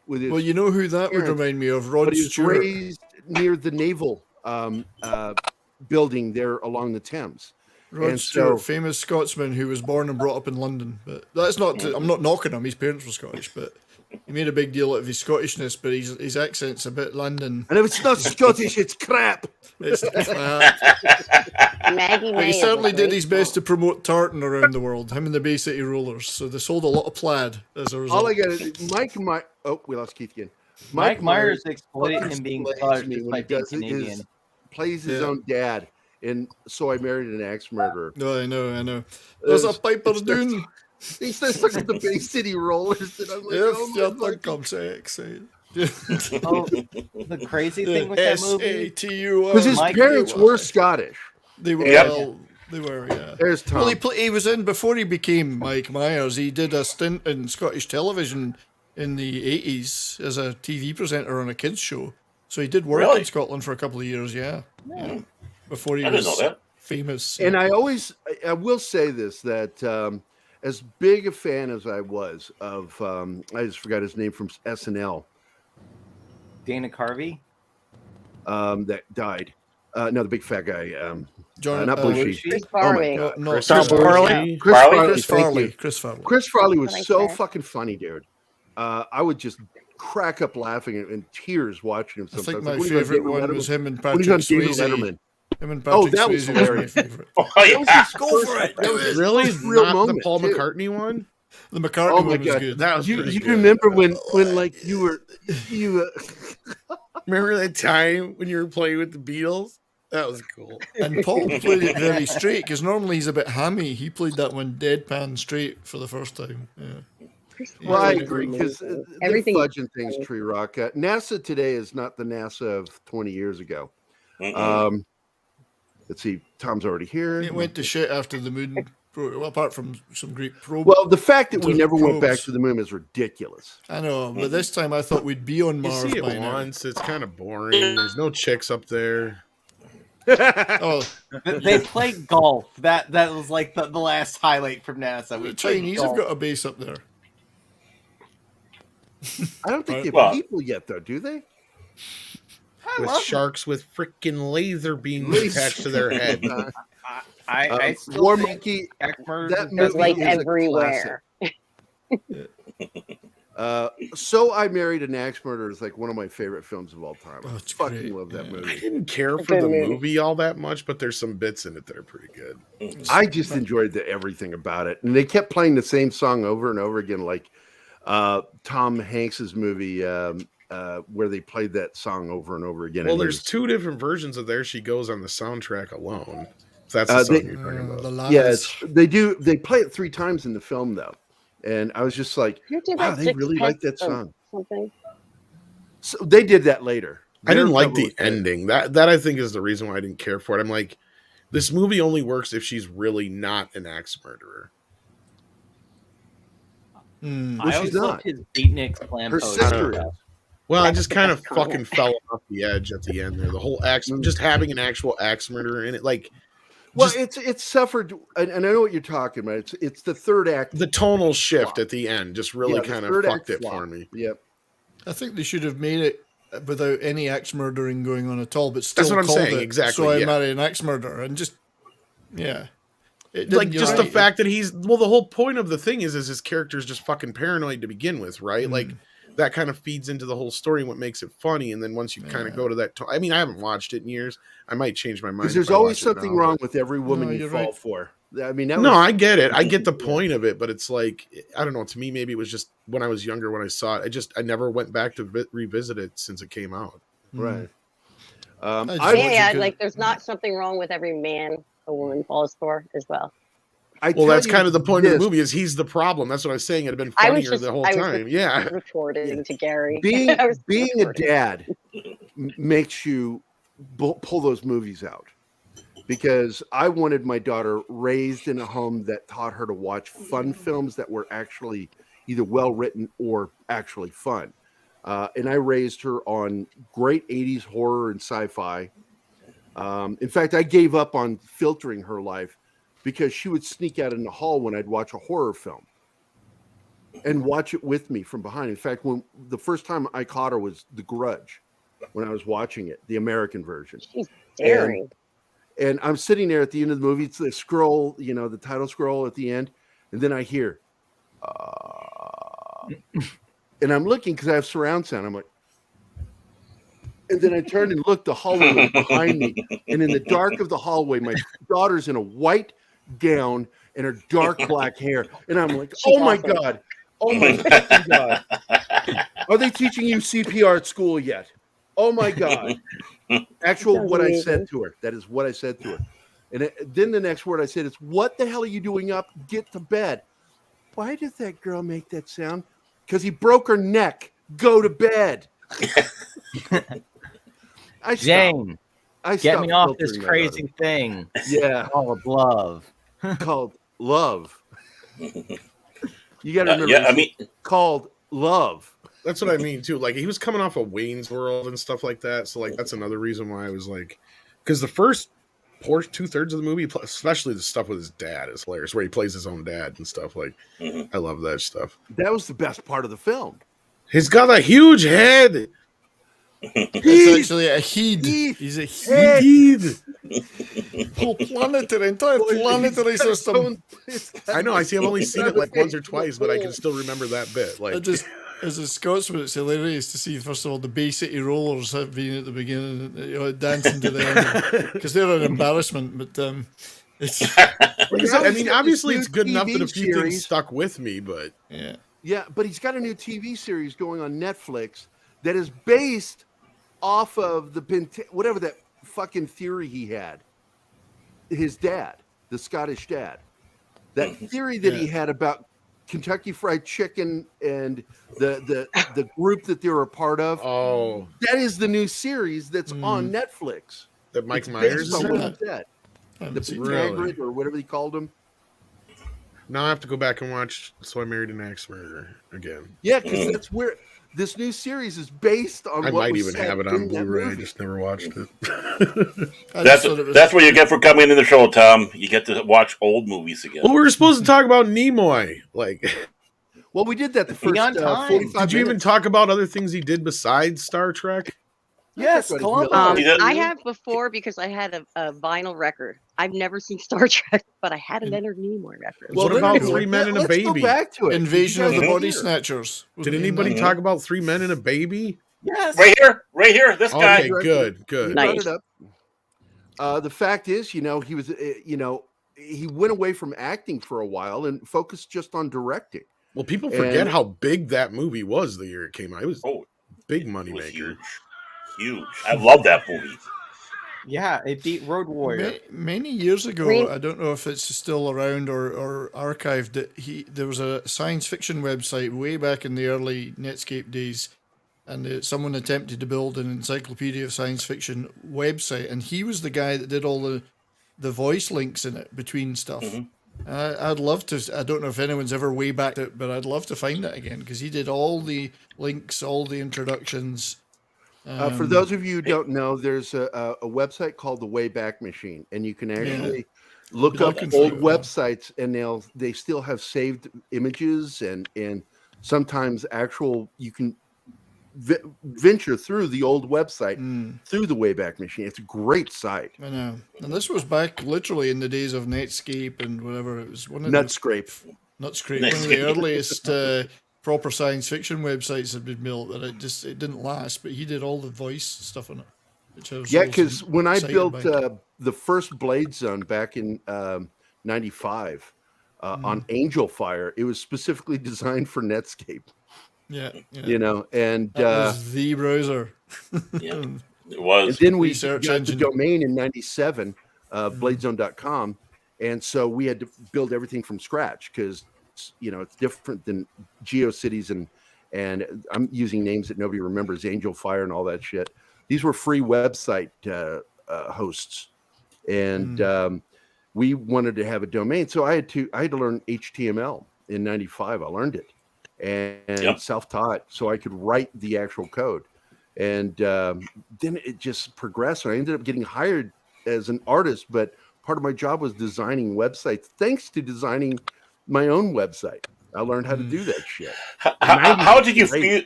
With his Well, you know who that would parents, remind me of? Rod but he was Stewart. raised near the naval building there along the Thames. Rod And Stewart, so- famous Scotsman who was born and brought up in London. But that's not. I'm not knocking him. His parents were Scottish, but he made a big deal out of his Scottishness. But his accent's a bit London. And if it's not Scottish, it's crap. It's crap. Maggie But May he is certainly a did great his best to promote tartan around the world. Him and the Bay City Rollers. So they sold a lot of plaid as a result. All I got is Mike. Oh, we lost Keith again. Mike Myers exploited fucking him being slays Scottish me just when by he being does Canadian. plays his Yeah. own dad, and So I Married an Axe Murderer. No, I know. There's a Piper's Doon. He says, "Look at the Bay City Rollers," and I'm like, If "Oh you my think I'm sexy." Oh, the crazy thing with that movie, Because his parents were Scottish. They were. Yep. Well, they were. Yeah. There's Tom. Well, he was in before he became Mike Myers. He did a stint in Scottish television in the 80s as a TV presenter on a kids show. So he did work Really? in Scotland for a couple of years. Yeah. Before he I didn't was know that. famous. And I will say this, that as big a fan as I was of, I just forgot his name from SNL, Dana Carvey. That died. No, the big fat guy. John, not Belushi. Chris Oh my Farley. God. no, Chris Chris Farley. Chris Thank Farley. you. Chris Farley. Chris Farley was That's so what I said. fucking funny, dude. I would just crack up laughing and tears watching him I sometimes. think my Like when he was on favorite David one Letterman- was him and when he was Patrick on David Swayze. Letterman. Him and Patrick that was Swayze was my hilarious. favorite. Oh, yeah. Go for it. That was Really? his real Not moment, the Paul too. McCartney one? The McCartney Oh my one was God. good. That was You pretty good. remember when like you Remember that time when you were playing with the Beatles? That was cool. And Paul played it very straight because normally he's a bit hammy. He played that one deadpan straight for the first time. Yeah. Well, I agree because they're Everything- fudging things. Tree Rock. NASA today is not the NASA of 20 years ago. Let's see. Tom's already here. It went to shit after the moon. Well, apart from some great probe. Well, the fact that we Those never went back probes. to the moon is ridiculous. I know, but this time I thought we'd be on You Mars see it by now. once. It's kind of boring. There's no chicks up there. Oh, They played golf. That was like the last highlight from NASA. the Chinese have got a base up there. I don't think they Well- have people yet, though, do they? With sharks with freaking laser beams attached to their head. I still War think Monkey. Axe Murder That is movie It's like is a everywhere. So I Married an Axe Murderer is like one of my favorite films of all time. Oh, I it's fucking great, love that yeah. movie. I didn't care It's a for good the movie. movie all that much, but there's some bits in it that are pretty good. I just enjoyed everything about it, and they kept playing the same song over and over again, like Tom Hanks's movie where they played that song over and over again. Well, and it there's was- two different versions of There She Goes on the soundtrack alone. If that's the song you're talking about. The lads. yes, they do. They play it 3 times in the film though, and I was just like, Who did wow, that? they Six really Pets like that or song. Something. So they did that later. I didn't Their like cover the was good. ending. That I think is the reason why I didn't care for it. I'm like, this movie only works if she's really not an axe murderer. Hmm. I Well, always she's loved not. his beatnik slam Her poster. sister is. Well, I just kind of fucking fell off the edge at the end there. The whole axe, just having an actual axe murderer in it, like, Well, just it's suffered, and I know what you're talking about. It's the third act. the tonal shift at the end just really Yeah, the kind of third fucked act it flop. for me. Yep. I think they should have made it without any axe murdering going on at all, but still That's what I'm called saying, it, exactly, So I yeah. marry an axe murderer, and just yeah, It Like didn't just unite the it. fact that he's the whole point of the thing is his character is just fucking paranoid to begin with, right? Like that kind of feeds into the whole story and what makes it funny. And then once you kind of go to that, I mean, I haven't watched it in years. I might change my mind Because if there's I always watch it something now, wrong but- with every woman No, you you're fall right. for. I mean, that No, was, I get it. I get the point of it, but it's like I don't know. To me, maybe it was just when I was younger when I saw it. I never went back to revisit it since it came out. right. Yeah, like there's not something wrong with every man a woman falls for as well. Well, that's kind of the point of the movie is he's the problem. That's what I was saying. It'd have been I was funnier just the whole I was time. Yeah. retorting to Gary. being I was being a retorting. dad makes you pull those movies out, because I wanted my daughter raised in a home that taught her to watch fun films that were actually either well written or actually fun, and I raised her on great 80s horror and sci-fi. In fact, I gave up on filtering her life because she would sneak out in the hall when I'd watch a horror film and watch it with me from behind. In fact, when the first time I caught her was The Grudge, when I was watching it, the American version. She's daring. And I'm sitting there at the end of the movie. It's the scroll, the title scroll at the end, and then I hear, and I'm looking because I have surround sound. I'm like, and then I turned and looked. The hallway was behind me, and in the dark of the hallway, my daughter's in a white gown and her dark black hair, and I'm like, She's oh my awesome. god, oh my fucking god, are they teaching you CPR at school yet? Oh my god. Actual Sounds what I amazing. said to her. That is what I said to her. And then the next word I said is, what the hell are you doing up? Get to bed. Why did that girl make that sound? Because he broke her neck. Go to bed. I stopped. Jane, I get stopped me off this filtering my crazy thing. Yeah. Called love. Called love. You got to remember. yeah, I mean- it's called love. That's what I mean too. Like he was coming off of Wayne's World and stuff like that. So like that's another reason why I was like, because the first 2/3 of the movie, especially the stuff with his dad, is hilarious. Where he plays his own dad and stuff. Like I love that stuff. That was the best part of the film. He's got a huge head. It's actually a heed. He's a heed. Whole planetary, entire planetary system. I know. I've only seen it like once or twice, but I can still remember that bit. Like As a Scotsman, it's hilarious to see, first of all, the Bay City Rollers have been at the beginning, dancing to them, because they're an embarrassment, but it's... I mean, obviously it's good enough that a few things stuck with me, but... Yeah, but he's got a new TV series going on Netflix that is based off of whatever that fucking theory he had. His dad, the Scottish dad. That theory that he had about Kentucky Fried Chicken and the group that they were a part of. Oh, that is the new series that's on Netflix. That Mike Myers is on that. The Pythagoras or whatever they called him. Now I have to go back and watch So I Married an Axe Murderer again. Yeah, because that's where this new series is based on. I what might was even said have it in on that Blu-ray. I movie. just never watched it. That's what you get for coming into the show, Tom. You get to watch old movies again. Well, we were supposed to talk about Nimoy. Well, we did that the first 45 Did you even talk about other things he did besides Star Trek? Yes, I have before because I had a vinyl record. I've never seen Star Trek, but I had a Leonard Nimoy record. What about Three Men and a Baby? Go back to it. Invasion of the Body Snatchers. Did anybody talk about Three Men and a Baby? Yes. Right here. This guy. Okay, good. He brought it up. The fact is, he was, he went away from acting for a while and focused just on directing. Well, people forget how big that movie was the year it came out. It was big money maker. Huge. I love that movie. Yeah, it beat Road Warrior. Many years ago, I don't know if it's still around or archived. There was a science fiction website way back in the early Netscape days, and someone attempted to build an encyclopedia of science fiction website, and he was the guy that did all the voice links in it between stuff. I'd love to. I don't know if anyone's ever way back it, but I'd love to find that again because he did all the links, all the introductions. For those of you who don't know, there's a website called the Wayback Machine, and you can actually look up old websites, and they still have saved images and sometimes you can venture through the old website through the Wayback Machine. It's a great site. I know, and this was back literally in the days of Netscape and whatever. It was one of Nutscape. One of the earliest. Proper science fiction websites had been built that it didn't last, but he did all the voice stuff on it. Which I was because when I built the first Blade Zone back in '95 on Angel Fire, it was specifically designed for Netscape. Yeah. And that was the browser. Yeah, it was. And then we got the domain in '97, bladezone.com, and so we had to build everything from scratch because it's different than GeoCities and I'm using names that nobody remembers, Angel Fire and all that shit. These were free website hosts, and we wanted to have a domain, so I had to learn HTML in '95. I learned it and self-taught, so I could write the actual code, and then it just progressed. And I ended up getting hired as an artist, but part of my job was designing websites. Thanks to designing my own website, I learned how to do that shit. How did you feel?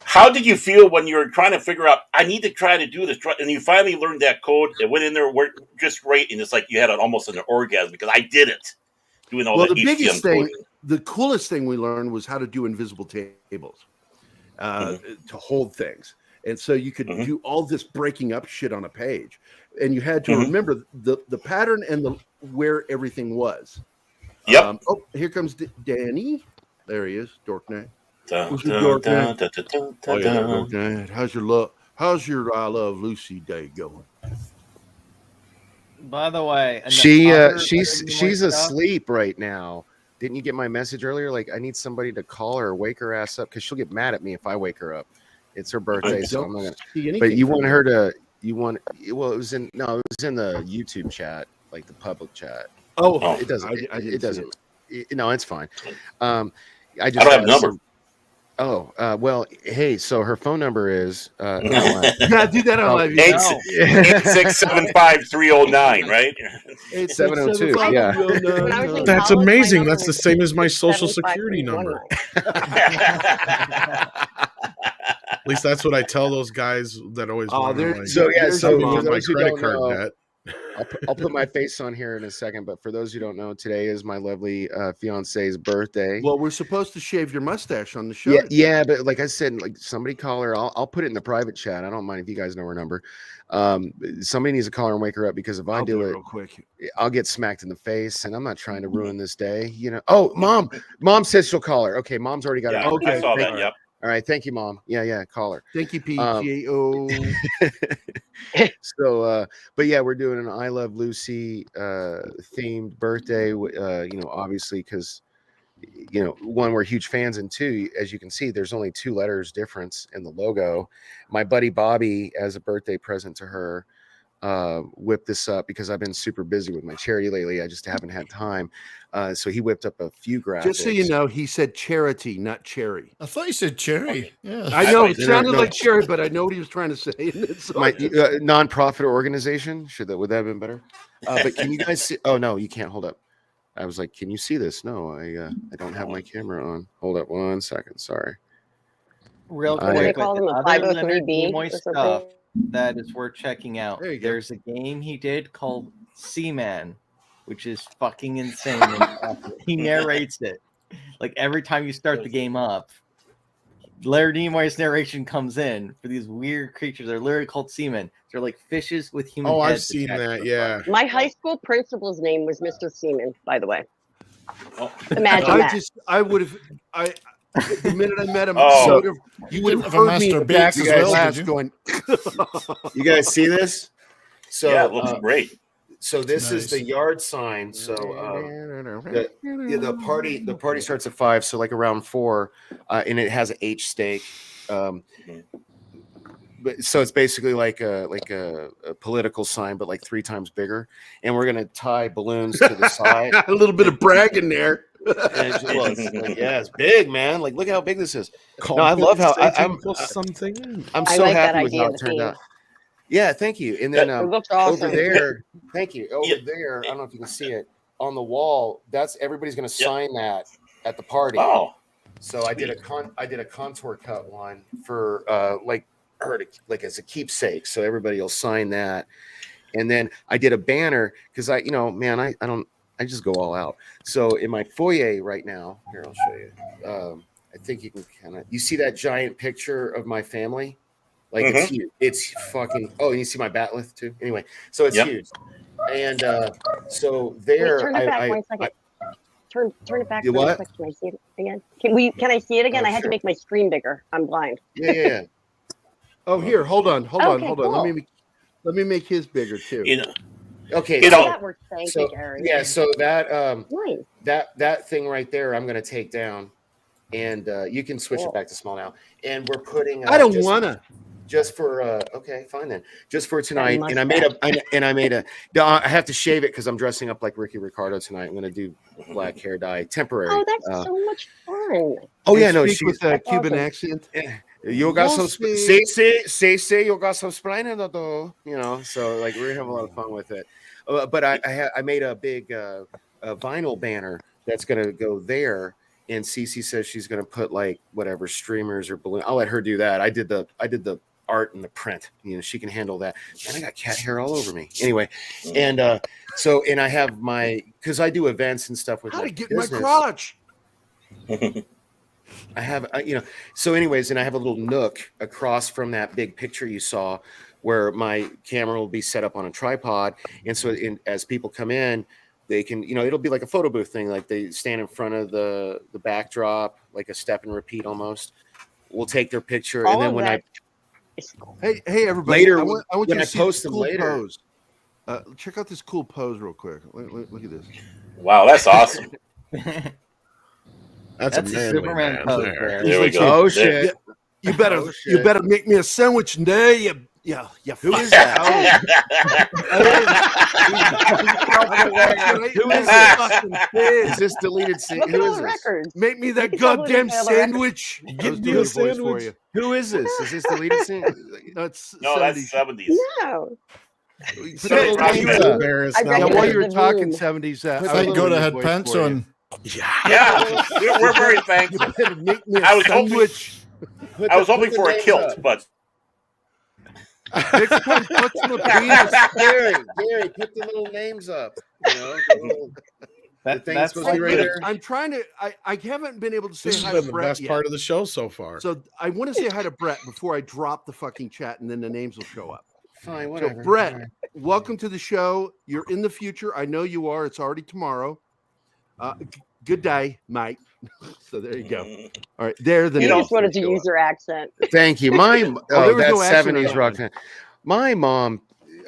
How did you feel when you were trying to figure out? I need to try to do this, and you finally learned that code. It went in there, worked just right, and it's like you had almost an orgasm because I did it. Doing all the biggest thing, the coolest thing we learned was how to do invisible tables to hold things, and so you could do all this breaking up shit on a page, and you had to remember the pattern and where everything was. Yep. Here comes Danny. There he is, Dork Knight. How's your I Love Lucy day going? By the way, she's asleep right now. Didn't you get my message earlier? Like, I need somebody to call her or wake her ass up because she'll get mad at me if I wake her up. It's her birthday, so I'm not gonna. But you want her to? Well, it was in the YouTube chat, like the public chat. Oh, it doesn't. It doesn't. No, it's fine. I don't have a number. Well, hey, so her phone number is you gotta do that on live. 8675309, right? 702. Yeah. That's amazing. That's the same as my social security number. At least that's what I tell those guys that always want to so my credit card debt. I'll put my face on here in a second, but for those who don't know, today is my lovely fiance's birthday. Well, we're supposed to shave your mustache on the show. Yeah, but like I said, like somebody call her. I'll put it in the private chat. I don't mind if you guys know her number. Somebody needs to call her and wake her up, because if I do it real quick, I'll get smacked in the face, and I'm not trying to ruin this day. Oh, mom says she'll call her. Okay, mom's already got Yeah, her. Okay, I saw that. Yep. All right, thank you, Mom. Yeah, call her. Thank you, PGO. So, but yeah, we're doing an I Love Lucy themed birthday. Obviously, because one, we're huge fans, and two, as you can see, there's only 2 letters difference in the logo. My buddy Bobby, as a birthday present to her, whipped this up because I've been super busy with my charity lately. I just haven't had time. So he whipped up a few graphics. Just so you know, he said charity, not cherry. I thought you said cherry. Yeah, I know it sounded like cherry, but I know what he was trying to say. My nonprofit organization. Would that have been better? But can you guys see? Oh no, you can't. Hold up. I was like, can you see this? No, I don't have my camera on. Hold up 1 second. Sorry. Real quick, with him a other Leonard 503B Nimoy or stuff that is worth checking out. There you go. There's a game he did called Seaman, which is fucking insane. And he narrates it. Like every time you start the game up, Leonard Nimoy's narration comes in for these weird creatures. They're literally called seamen. They're like fishes with human heads. Oh, I've seen that. Yeah. My high school principal's name was Mr. Seaman, by the way. Oh. Imagine that. The minute I met him, Oh. you would have heard me in the back of the class going. You guys see this? So Yeah, it looks great. So this is Nice. the yard sign. So the party starts at 5, so like around 4, and it has an H stake. But so it's basically like a political sign, but like 3 times bigger. And we're gonna tie balloons to the side. A little bit of bragging there. It's big, man. Like, look how big this is. No, I love how I'm something. I'm I so like that happy with idea how of it the turned theme. out. Yeah, thank you. And then It looks awesome. over there, thank you. Over there, I don't know if you can see it on the wall. That's everybody's going to sign that at the party. Oh, So I did a contour cut one for like as a keepsake. So everybody will sign that. And then I did a banner because I just go all out. So in my foyer right now, here I'll show you. I think you can you see that giant picture of my family? Like it's huge. It's fucking. Oh, and you see my batleth too. Anyway, so it's huge. And so there, Wait, turn it back 1 second. Turn it back. You really what? quick. Can I see it again? Can I see it again? Oh, I had to sure. make my screen bigger. I'm blind. Yeah. Oh, here, hold on. Okay, cool. Let me make his bigger too. Okay. That works. Thank So you, Gary. yeah, so that Nice. that thing right there, I'm gonna take down, and you can switch it back to small now. And we're putting. I don't wanna. Just for okay, fine then. Just for tonight, and I made a. I have to shave it because I'm dressing up like Ricky Ricardo tonight. I'm gonna do black hair dye, temporary. Oh, that's so much fun. Oh yeah, no, Speak she's with a Cuban accent. You got some Mostly- say you got some spline in the so like we're gonna have a lot of fun with it. But I made a big vinyl banner that's gonna go there, and Cecy says she's gonna put like whatever streamers or balloon. I'll let her do that. I did the art and the print. She can handle that. And I got cat hair all over me. Anyway, and and I have because I do events and stuff with How my to get business. my crotch? I have, so anyways, and I have a little nook across from that big picture you saw where my camera will be set up on a tripod. And so as people come in, they can, it'll be like a photo booth thing. Like they stand in front of the backdrop, like a step and repeat almost. We'll take their picture. All And then of when that Hey, everybody! Later, I want you when to I see post this them cool later. pose. Check out this cool pose real quick. Look at this. Wow, that's awesome. That's a a manly Superman man pose there. there. There we go. Oh There. shit! You better, Oh, you shit. better make me a sandwich today. Yeah. Who is that? Who is this? Is this deleted scene? Look at Who all is the this? records. Make me that You can tell goddamn who the hell sandwich. I was Give me doing a a voice for sandwich. you. Who is this? Is this deleted scene? That's No, that's 70s. 70s. No. So, I'm yeah, embarrassed I now. recognize while you were the talking room. 70s, I was Thank God doing I a had voice pants for you. on. Yeah, we're very thankful. You better make me a I was hoping- sandwich. I was hoping for a kilt, but Next time, put some penis. Gary, put the little names up. You know, That's supposed to be right there. I'm trying to. I haven't been able to say This hi has to been the Brett best yet. part of the show so far. So I want to say hi to Brett before I drop the fucking chat, and then the names will show up. Fine, whatever. So Brett, welcome to the show. You're in the future. I know you are. It's already tomorrow. Good day, mate. So there you go. All right, there. You just wanted to use your accent. Thank you. That's no accent 70s on rock. My mom,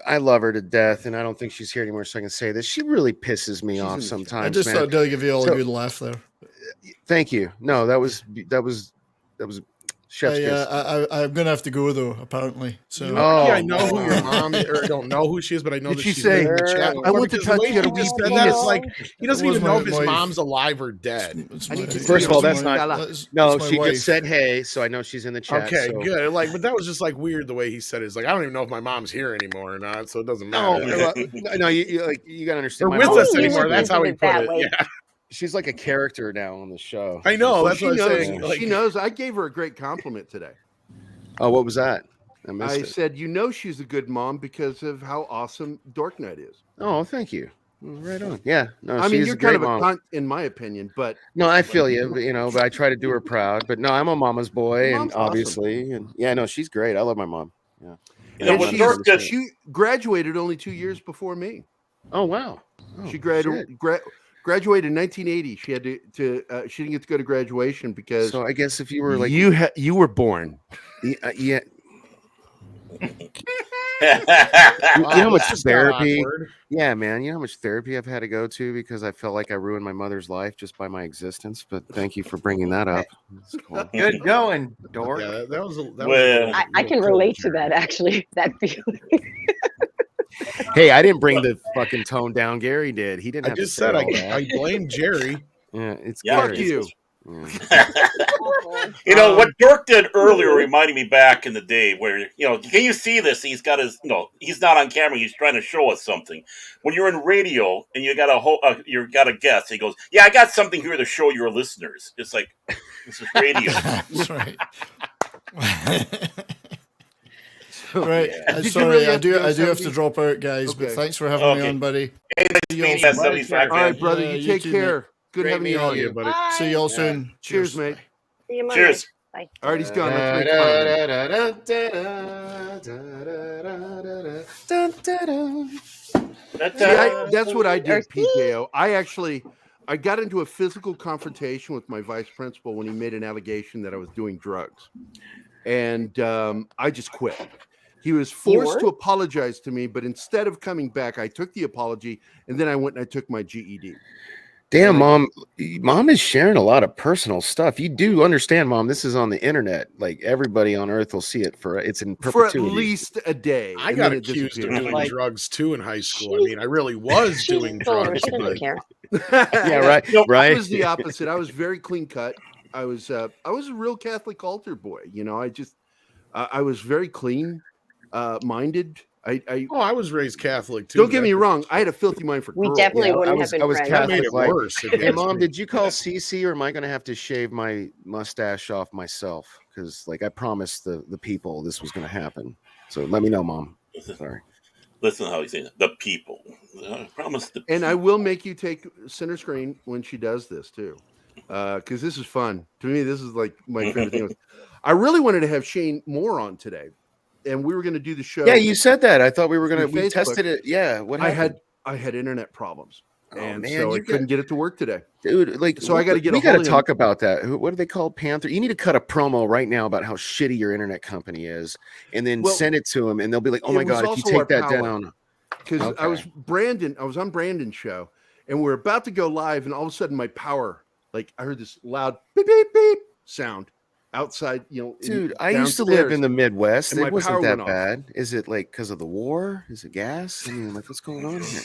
I love her to death, and I don't think she's here anymore, so I can say this. She really pisses me off sometimes. I just thought I'd give you all a good laugh there. Thank you. No, that was chef's kiss. I'm gonna have to go though. Apparently, so I know who your mom is, or I don't know who she is, but I know that she's in the chat. I want to touch you. It's like he doesn't even know if his mom's alive or dead. First of all, that's not. No, she just said hey, so I know she's in the chat. Okay, so. good. Like, but that was just like weird the way he said it. It's like I don't even know if my mom's here anymore or not, so it doesn't matter. No, you gotta understand. Or with us anymore. That's how he put it. Yeah. She's like a character now on the show. I know. That's she what I'm knows. saying. Like, she knows. I gave her a great compliment today. Oh, what was that? I said, she's a good mom because of how awesome Dork Knight is. Oh, thank you. Right on. Yeah. No, I mean, she's you're a great kind of a mom. cunt, in my opinion, but no, I feel you. You know, but I try to do her proud. But no, I'm a mama's boy, and obviously, and yeah, no, she's great. I love my mom. Yeah. And she graduated only 2 years before me. Oh wow. Oh, she graduated in 1980. She had to she didn't get to go to graduation because. So I guess if you were like you were born. Yeah. You know how much therapy? Yeah, man. You know how much therapy I've had to go to because I felt like I ruined my mother's life just by my existence. But thank you for bringing that up. That's cool. Good going, Dork. Yeah, that was. I can relate to that actually. That feeling. Hey, I didn't bring the fucking tone down. Gary did. He didn't. I have just to say said all that. I blame Jerry. Yeah, it's Fuck Gary. you. You know what Dork did earlier reminded me back in the day where can you see this? He's got his he's not on camera. He's trying to show us something. When you're in radio and you got a guest, he goes, "Yeah, I got something here to show your listeners." It's like this is radio. That's right. Right. Yeah. Sorry, I do have to drop out, guys. Okay. But thanks for having me on, buddy. Hey, all right, brother. You take care. Too, Good Great having you on here, buddy. Bye. See y'all soon. Cheers, mate. See you Monday. Cheers. Bye. All right, he's gone. That's what I did, PKO. I got into a physical confrontation with my vice principal when he made an allegation that I was doing drugs. And I just quit. He was forced to apologize to me, but instead of coming back, I took the apology, and then I went and I took my GED. Damn, mom is sharing a lot of personal stuff. You do understand, Mom, this is on the internet. Like everybody on earth will see it it's in perpetuity. For at least a day. I got accused of doing drugs too in high school. I mean, I really was doing drugs. Yeah, right. Right. I was the opposite. I was very clean cut. I was a real Catholic altar boy. I was very clean minded. I was raised Catholic too. Don't get me wrong. I had a filthy mind for girls. We definitely wouldn't have been I was friends. Catholic. That made it worse. Hey, Mom, did you call Cecy, or am I going to have to shave my mustache off myself? Because, I promised the people this was going to happen. So let me know, Mom. Sorry. Listen to how he's saying it. The people. I promise the people. And I will make you take center screen when she does this too, because this is fun. To me, this is like my favorite thing. I really wanted to have Shane Moore on today. And we were going to do the show. Yeah, you said that. I thought we were going to. We tested it. Yeah. What happened? I had internet problems, and man, so I couldn't get it to work today, dude. So I got to get. We got to talk about that. What do they call Panther? You need to cut a promo right now about how shitty your internet company is, and then send it to them, and they'll be like, "Oh my god, if you take that down." Because I was on Brandon's show, and we're about to go live, and all of a sudden my power, I heard this loud beep beep beep sound. Outside, dude, I used to live in the Midwest. It wasn't that bad. Off. Is it because of the war? Is it gas? I mean, what's going on here?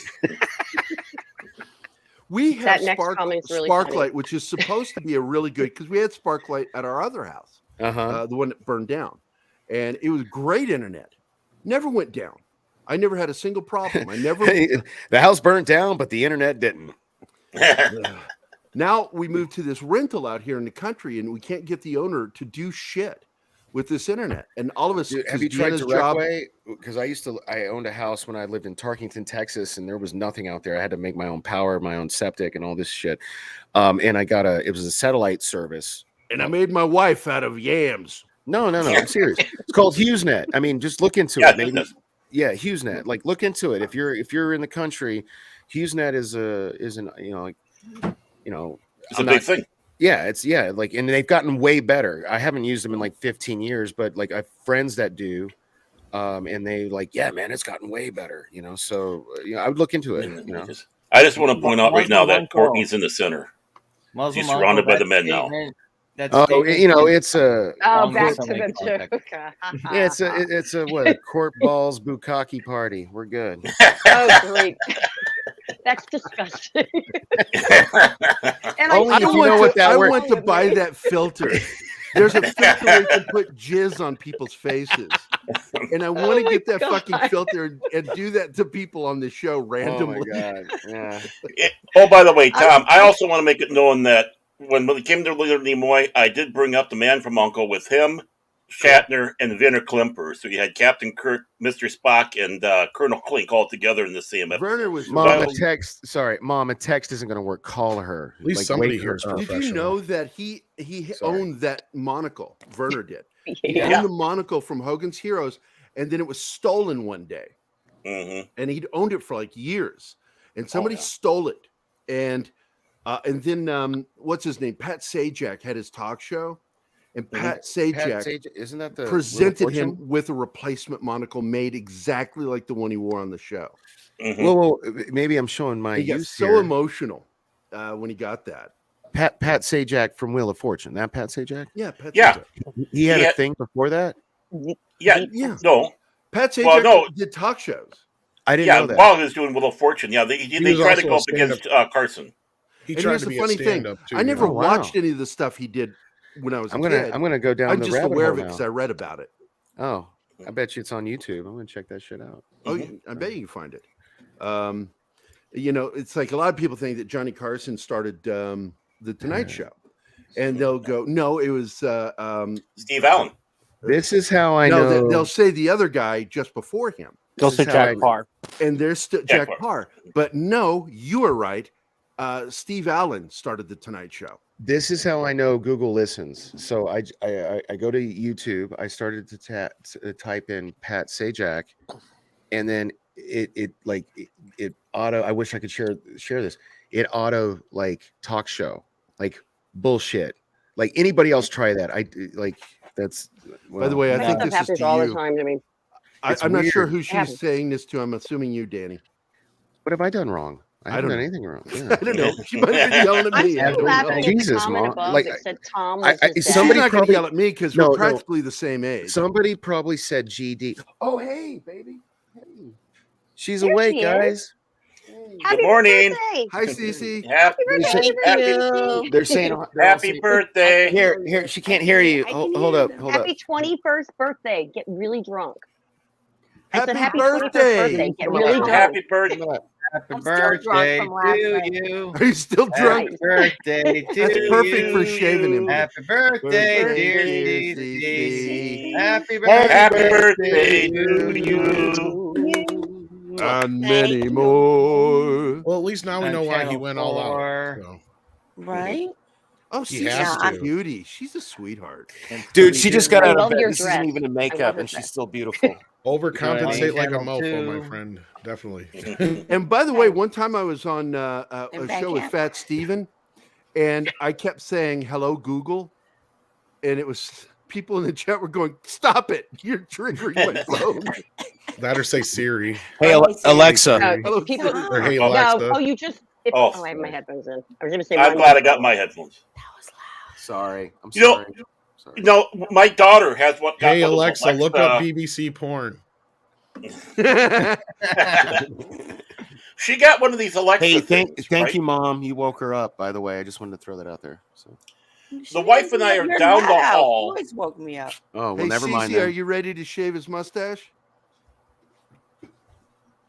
We have really Sparklight, which is supposed to be a really good, because we had Sparklight at our other house, the one that burned down, and it was great internet. Never went down. I never had a single problem. The house burnt down, but the internet didn't. Now we moved to this rental out here in the country, and we can't get the owner to do shit. with this internet, and all of us. Dude, have you tried DirectWay? Because I owned a house when I lived in Tarkington, Texas, and there was nothing out there. I had to make my own power, my own septic, and all this shit. And I got it was a satellite service. And I made my wife out of yams. No, I'm serious. It's called HughesNet. I mean, just look into it. Maybe, HughesNet. Like, look into it. If you're in the country, HughesNet is it's a big thing. Yeah, and they've gotten way better. I haven't used them in like 15 years, but like I have friends that do, and they like, yeah, man, it's gotten way better. So I would look into it. I just want to point out right now that Courtney's in the center. He's surrounded by the men now. It's a back to the joke. it's a what, court balls bukkake party. We're good. Oh, great. That's disgusting. And I went to buy that filter. There's a filter where you can put jizz on people's faces. And I want to get that fucking filter and do that to people on the show randomly. Oh, my God. Yeah. Oh, by the way, Tom, I also want to make it known that when it came to Leonard Nimoy, I did bring up the Man from U.N.C.L.E. with him, Shatner, and Werner Klimper. So you had Captain Kirk, Mr. Spock, and Colonel Klink all together in the same episode. Werner was Mom, a text isn't going to work. Call her. At least somebody here is professional. Did you know that he owned that monocle? Werner did. He Yeah. owned the monocle from Hogan's Heroes, and then it was stolen one day. Mm-hmm. And he'd owned it for like years, and somebody stole it. And then what's his name? Pat Sajak had his talk show, and Pat Sajak isn't that the presented him with a replacement monocle made exactly like the one he wore on the show. Mm-hmm. Well, maybe I'm showing my He got use so here. emotional when he got that. Pat Sajak from Wheel of Fortune. That Pat Sajak? Yeah, Pat Yeah. Sajak. He had a thing before that? Yeah. No. Pat Sajak did talk shows. I didn't know that. While he was doing Wheel of Fortune, they tried to go up against Carson. He And tried here's to the be a funny thing: stand-up, too, I never you know? watched any of the stuff he did when I was a kid. I'm gonna go down I'm the just rabbit aware hole of it now. because I read about it. Oh, I bet you it's on YouTube. I'm gonna check that shit out. Oh, I bet you can find it. It's like a lot of people think that Johnny Carson started the Tonight Show, and they'll go, "No, it was Steve Allen." This is how I know. They'll say the other guy just before him. They'll say Jack Parr. And there's still Jack Parr. But no, you are right. Steve Allen started the Tonight Show. This is how I know Google listens. So I go to YouTube. I started to type in Pat Sajak, and then it auto. I wish I could share this. It auto like talk show, like bullshit. Like anybody else try that? That's. Well, by the way, I That think stuff this is happens to all you. the time to me. I'm not sure weird. who It she's happens. saying this to. I'm assuming you, Danny. What have I done wrong? I haven't done anything wrong. Yeah. I don't know. She might have been yelling at I'm me. I still don't laughing know. at the Jesus, comment Mom. above Like, that said Tom I- was I- his She's dad. not going to probably- yell at me because No, we're no. practically the same age. Somebody probably said GD. Oh, hey, baby. Hey. She's There awake, she is. guys. Happy morning. birthday. Hi, Cecy. Happy They're saying Happy birthday. Here. She can't hear you. Hold up. Happy 21st birthday. Get really drunk. I said Happy happy 21st birthday. Get really drunk. Happy birthday. Happy I'm still drunk birthday from last to night. you. Are you still drunk? Happy birthday to That's perfect you. for shaving him. Happy birthday, Birthday, dear dear Cece. Cece. Happy Happy birthday birthday to you. And many more. Well, at least now we On know why he Channel went all 4. out. So. Right? Oh, He Cece's has a to. beauty. She's a sweetheart. Dude, she just got I out of love bed. your This dress. isn't even in I makeup, love and her she's dress. still beautiful. Overcompensate like a Channel mofo, 2. my friend. Definitely. And by the way, one time I was on a back show with up. Fat Steven, and I kept saying, "Hello, Google," and it was people in the chat were going, "Stop it! You're triggering my phone." That or say Siri. Hey, Alexa. Hello, People, Siri. Or hey, no, Alexa. oh, you just. Oh, I have my headphones in. I was going to say. I'm mine glad was- I got my headphones. Sorry. I'm You know- sorry. Sorry. You know, my daughter has what. got Hey, one of those Alexa, look up BBC porn. She got one of these Alexa. Hey, things, thank right? you, Mom. You woke her up, by the way. I just wanted to throw that out there. So. The wife and I are down the hall. Boys woke me up. Oh, well, Hey, never mind. Cecy, are Then. you ready to shave his mustache?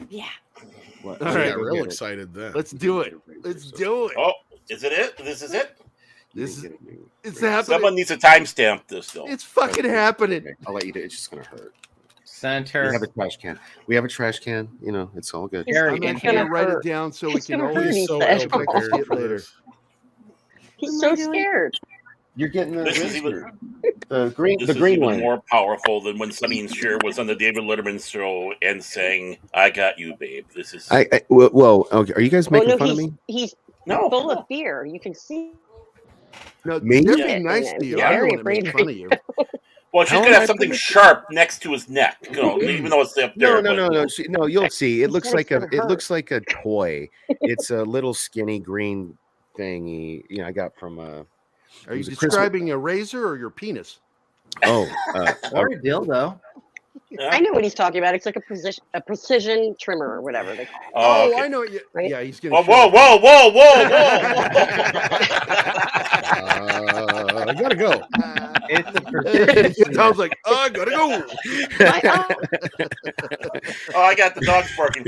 Yeah. What? All I right, got go real get it. excited then. Let's do it. Let's do it. Oh, is it? This is it? It's happening. Someone needs to timestamp this, though. It's fucking happening. I'll let you do it. It's just gonna hurt. Center. We have a trash can. We have a trash can. You know, it's all good. I'm actually gonna write it down so we can always prepared see it for later. this. He's so scared. You're getting This is the This green is even one. more powerful than when Sonny and Cher was on the David Letterman show and sang "I Got You, Babe." This is Well, okay. Are you guys making fun of me? He's No. full of fear. You can see. No, Me? they're Yeah, being nice to you. yeah, I don't very want to make afraid fun of you. well, she's How gonna am have I something gonna- sharp next to his neck. Even though it's up there. No. No, you'll see. It looks gonna like a. hurt. It looks like a toy. It's a little skinny green thingy. You know, I got from Are it you was a Christmas- describing a razor or your penis? Oh, Or a dildo. I know what he's talking about. It's like a precision trimmer or whatever they call it. Oh, okay. I know. Yeah, Right? yeah, he's gonna. I gotta go. It's a It sounds like I gotta go. Oh, I got the dogs barking.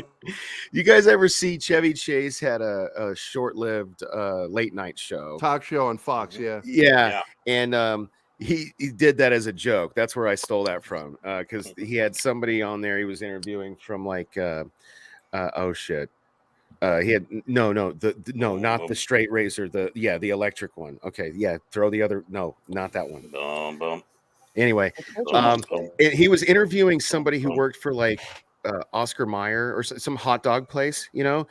You guys ever see Chevy Chase had a short-lived late night show? Talk show on Fox. Yeah. Yeah. And he did that as a joke. That's where I stole that from. Because he had somebody on there he was interviewing from like oh shit. He had not the straight razor, the electric one. Okay, yeah, throw the other not that one. Anyway, he was interviewing somebody who worked for like Oscar Mayer or some hot dog place, you know,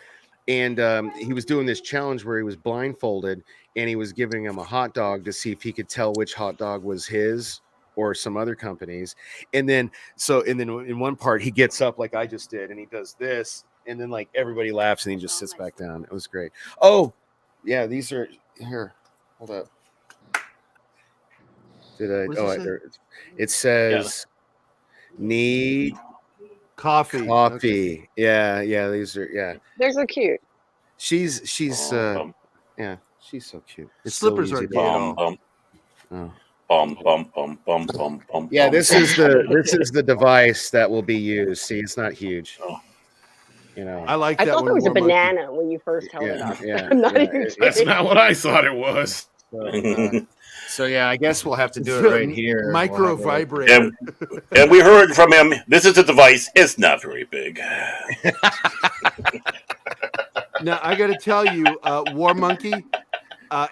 and he was doing this challenge where he was blindfolded and he was giving him a hot dog to see if he could tell which hot dog was his or some other companies. And then in one part he gets up like I just did and he does this. And then like everybody laughs and he just sits back down. It was great. Oh, yeah, these are here. Hold up. It says need coffee. Okay. Yeah, these are They're so cute. She's she's so cute. It's Slippers so are easy to Bum. Yeah, this is the device that will be used. See, it's not huge. You know, I like I that thought one. there was a more, Monkey. banana when you first held it up. Yeah, I'm not yeah, even That's kidding. not what I thought it was. So yeah, I guess we'll have to do it right here. Micro We'll have it- vibrator. And we heard from him. This is a device. It's not very big. Now I got to tell you, War Monkey.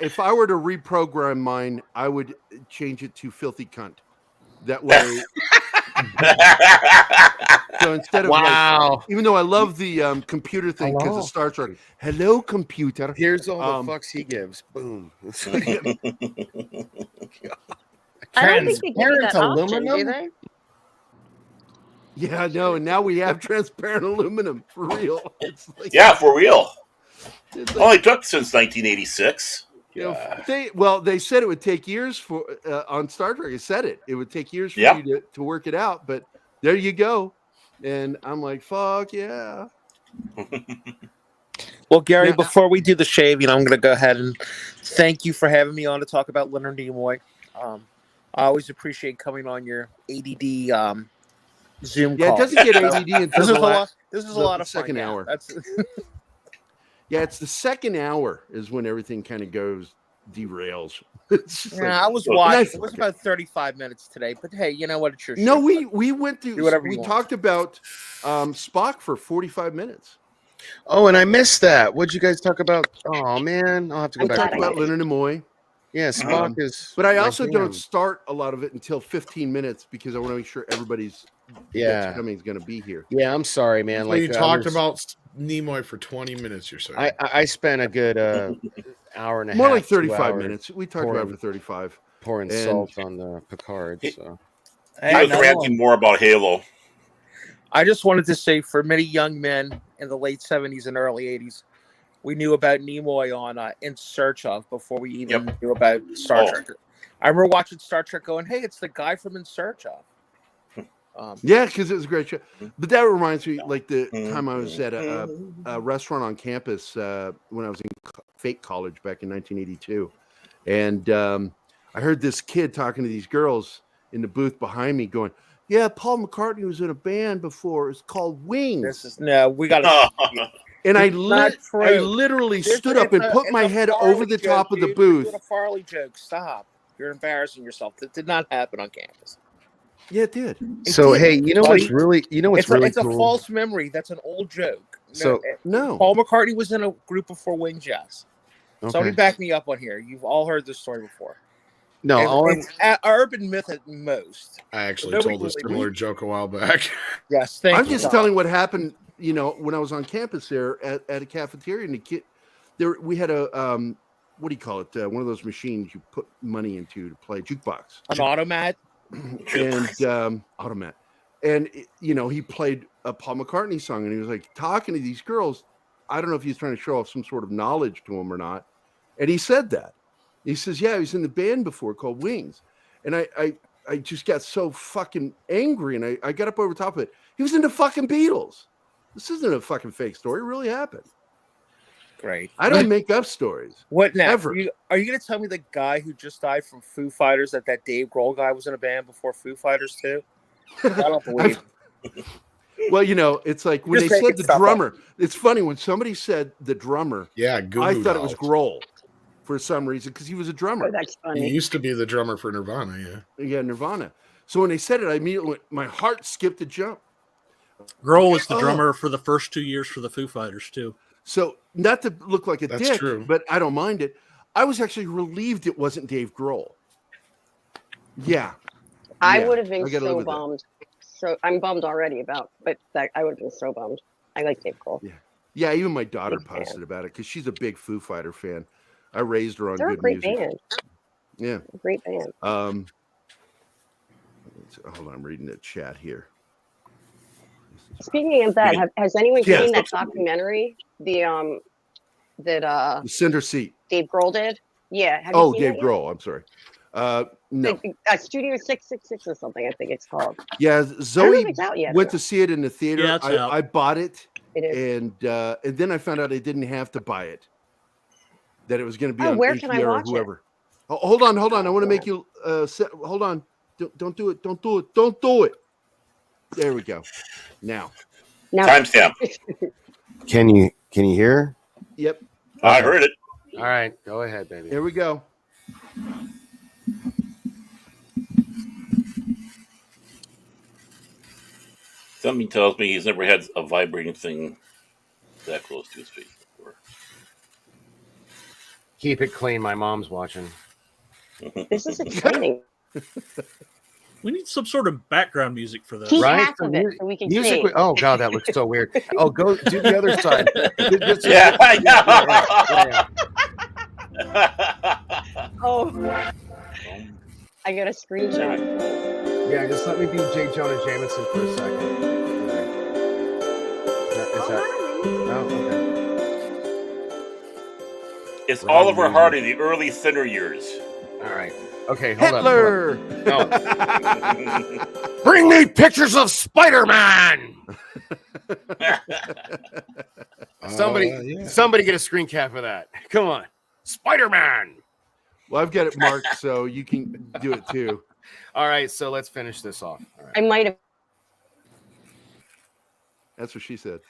If I were to reprogram mine, I would change it to filthy cunt. That way. So instead of like, even though I love the computer thing because of Star Trek. Hello, computer. Here's all the fucks he gives. Boom. I don't think they give you that option, do they? Yeah, no, and now we have transparent aluminum for real. It's like, Yeah, for real. It's Only took since 1986. You know, they said it would take years for on Star Trek. It said it would take years for you to work it out, but there you go. And I'm like, fuck yeah. Well, Gary, before we do the shaving, I'm going to go ahead and thank you for having me on to talk about Leonard Nimoy. I always appreciate coming on your ADD Zoom call. Yeah, it doesn't get ADD until this is a lot of second fun. hour. That's Yeah, it's the second hour is when everything kind of derails. I was watching. It was about 35 minutes today, but hey, you know what? It's your show. No, we went through. Do whatever We you want. talked about Spock for 45 minutes. Oh, and I missed that. What'd you guys talk about? Oh man, I'll have to go We back. talked to about that. Leonard Nimoy. Yeah, Spock is. But I my also jam. don't start a lot of it until 15 minutes because I want to make sure everybody's that's coming is going to be here. Yeah, I'm sorry, man. So you talked about Nimoy for 20 minutes. You're saying I spent a good hour and a half. More like 2 35 hours minutes. We talked about it for 35. pouring And- salt on the Picard. So I was ranting more about Halo. I just wanted to say, for many young men in the late 70s and early 80s, we knew about Nimoy on In Search Of before we even knew about Star Trek. I remember watching Star Trek going, hey, it's the guy from In Search Of. Yeah, because it was a great show. But that reminds me, like the time I was at a restaurant on campus when I was in fake college back in 1982, and I heard this kid talking to these girls in the booth behind me, going, "Yeah, Paul McCartney was in a band before. It's called Wings." We got to. And I Not true. literally stood up and put my head over the top of the You're booth. doing a Farley joke. Stop. You're embarrassing yourself. That did not happen on campus. Yeah, it did. So hey, you know what's really it's really a cool? false memory. That's an old joke. No. Paul McCartney was in a group of Four Wing Jets. Okay. Somebody back me up on here. You've all heard this story before. No, it's an urban myth at most. I actually Nobody told a really similar joke a while back. Yes, thank I'm you. just telling what happened. You know, when I was on campus there at a cafeteria, and the kid there, we had a what do you call it? One of those machines you put money into to play jukebox. An automat. And automat. And you know, he played a Paul McCartney song, and he was like talking to these girls. I don't know if he's trying to show off some sort of knowledge to them or not. And he said that. He says, "Yeah, he was in the band before called Wings." And I just got so fucking angry, and I got up over top of it. He was in the fucking Beatles. This isn't a fucking fake story. It really happened. Great. I don't make up stories. What now? Ever. Are you going to tell me the guy who just died from Foo Fighters, that Dave Grohl guy was in a band before Foo Fighters too? I don't believe it. Well, you know, it's like when Just they said making the stuff up. drummer. It's funny when somebody said the drummer. Yeah, I thought it was Grohl for some reason because he was a drummer. Oh, that's funny. He used to be the drummer for Nirvana. Yeah. Yeah, Nirvana. So when they said it, I immediately went, my heart skipped a jump. Grohl was the drummer for the first 2 years for the Foo Fighters too. So not to look like a That's dick, true. but I don't mind it. I was actually relieved it wasn't Dave Grohl. Yeah. I would have been I gotta live so with that. bummed. So I'm bummed already but I would have been so bummed. I like Dave Grohl. Yeah, even my daughter Big fan. posted about it because she's a big Foo Fighter fan. I raised her on They're a good great music. band. Yeah. A great band. Hold on, I'm reading the chat here. Speaking of that, has anyone Yes. seen that documentary? The The Cinder Seat. Dave Grohl did? Yeah. Have you Oh, seen Dave that yet? Grohl. I'm sorry. No. Studio 666 or something, I think it's called. Yeah, I don't know Zoe if it's out yet, went though. to see it in the theater. Yeah, it's out. I bought it, It is. and then I found out I didn't have to buy it. That it was going to be Oh, on where can I HBO or watch it? whoever. Oh, hold on. I want to make you. Hold on. Don't do it. Don't do it. There we go. Now. Timestamp. Can you hear? Yep. I heard it. All right, go ahead, baby. Here we go. Something tells me he's never had a vibrating thing that close to his face before. Keep it clean. My mom's watching. This is exciting. We need some sort of background music for this. Keep Right? half of it so we can Music. sing. Oh god, that looks so weird. Oh, go do the other side. Yeah, I know. Oh. I got a screenshot. Yeah, just let me be J. Jonah Jameson for a second. Is that? Oh, okay. It's Oliver Hardy, the early thinner years. All right. Okay, hold Hitler. on. No. Bring me pictures of Spider-Man. Somebody get a screen cap of that. Come on, Spider-Man. Well, I've got it marked, so you can do it too. All right, so let's finish this off. All right. I might have. That's what she said.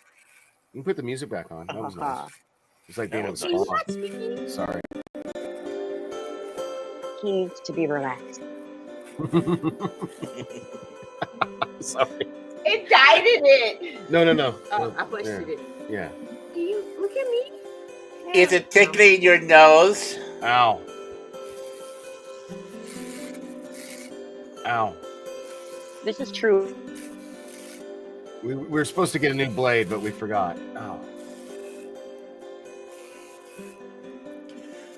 You can put the music back on. That was Uh-huh. nice. It's like being in a That spa. Sorry. He needs to be relaxed. Sorry. It died in it. No. Oh, I pushed it. Yeah. Do you look at me? Is it tickling your nose? Ow. Ow. This is true. We were supposed to get a new blade, but we forgot. Oh.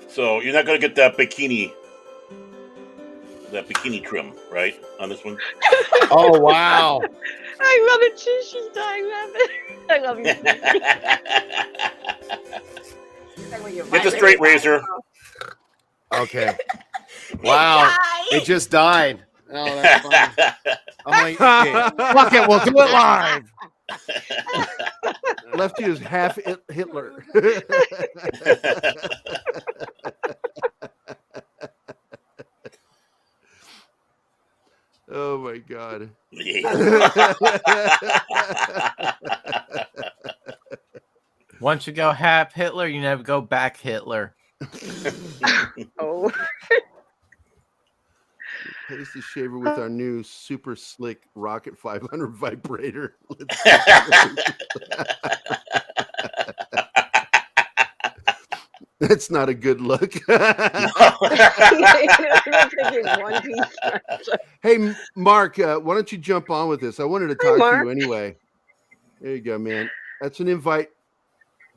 So you're not going to get that bikini trim, right, on this one? Oh, wow. I love it too. She's dying laughing. I love you. Get the straight razor. Okay. Wow. It just died. Oh, that's funny. I'm like, okay, fuck it, we'll do it live. Lefty is half Hitler. Oh my god. Once you go half Hitler, you never go back Hitler. Oh. Replace the shaver with our new super slick Rocket 500 vibrator. That's not a good look. Hey, Mark, why don't you jump on with this? I wanted to talk to you anyway. There you go, man. That's an invite.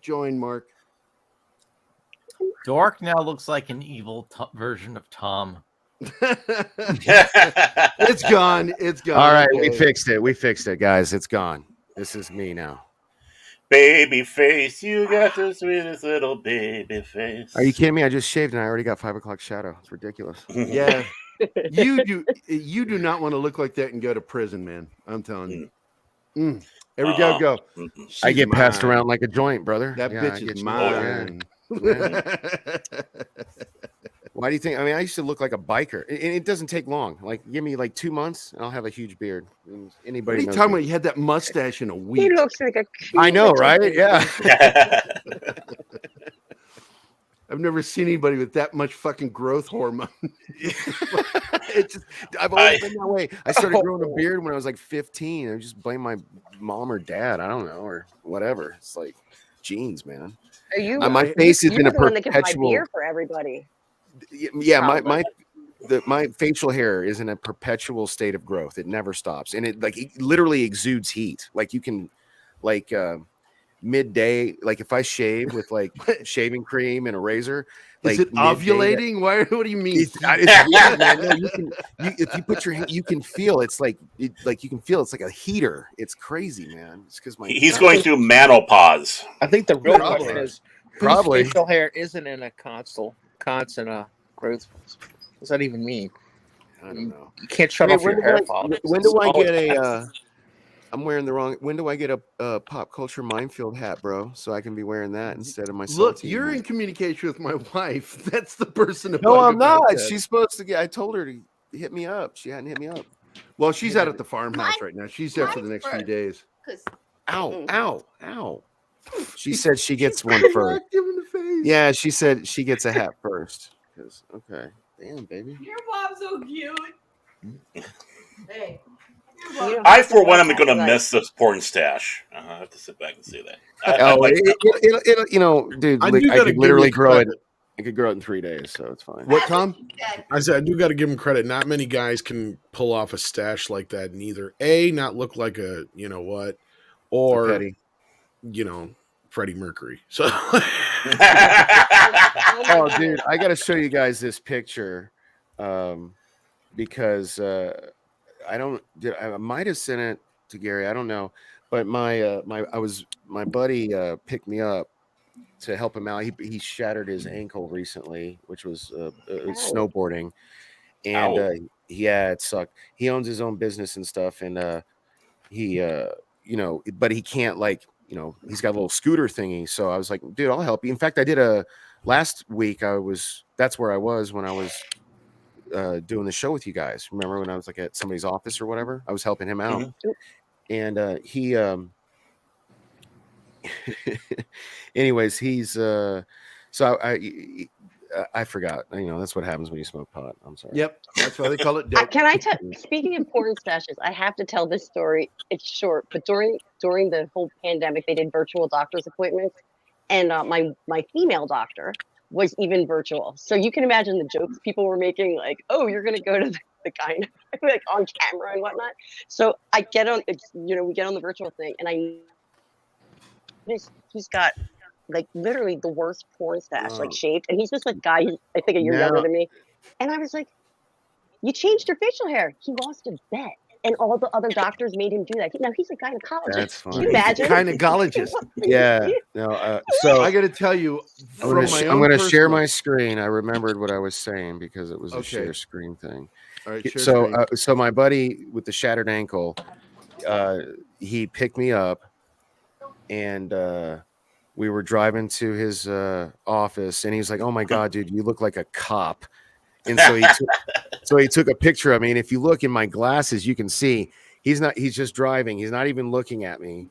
Join, Mark. Dork now looks like an evil version of Tom. It's gone. It's gone. All right, Okay. we fixed it. We fixed it, guys. It's gone. This is me now. Baby face, you got the sweetest little baby face. Are you kidding me? I just shaved and I already got 5 o'clock shadow. It's ridiculous. Yeah. You do not want to look like that and go to prison, man. I'm telling you. There we go. I get passed mine. around like a joint, brother. That Yeah, I bitch get is you. mine. Yeah. Why do you think? I mean, I used to look like a biker, and it doesn't take long. Like, give me like 2 months, and I'll have a huge beard. And anybody? What are you knows talking me. about? You had that mustache in a week. He looks like a cute I know, little right? baby. Yeah. I've never seen anybody with that much fucking growth hormone. I've always been that way. I started growing a beard when I was like 15. I just blame my mom or dad. I don't know, or whatever. It's like genes, man. Are you? My face has You're been a the one that can buy perpetual. beer for everybody. Yeah, my facial hair is in a perpetual state of growth. It never stops, and it literally exudes heat. Like you can, like midday, like if I shave with like shaving cream and a razor. Is Like it ovulating? Why? What do you mean? It's weird, man. No, if you put your hand, you can feel it's like you can feel it's like a heater. It's crazy, man. It's because he's going through menopause. I think the real question is Probably. whose facial hair isn't in a constant growth. What does that even mean? I don't know. You can't shut off your hair follicles. When do I get a? I'm wearing the wrong. When do I get a pop culture minefield hat, bro? So I can be wearing that instead of my. Look, you're in communication with my wife. That's the person. To No, bug I'm about not. that. She's supposed to get. I told her to hit me up. She hadn't hit me up. Well, she's out at the farmhouse right now. She's there for the next few days. Ow. She said she gets one first. Give him the face. Yeah, she said she gets a hat first. Okay. Damn, baby. Your mom's so cute. Hey. I, for one, am going to miss this porn stash. I have to sit back and say that. It, you know, dude, I like, do I gotta could give literally him grow it. credit. I could grow it in 3 days, so it's fine. What, Tom? I said I do got to give him credit. Not many guys can pull off a stash like that, and either not look like a you know what, or Petty. you know Freddie Mercury. So, oh, dude, I got to show you guys this picture, because I might have sent it to Gary. I don't know, but my buddy picked me up to help him out. He shattered his ankle recently, which was snowboarding, and yeah, it sucked. He owns his own business and stuff, and he but he can't, like, he's got a little scooter thingy. So I was like, dude, I'll help you. In fact, I did last week. That's where I was when I was doing the show with you guys. Remember when I was like at somebody's office or whatever? I was helping him out, and he anyways, he's so I forgot. That's what happens when you smoke pot. I'm sorry. Yep, that's why they call it dope. Can I tell? Speaking of porn stashes, I have to tell this story. It's short, but during the whole pandemic, they did virtual doctor's appointments, and my female doctor was even virtual. So you can imagine the jokes people were making, like, "Oh, you're gonna go to the guy like on camera and whatnot." So I get on, we get on the virtual thing, and he's got like literally the worst porn stash, like shaved, and he's just like guy. He's, I think, a year younger than me, and I was like, "You changed your facial hair." He lost a bet, and all the other doctors made him do that. Now he's a gynecologist. That's funny. Can you imagine? Gynecologist. Yeah. No. So I got to tell you, I'm going to share my screen. I remembered what I was saying because it was a share screen thing. All right. Share So, screen. so my buddy with the shattered ankle, he picked me up, and we were driving to his office, and he was like, "Oh my God, dude, you look like a cop." And so he took a picture of me. And if you look in my glasses, you can see he's just driving. He's not even looking at me.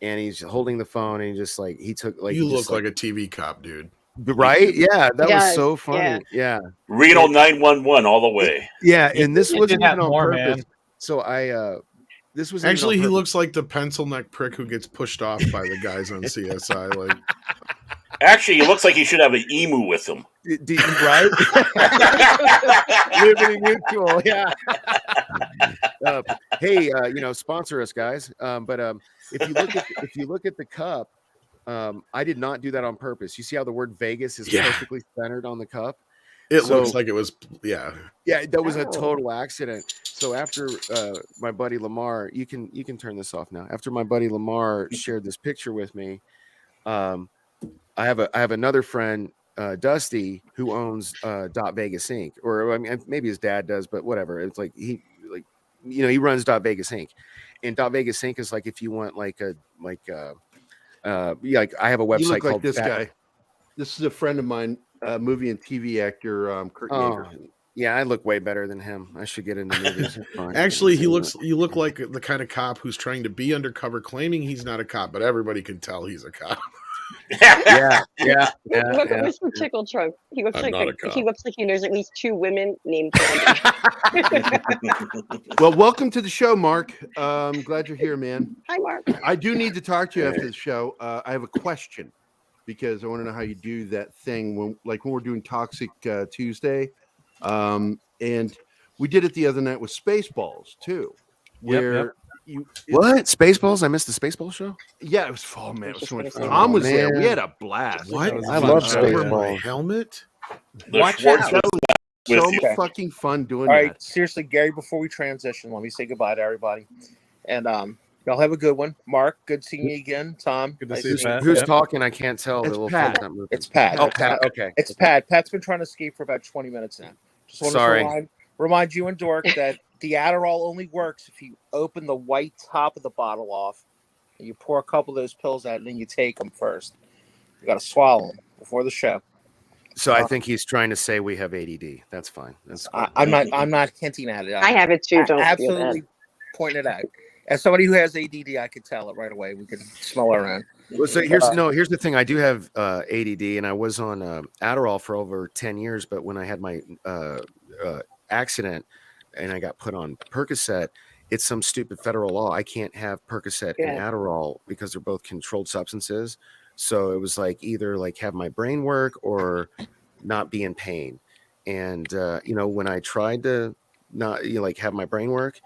and he's holding the phone, and he took you look like a TV cop, dude. Right? Yeah, that was so funny. Yeah. Reno 911 all the way. Yeah, and this You wasn't did that even on more, purpose. man. So this was Actually, he looks like the pencil neck prick who gets pushed off by the guys on CSI. Like, actually, he looks like he should have an emu with him. Right? Liberty Mutual, yeah. Hey, sponsor us, guys. But if you look at the cup, I did not do that on purpose. You see how the word Vegas is perfectly centered on the cup? It looks like it was, yeah. Yeah, that was a total accident. So after my buddy Lamar, you can turn this off now. After my buddy Lamar shared this picture with me, I have another friend, Dusty, who owns .Vegas Inc. Or I mean, maybe his dad does, but whatever. It's like he runs .Vegas Inc. And .Vegas Inc. is like if you want like I have a website You look called like this guy. This is a friend of mine, movie and TV actor Kurt Yeager. Yeah, I look way better than him. I should get into movies. Actually, you look like the kind of cop who's trying to be undercover, claiming he's not a cop, but everybody can tell he's a cop. yeah. Mr. Tickle Trunk. He looks like he knows at least 2 women named Candy. Well, welcome to the show, Mark. Glad you're here, man. Hi, Mark. I do need to talk to you after the show. I have a question because I want to know how you do that thing when we're doing Toxic Tuesday, and we did it the other night with Spaceballs too, where. What? Spaceballs? I missed the Spaceball show? Yeah, it was fall, man. It was so much fun. Tom was there. We had a blast. What? I love Spaceballs. Helmet? Watch out. So fucking fun doing All that. right, seriously, Gary, before we transition, let me say goodbye to everybody. And y'all have a good one. Mark, good seeing you again. Tom, good to see you, Pat. Who's talking? I can't tell. It's the Pat. It's Pat. Oh, Pat. Okay. It's Pat. Pat's been trying to escape for about 20 minutes now. Just want to remind you and Dork that the Adderall only works if you open the white top of the bottle off and you pour a couple of those pills out and then you take them first. You got to swallow them before the show. So I think he's trying to say we have ADD. That's fine. That's cool. I'm not hinting at it. I have it too. Don't absolutely point it out. As somebody who has ADD, I could tell it right away. We could smell around. Well, so here's the thing. I do have ADD, and I was on Adderall for over 10 years. But when I had my accident and I got put on Percocet, it's some stupid federal law. I can't have Percocet and Adderall because they're both controlled substances. So it was like either like have my brain work or not be in pain. And when I tried to not have my brain work,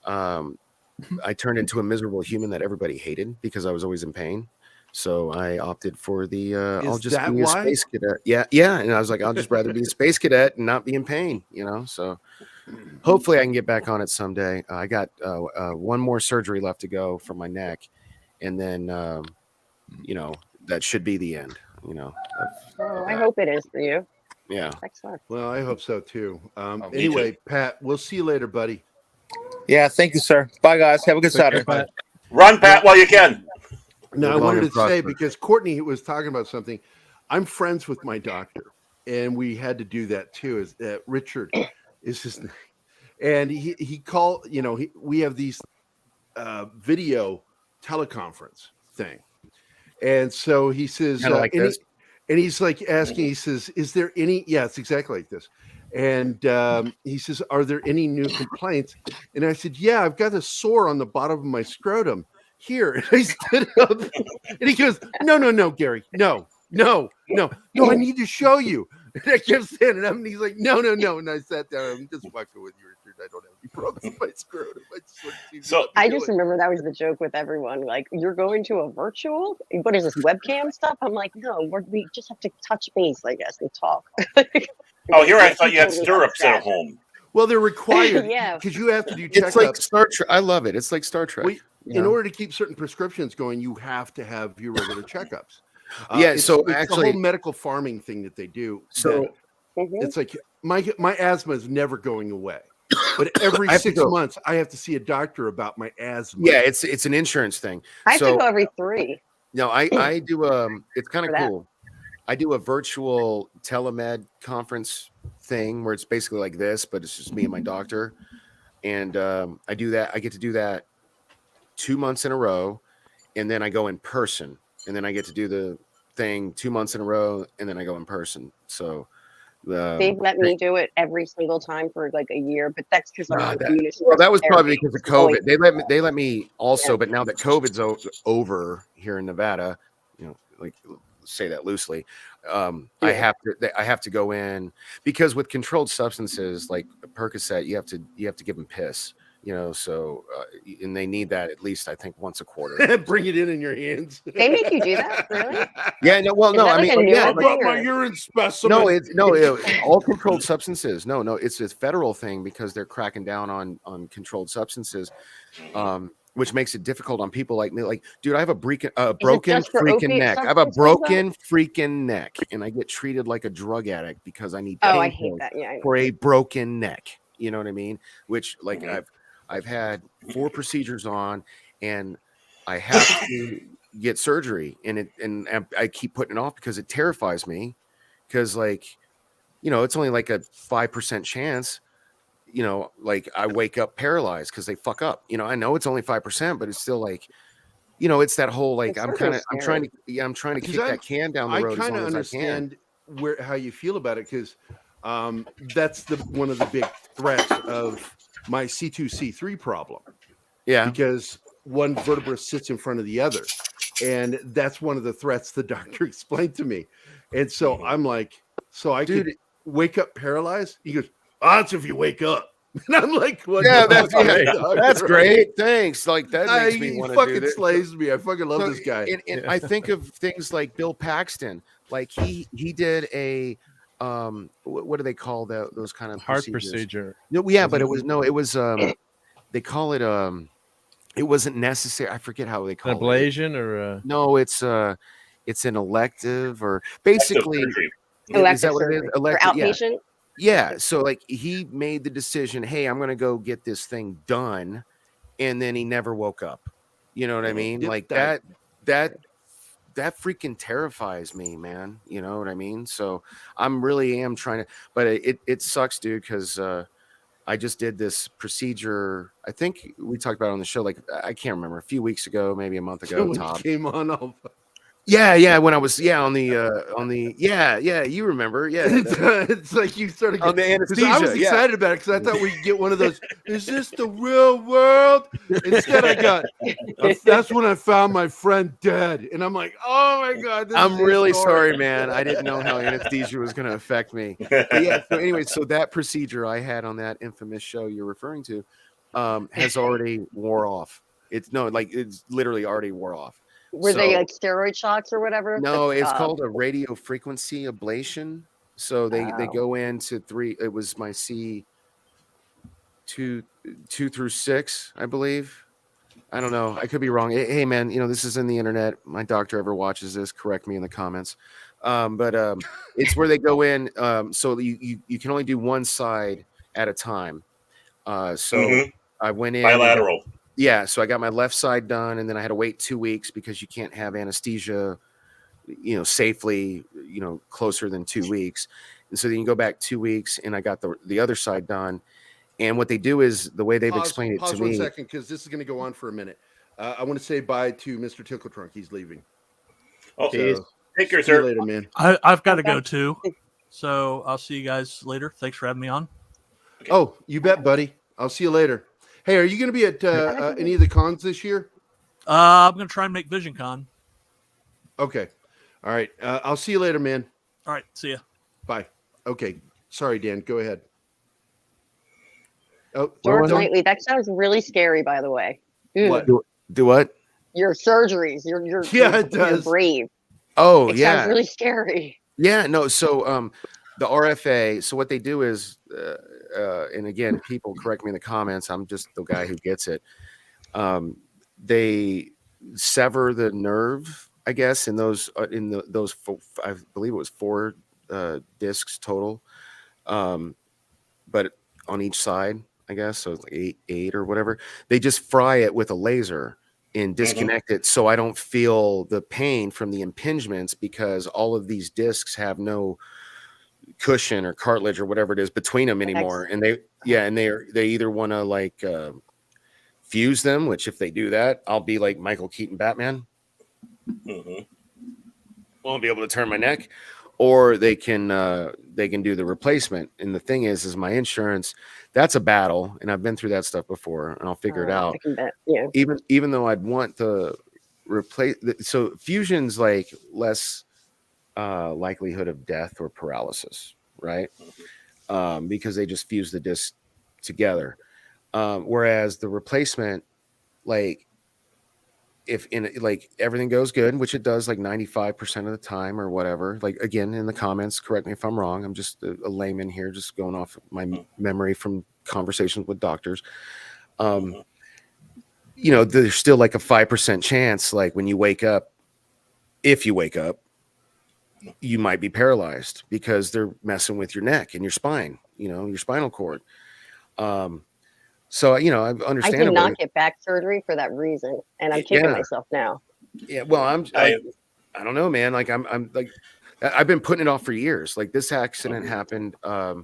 I turned into a miserable human that everybody hated because I was always in pain. So I opted for the I'll just be a space cadet. Yeah. And I was like, I'll just rather be a space cadet and not be in pain, So hopefully I can get back on it someday. I got one more surgery left to go for my neck, and then that should be the end. I hope it is for you. Yeah. Excellent. Well, I hope so too. Anyway, Pat, we'll see you later, buddy. Yeah, thank you, sir. Bye, guys. Have a good Saturday. Pat. Run, Pat, while you can. No, I wanted to say, because Courtney was talking about something. I'm friends with my doctor, and we had to do that too. Is that Richard is his name? And he called. We have these video teleconference thing, and so he says, and he's like asking. He says, "Is there any?" Yeah, it's exactly like this. And he says, "Are there any new complaints?" And I said, "Yeah, I've got a sore on the bottom of my scrotum here." And I stood up, and he goes, "No, Gary, no, I need to show you." And I kept standing up, and he's like, "No." And I sat down. I'm just fucking with you, Richard. I don't have any problems with my scrotum. I just remember that was the joke with everyone. Like, you're going to a virtual? What is this, webcam stuff? I'm like, no, we just have to touch base, I guess, and talk. Oh, here I thought you had stirrups at home. Well, they're required. Yeah, because you have to do checkups. It's like Star Trek. I love it. It's like Star Trek. Well, in order to keep certain prescriptions going, you have to have your regular checkups. It's actually the whole medical farming thing that they do. So it's like my asthma is never going away, but every 6 months I have to see a doctor about my asthma. Yeah, it's an insurance thing. I have to go every 3. No, I do. It's kind of cool. I do a virtual telemed conference thing where it's basically like this, but it's just me and my doctor. And I do that. I get to do that 2 months in a row. and then I go in person, and then I get to do the thing 2 months in a row, and then I go in person. So they've let me do it every single time for like a year, but that's because I'm on well, that was probably because of COVID. They let me also, but now that COVID's over here in Nevada, you know, like say that loosely, I have to go in because with controlled substances like Percocet, you have to give them piss. You know, so and they need that at least I think once a quarter. Bring it in your hands. They make you do that, really? Yeah, no, well, no, I mean, I brought my urine specimen. No, all controlled substances. No, it's a federal thing because they're cracking down on controlled substances, which makes it difficult on people like me. Like, dude, I have a broken freaking neck. I have a broken freaking neck, and I get treated like a drug addict because I need I hate that. Yeah, for a broken neck. You know what I mean? Which like I've had 4 procedures on, and I have to get surgery, and I keep putting it off because it terrifies me. Because like, you know, it's only like a 5% chance. You know, like I wake up paralyzed because they fuck up. You know, I know it's only 5%, but it's still like, you know, it's that whole like I'm trying to kick that can down the road. I kind of understand how you feel about it because that's one of the big threats of my C2C3 problem. Yeah, because one vertebra sits in front of the other, and that's one of the threats the doctor explained to me. And so I'm like, so I could wake up paralyzed. He goes, that's if you wake up. And I'm like, what? Yeah, that's great. Thanks. Like that makes me want to do this. Fucking slays me. I fucking love this guy. And I think of things like Bill Paxton. Like he did a what do they call those kind of heart procedure? No, yeah, but it was they call it it wasn't necessary. I forget how they call ablation or no, it's an elective or basically elective is that what it is? Elective, for outpatient. Yeah. So like he made the decision, hey, I'm gonna go get this thing done, and then he never woke up. You know what I mean? Like that freaking terrifies me, man. You know what I mean? So I'm really trying to, but it sucks, dude, because I just did this procedure. I think we talked about it on the show, like I can't remember, a few weeks ago, maybe a month ago. Tom came on all. Yeah, when I was on the you remember, yeah. It's like you started on the anesthesia. I was excited about it because I thought we'd get one of those. Is this the real world? Instead, I got. That's when I found my friend dead, and I'm like, oh my god. I'm really sorry, man. I didn't know how anesthesia was going to affect me. But yeah. So anyway, so that procedure I had on that infamous show you're referring to has already wore off. It's literally already wore off. Were they like steroid shots or whatever? No, it's called a radio frequency ablation. So they go into 3. It was my C2 through 6, I believe. I don't know. I could be wrong. Hey, man, you know, this is in the internet. My doctor ever watches this, correct me in the comments. But it's where they go in. So you can only do one side at a time. So I went in bilateral. Yeah, so I got my left side done, and then I had to wait 2 weeks because you can't have anesthesia, you know, safely, you know, closer than 2 weeks. And so then you go back 2 weeks, and I got the other side done. And what they do is the way they've explained it to me. Pause 1 second, because this is going to go on for a minute. I want to say bye to Mr. Tickletrunk. He's leaving. Oh, so, take care, sir. Later, man. I've got to go too. So I'll see you guys later. Thanks for having me on. Okay. Oh, you bet, buddy. I'll see you later. Hey, are you going to be at any of the cons this year? I'm going to try and make Vision Con. Okay. All right. I'll see you later, man. All right. See ya. Bye. Okay. Sorry, Dan. Go ahead. Oh, DorkKnightLV. That sounds really scary, by the way. What? Do what? Your surgeries. You're brave. Oh, it yeah. Sounds really scary. Yeah. No. So the RFA. So what they do is. And again, people correct me in the comments. I'm just the guy who gets it. They sever the nerve, I guess, in those those I believe it was 4 discs total, but on each side, I guess. So it's like eight or whatever. They just fry it with a laser and disconnect it, so I don't feel the pain from the impingements because all of these discs have no cushion or cartilage or whatever it is between them anymore. And they either want to like fuse them, which if they do that, I'll be like Michael Keaton Batman. Won't be able to turn my neck, or they can do the replacement. And the thing is my insurance, that's a battle, and I've been through that stuff before, and I'll figure it out. Yeah. Even though I'd want to replace, so fusion's like less likelihood of death or paralysis, right? Because they just fuse the disc together. Whereas the replacement, like if everything goes good, which it does like 95% of the time or whatever, like again, in the comments, correct me if I'm wrong. I'm just a layman here, just going off my memory from conversations with doctors. There's still like a 5% chance, like when you wake up, if you wake up, you might be paralyzed because they're messing with your neck and your spine, your spinal cord. So, I understand. I did not get back surgery for that reason, and I'm kicking myself now. Yeah, well, I don't know, man. Like I'm like, I've been putting it off for years. Like this accident happened. I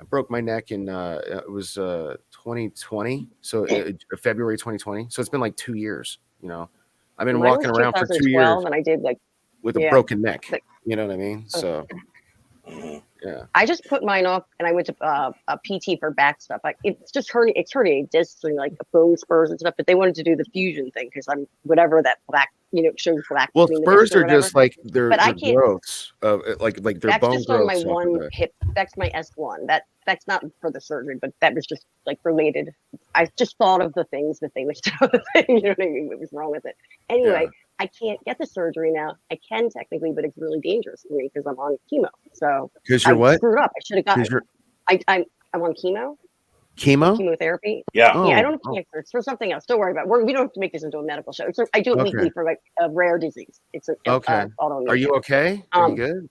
broke my neck in it was 2020, so February 2020. So it's been like 2 years. I've been walking around for 2 years, and I did with a broken neck. You know what I mean? So. Yeah, I just put mine off, and I went to a PT for back stuff. It's just hurting. It's hurting discs and like bone spurs and stuff. But they wanted to do the fusion thing because I'm whatever that black, shows black. Well, spurs are just like they're growths of like their that's bone just on my growths. one hip. That's my S1. That's not for the surgery, but that was just like related. I just thought of the things that they listed on the thing. You know what I mean? What was wrong with it? Anyway. Yeah. I can't get the surgery now. I can technically, but it's really dangerous for me because I'm on chemo. So because you're what? Screwed up. I should have gotten. I'm on chemo. Chemotherapy. Yeah. I don't have cancer. It's for something else. Don't worry about it. We don't have to make this into a medical show. I do it weekly for like a rare disease. It's an autoimmune. Are you okay? Are you good?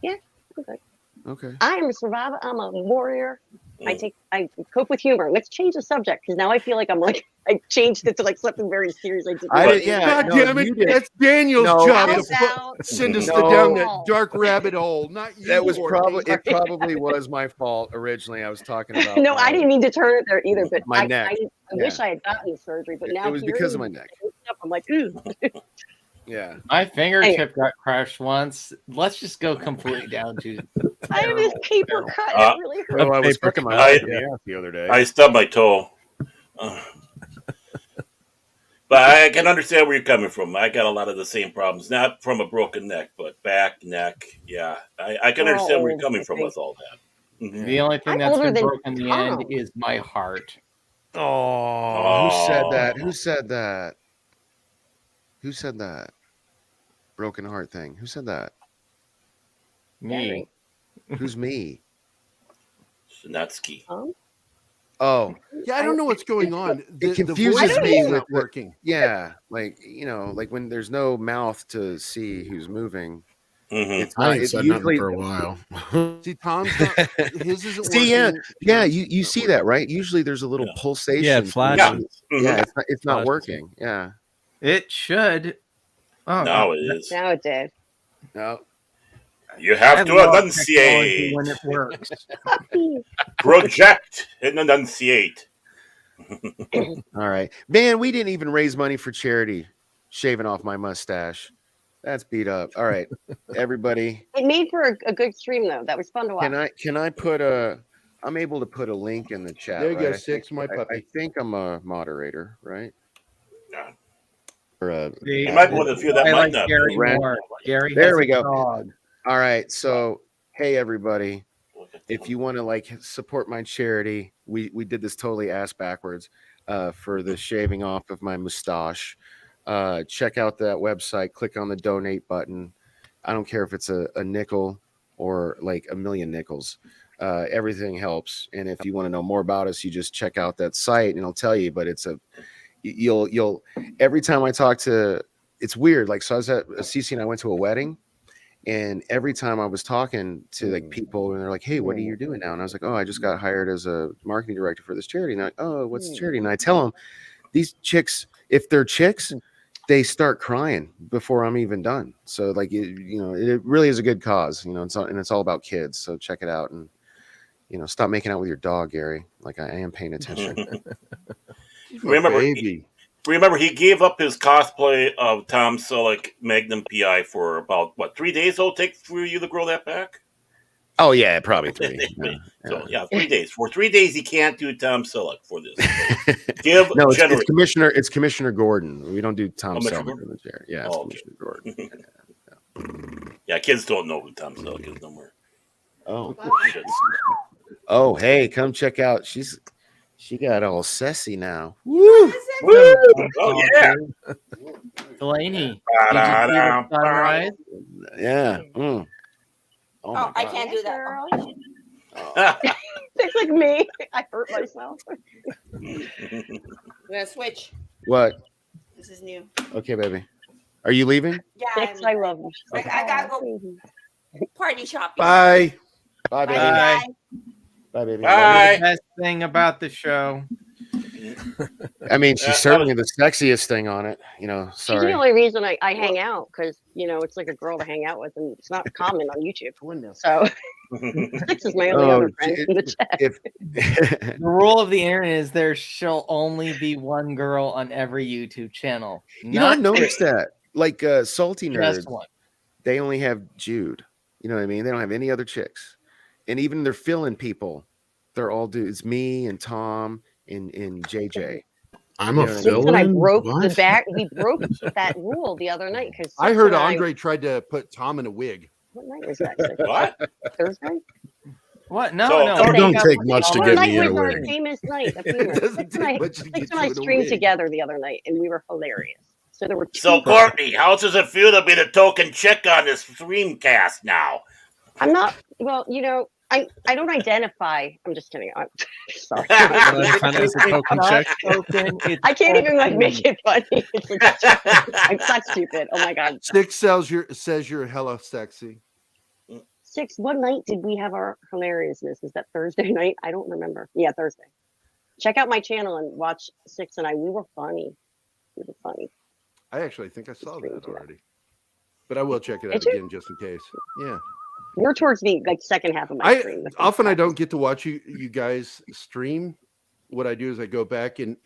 Yeah. Okay. Okay. I am a survivor. I'm a warrior. I cope with humor. Let's change the subject because now I feel like I changed it to like something very serious. God damn it! That's Daniel's job to send us down that dark rabbit hole. Not you. That was probably was my fault originally. I was talking about. No, I didn't mean to turn it there either. But my neck. I wish I had gotten the surgery, but now it was because of my neck. I'm like, ooh. Yeah, my fingertip got crushed once. Let's just go completely down to. I have this paper cut. It really hurt. I was cooking my eye the other day. I stubbed my toe. But I can understand where you're coming from. I got a lot of the same problems, not from a broken neck, but back, neck. Yeah, I can understand where you're coming from with all that. Mm-hmm. The only thing that's been broken in the end is my heart. Oh, who said that? Who said that? Who said that? Broken heart thing. Who said that? Me. Who's me? Sinatsky. Oh. Yeah, I don't know what's going on. It confuses me with working. Yeah, like like when there's no mouth to see who's moving. Mm-hmm. It's I ain't said nothing for a while. See, Tom's not, his isn't see, working. yeah. You see that, right? Usually there's a little pulsation. Yeah, it flashes. Yeah, it's not working. Yeah, it should. Oh, now it is. Now it did. No. You have to enunciate when it works. Project and enunciate. All right, man. We didn't even raise money for charity. Shaving off my mustache. That's beat up. All right, everybody. It made for a good stream though. That was fun to watch. Can I put a? I'm able to put a link in the chat. There you go, right? Six, my puppy. I think I'm a moderator, right? Yeah. Or you might want to feel that might not. Gary Moore. Gary. There we go. All right. So, hey, everybody. If you want to support my charity, we did this totally ass backwards for the shaving off of my mustache. Check out that website. Click on the donate button. I don't care if it's a nickel or like a million nickels. Everything helps. And if you want to know more about us, you just check out that site and it'll tell you. But you'll every time I talk to, it's weird. Like, so I was at Cecy and I went to a wedding. And every time I was talking to people and they're like, hey, what are you doing now? And I was like, oh, I just got hired as a marketing director for this charity. And they're like, oh, what's the charity? And I tell them these chicks, if they're chicks, they start crying before I'm even done. So it really is a good cause, it's all about kids. So check it out and, stop making out with your dog, Gary. Like I am paying attention. Remember, he gave up his cosplay of Tom Selleck, Magnum PI, for about 3 days. It'll take for you to grow that back. Oh yeah, probably 3. So 3 days. For 3 days, he can't do Tom Selleck for this. So no, it's Commissioner. It's Commissioner Gordon. We don't do Tom Selleck in the chair. Yeah, it's Commissioner Gordon. Yeah, kids don't know who Tom Selleck is no more. Oh, hey, come check out. She got all Cecy now. Woo! Oh yeah, Delaney. Yeah. Oh, I can't do that. It's like me. I hurt myself. We're gonna switch. What? This is new. Okay, baby. Are you leaving? Yeah, I love you. I gotta go party shopping. Bye. Bye, baby. Bye. Bye, baby. The best thing about the show. I mean, she's certainly the sexiest thing on it. She's Sorry. the only reason I hang out because it's like a girl to hang out with, and it's not common on YouTube. So Six is my only other friend in the chat. The rule of the internet is there shall only be one girl on every YouTube channel. I noticed that. Like Salty Nerds, Just one. they only have Jude. You know what I mean? They don't have any other chicks. And even their fill-in people, they're all dudes. Me and Tom and JJ. I'm a fill-in. And I broke the back. We broke that rule the other night because I heard Andre tried to put Tom in a wig. What night was that? What? Thursday? What? No, So- no. It don't take much to get me in a Our wig. famous night. doesn't take much to get Six and I you in a streamed wig. together the other night, and we were hilarious. So there were two. So Courtney, how does it feel to be the token chick on this Streamcast now? I'm not. Well, I don't identify. I'm just kidding. I'm sorry. Find out it's a token check. I can't even make it funny. It's like, I'm such stupid. Oh my god. Six says you're hella sexy. Six. What night did we have our hilariousness? Was that Thursday night? I don't remember. Yeah, Thursday. Check out my channel and watch Six and I. We were funny. We were funny. I actually think I saw that already, but I will check it out Did you? again just in case. Yeah. We're towards the second half of my stream. Often I don't get to watch you guys stream. What I do is I go back and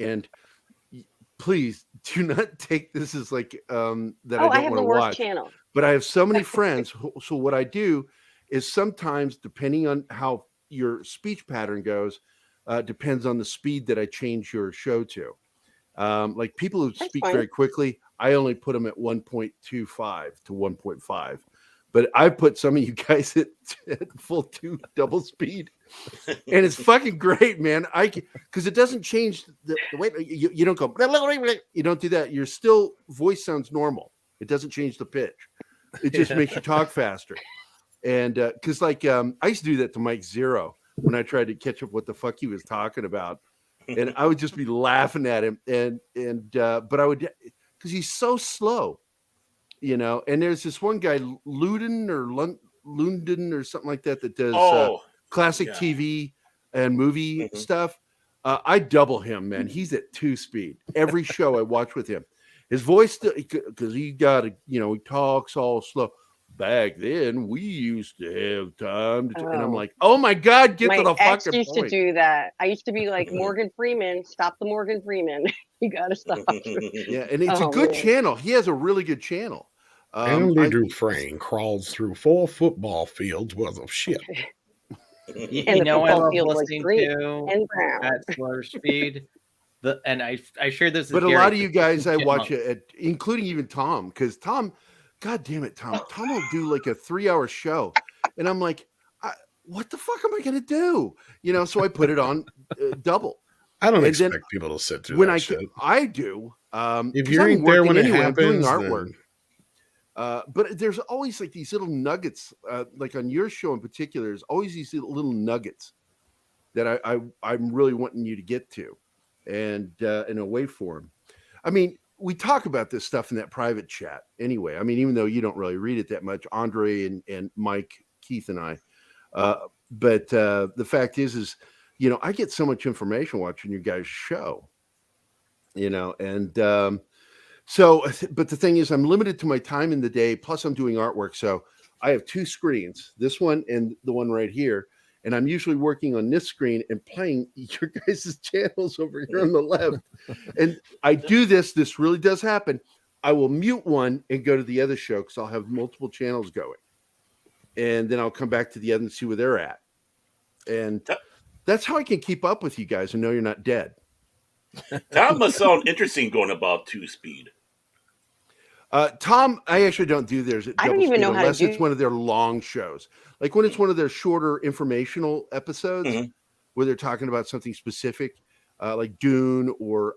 please do not take this as like that. I have want the to worst watch. channel. But I have so many friends. So what I do is sometimes, depending on how your speech pattern goes, depends on the speed that I change your show to. Like people who speak very quickly, I only put them at 1.25 to 1.5. But I put some of you guys at full double speed, and it's fucking great, man. Because it doesn't change the way you don't go. You don't do that. Your voice sounds normal. It doesn't change the pitch. It just makes you talk faster. And because I used to do that to Mike Zero when I tried to catch up what the fuck he was talking about, and I would just be laughing at him. But I would, because he's so slow. And there's this one guy, Lunden or something like that does classic TV and movie stuff. I double him, man. He's at 2 speed every show I watch with him. His voice, because he got he talks all slow. Back then, we used to have time to, and I'm like, oh my god, get to the ex fucking used point. to do that. I used to be like Morgan Freeman. Stop the Morgan Freeman. You gotta stop. Yeah, and it's a good channel. He has a really good channel. Andy Dufresne crawls through 4 football fields worth of shit. You know, I love listening to and brown at slower speed. And I shared this. But a lot of you guys, I watch it, including even Tom, because Tom, god damn it, Tom will do like a 3-hour show, and I'm like, what the fuck am I gonna do? So I put it on double. I don't expect people to sit through when that shit. I do. If you ain't there when it happens, I'm doing artwork. But there's always like these little nuggets, like on your show in particular. There's always these little nuggets that I'm really wanting you to get to, and in a way form. I mean, we talk about this stuff in that private chat anyway. I mean, even though you don't really read it that much, Andre and Mike, Keith, and I. But the fact is, I get so much information watching your guys' show, and. So, but the thing is, I'm limited to my time in the day. Plus, I'm doing artwork, so I have 2 screens. This one and the one right here. and I'm usually working on this screen and playing your guys' channels over here on the left. And I do this. This really does happen. I will mute one and go to the other show because I'll have multiple channels going. And then I'll come back to the other and see where they're at. And that's how I can keep up with you guys and know you're not dead. That must sound interesting going about 2-speed. Tom, I actually don't do theirs at I don't double even speed know how to unless do- it's one of their long shows. Like when it's one of their shorter informational episodes where they're talking about something specific, like Dune or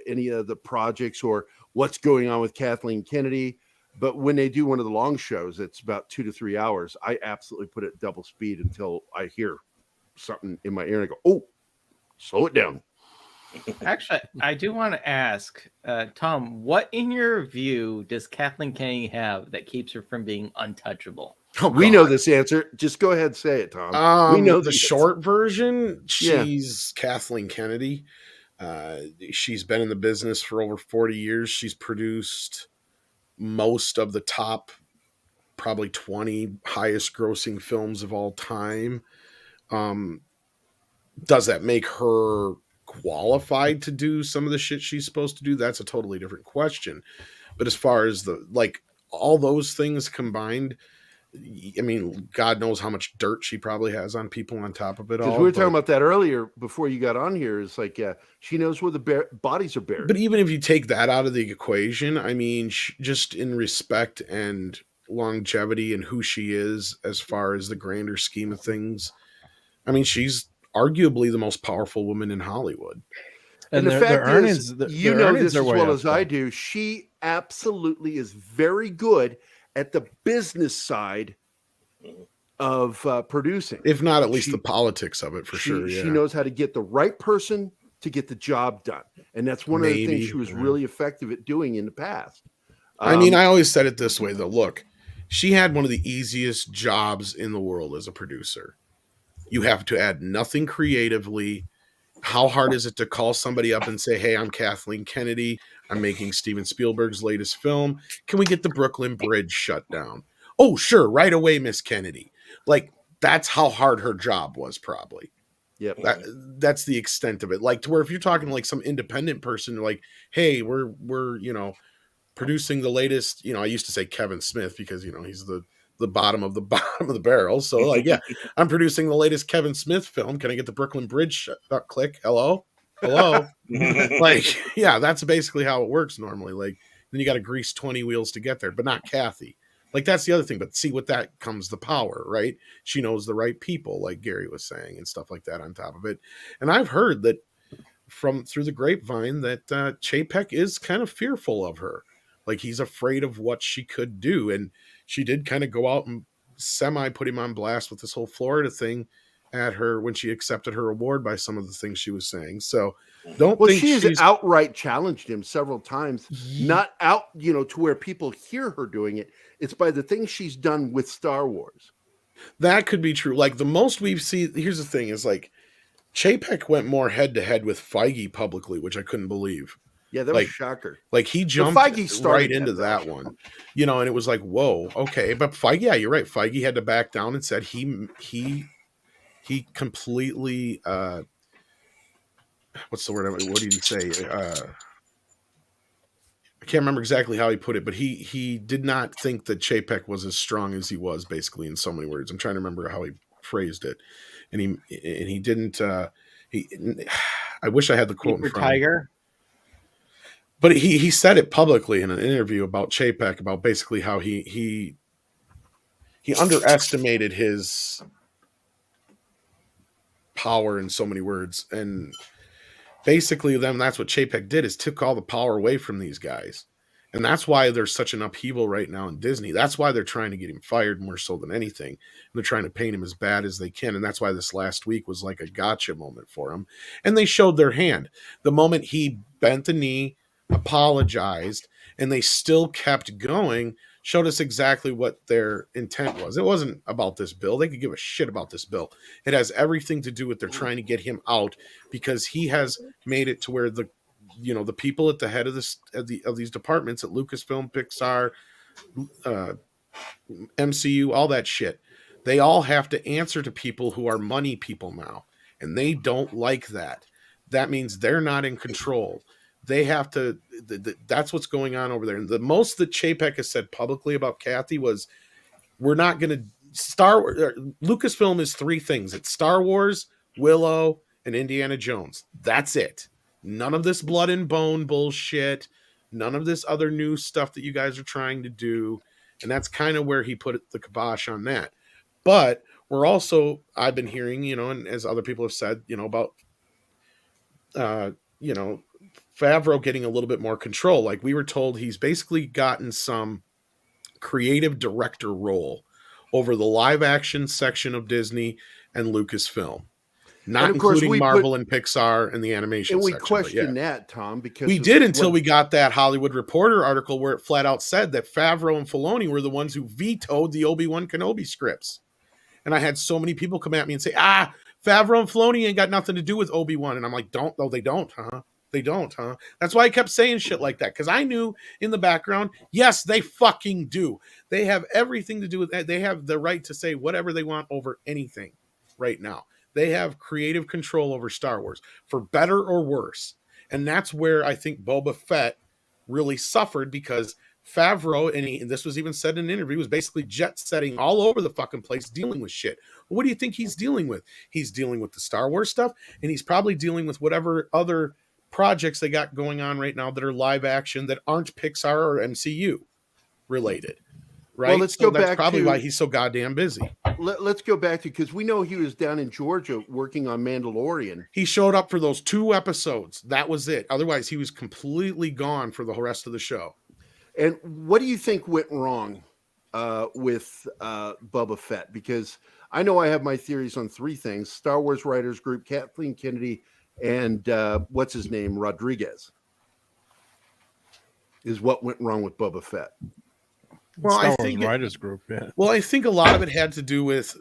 any of the projects or what's going on with Kathleen Kennedy. But when they do one of the long shows, it's about 2 to 3 hours. I absolutely put it double speed until I hear something in my ear and I go, oh, slow it down. Actually, I do want to ask, Tom, what in your view does Kathleen Kennedy have that keeps her from being untouchable? We know this answer. Just go ahead and say it, Tom. We know the answer. short version. She's Kathleen Kennedy. She's been in the business for over 40 years. She's produced most of the top, probably 20 highest grossing films of all time. Does that make her qualified to do some of the shit she's supposed to do? That's a totally different question. But as far as all those things combined, I mean, God knows how much dirt she probably has on people on top of it all. Because we were talking about that earlier before you got on here. It's like, she knows where the bodies are buried. But even if you take that out of the equation, I mean, just in respect and longevity and who she is as far as the grander scheme of things, I mean, she's arguably the most powerful woman in Hollywood. And the fact is, you know this as well as I do, she absolutely is very good at the business side of producing. If not at least the politics of it, for sure. Yeah. She knows how to get the right person to get the job done. And that's one of the things she was really effective at doing in the past. I mean, I always said it this way, though. Look, she had one of the easiest jobs in the world as a producer. You have to add nothing creatively. How hard is it to call somebody up and say, hey, I'm Kathleen Kennedy. I'm making Steven Spielberg's latest film. Can we get the Brooklyn Bridge shut down? Oh, sure. Right away, Miss Kennedy. Like, that's how hard her job was, probably. Yep. That's the extent of it. Like, to where if you're talking like some independent person, like, hey, we're producing the latest, I used to say Kevin Smith because, he's the bottom of the barrel. So like, yeah, I'm producing the latest Kevin Smith film. Can I get the Brooklyn Bridge? Click. Hello. Like, yeah, that's basically how it works normally. Like, then you got to grease 20 wheels to get there, but not Kathy. Like, that's the other thing. But see, with that comes the power, right? She knows the right people, like Gary was saying, and stuff like that on top of it. And I've heard that through the grapevine that Chapek is kind of fearful of her. Like, he's afraid of what she could do. And she did kind of go out and put him on blast with this whole Florida thing at her when she accepted her award by some of the things she was saying. So she's outright challenged him several times, not out, to where people hear her doing it. It's by the things she's done with Star Wars. That could be true. Like, the most we've seen, here's the thing, is like Chapek went more head to head with Feige publicly, which I couldn't believe. Yeah, that was a shocker. Like, he jumped right into that one, and it was like, whoa, okay. But Feige, yeah, you're right. Feige had to back down and said he completely, what's the word? What did he say? I can't remember exactly how he put it, but he did not think that Chapek was as strong as he was, basically, in so many words. I'm trying to remember how he phrased it. And he didn't, I wish I had the quote in front of me. Tiger. But he said it publicly in an interview about Chapek, about basically how he underestimated his power in so many words. And basically then that's what Chapek did, is took all the power away from these guys. And that's why there's such an upheaval right now in Disney. That's why they're trying to get him fired more so than anything. And they're trying to paint him as bad as they can. And that's why this last week was like a gotcha moment for him. And they showed their hand. The moment he bent the knee, apologized, and they still kept going, showed us exactly what their intent was. It wasn't about this bill. They could give a shit about this bill. It has everything to do with they're trying to get him out because he has made it to where the people at the head of these departments at Lucasfilm, Pixar, MCU, all that shit, They all have to answer to people who are money people now, and they don't like that. That means they're not in control. They have to. That's what's going on over there. And the most that Chapek has said publicly about Kathy was, "We're not going to Lucasfilm is three things: it's Star Wars, Willow, and Indiana Jones. That's it. None of this blood and bone bullshit. None of this other new stuff that you guys are trying to do." And that's kind of where he put the kibosh on that. But we're also, I've been hearing, and as other people have said, about, Favreau getting a little bit more control. Like we were told he's basically gotten some creative director role over the live action section of Disney and Lucasfilm, not including Marvel and Pixar and the animation and we section. questioned that, Tom, because we did until we got that Hollywood Reporter article where it flat out said that Favreau and Filoni were the ones who vetoed the Obi-Wan Kenobi scripts. And I had so many people come at me and say, Favreau and Filoni ain't got nothing to do with Obi-Wan. And I'm like, they don't, huh? They don't, huh? That's why I kept saying shit like that. Because I knew in the background, yes, they fucking do. They have everything to do with that. They have the right to say whatever they want over anything right now. They have creative control over Star Wars, for better or worse. And that's where I think Boba Fett really suffered, because Favreau, and this was even said in an interview, was basically jet setting all over the fucking place, dealing with shit. Well, what do you think he's dealing with? He's dealing with the Star Wars stuff, and he's probably dealing with whatever other projects they got going on right now that are live action that aren't Pixar or MCU related. Right. Well, let's go back. That's probably why he's so goddamn busy. Let's go back to, because we know he was down in Georgia working on Mandalorian. He showed up for those 2 episodes. That was it. Otherwise, he was completely gone for the rest of the show. And what do you think went wrong with Boba Fett? Because I know I have my theories on 3 things: Star Wars Writers Group, Kathleen Kennedy, and what's his name, Rodriguez, is what went wrong with Boba Fett. Well, Star Wars Writers Group, yeah. Well, I think a lot of it had to do with,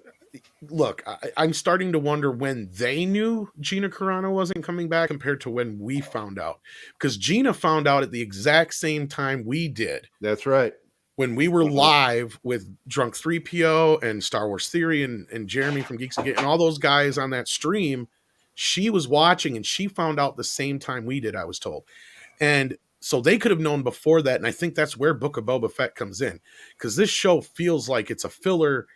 look, I'm starting to wonder when they knew Gina Carano wasn't coming back compared to when we found out. Because Gina found out at the exact same time we did. That's right. When we were live with Drunk 3PO and Star Wars Theory and Jeremy from Geeks and Geeks and all those guys on that stream, she was watching and she found out the same time we did, I was told. And so they could have known before that. And I think that's where Book of Boba Fett comes in, because this show feels like it's a filler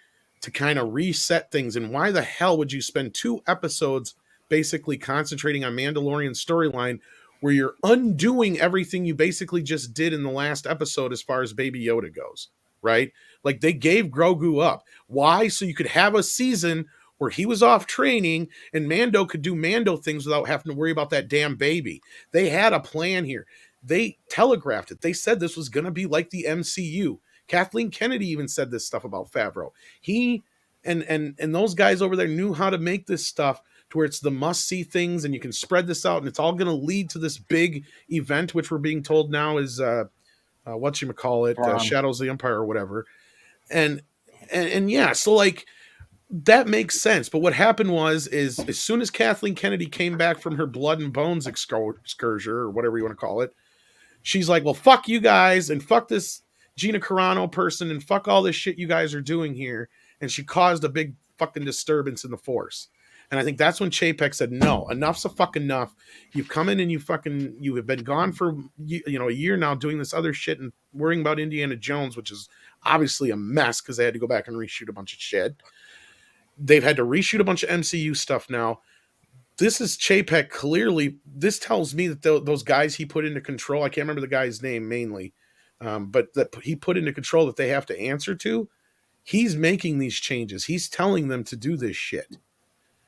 to kind of reset things. And why the hell would you spend 2 episodes basically concentrating on Mandalorian storyline where you're undoing everything you basically just did in the last episode as far as Baby Yoda goes, right? Like they gave Grogu up. Why? So you could have a season where he was off training and Mando could do Mando things without having to worry about that damn baby. They had a plan here. They telegraphed it. They said this was going to be like the MCU. Kathleen Kennedy even said this stuff about Favreau. He and those guys over there knew how to make this stuff to where it's the must-see things, and you can spread this out, and it's all going to lead to this big event, which we're being told now is Shadows of the Empire or whatever. And yeah, so like that makes sense. But what happened was as soon as Kathleen Kennedy came back from her blood and bones excursion or whatever you want to call it, she's like, well, fuck you guys and fuck this Gina Carano person and fuck all this shit you guys are doing here. And she caused a big fucking disturbance in the Force. And I think that's when Chapek said, no, enough's a fucking enough. You've come in and you have been gone for, a year now doing this other shit and worrying about Indiana Jones, which is obviously a mess because they had to go back and reshoot a bunch of shit. They've had to reshoot a bunch of MCU stuff now. This is Chapek clearly. This tells me that those guys he put into control, I can't remember the guy's name mainly, but that he put into control that they have to answer to, he's making these changes. He's telling them to do this shit.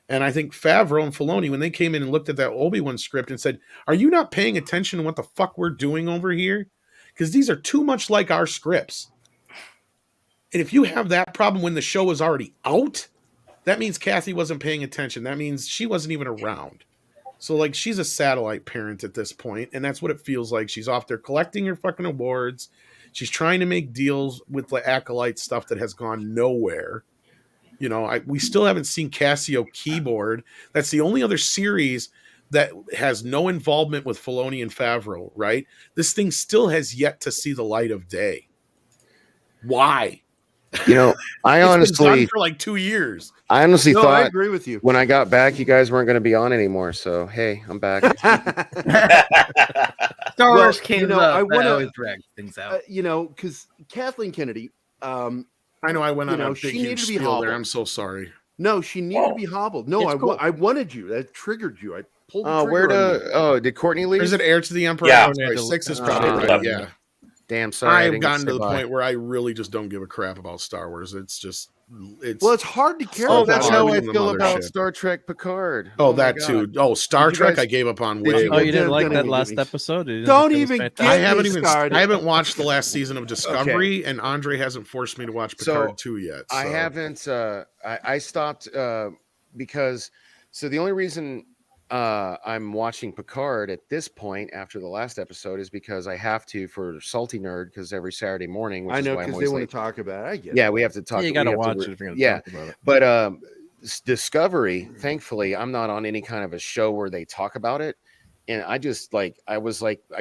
And I think Favreau and Filoni, when they came in and looked at that Obi-Wan script and said, are you not paying attention to what the fuck we're doing over here? Because these are too much like our scripts. And if you have that problem when the show is already out, that means Kathy wasn't paying attention. That means she wasn't even around. So, like, she's a satellite parent at this point, and that's what it feels like. She's off there collecting her fucking awards. She's trying to make deals with the Acolyte stuff that has gone nowhere. We still haven't seen Casio Keyboard. That's the only other series that has no involvement with Filoni and Favreau, right? This thing still has yet to see the light of day. Why? You know, I It's been honestly done for like 2 years. I honestly No, thought I agree with you. when I got back, you guys weren't going to be on anymore. So hey, I'm back. Star Well, Wars came up. I I want always to, drag things out. because Kathleen Kennedy, I know I went on a big, she needed huge to be spiel hobbled. there. I'm so sorry. No, she needed to be hobbled. No, It's cool. I wanted you. That triggered you. I pulled the trigger on you. Did Courtney leave? Is it Heir to the Emperor? Yeah. Sorry, 6 is probably Oh, right. Yeah. Damn, sorry. I didn't have get gotten to say the bye. point where I really just don't give a crap about Star Wars. It's Well, it's hard to care Oh, about. that's how I the feel about mothership. Star Trek Picard. Oh, my that God. too. Oh, Star Did you Trek guys- I gave up on did way. you- Oh, you didn't like Don't that even last get me- episode? You didn't Don't think it was even fantastic? get I haven't me even. started. I haven't watched the last season of Discovery, and Andre hasn't forced me to watch Picard 2 yet. I so. haven't. I stopped because. So the only reason I'm watching Picard at this point after the last episode is because I have to for Salty Nerd, because every Saturday morning. Which I know, is why I'm because they always want late. to talk about it. I get Yeah, it. we have to talk. Yeah, you we got to have watch it if you're going to yeah, talk about it. but Discovery, thankfully, I'm not on any kind of a show where they talk about it, and I just I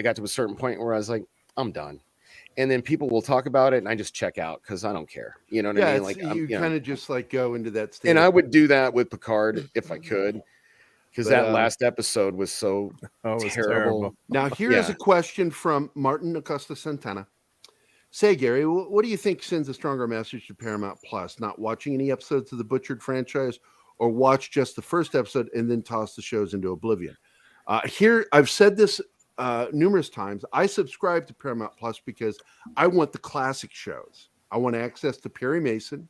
got to a certain point where I was like, I'm done. And then people will talk about it, and I just check out because I don't care. You know what I mean? Like you kind of just go into that state. and I would do that with Picard if I could, because But, that last episode was so it was terrible. terrible. Now, here is a question from Martin Acosta Santana. Say, Gary, what do you think sends a stronger message to Paramount Plus? Not watching any episodes of the Butchered franchise, or watch just the first episode and then toss the shows into oblivion? Here, I've said this numerous times. I subscribe to Paramount Plus because I want the classic shows. I want access to Perry Mason.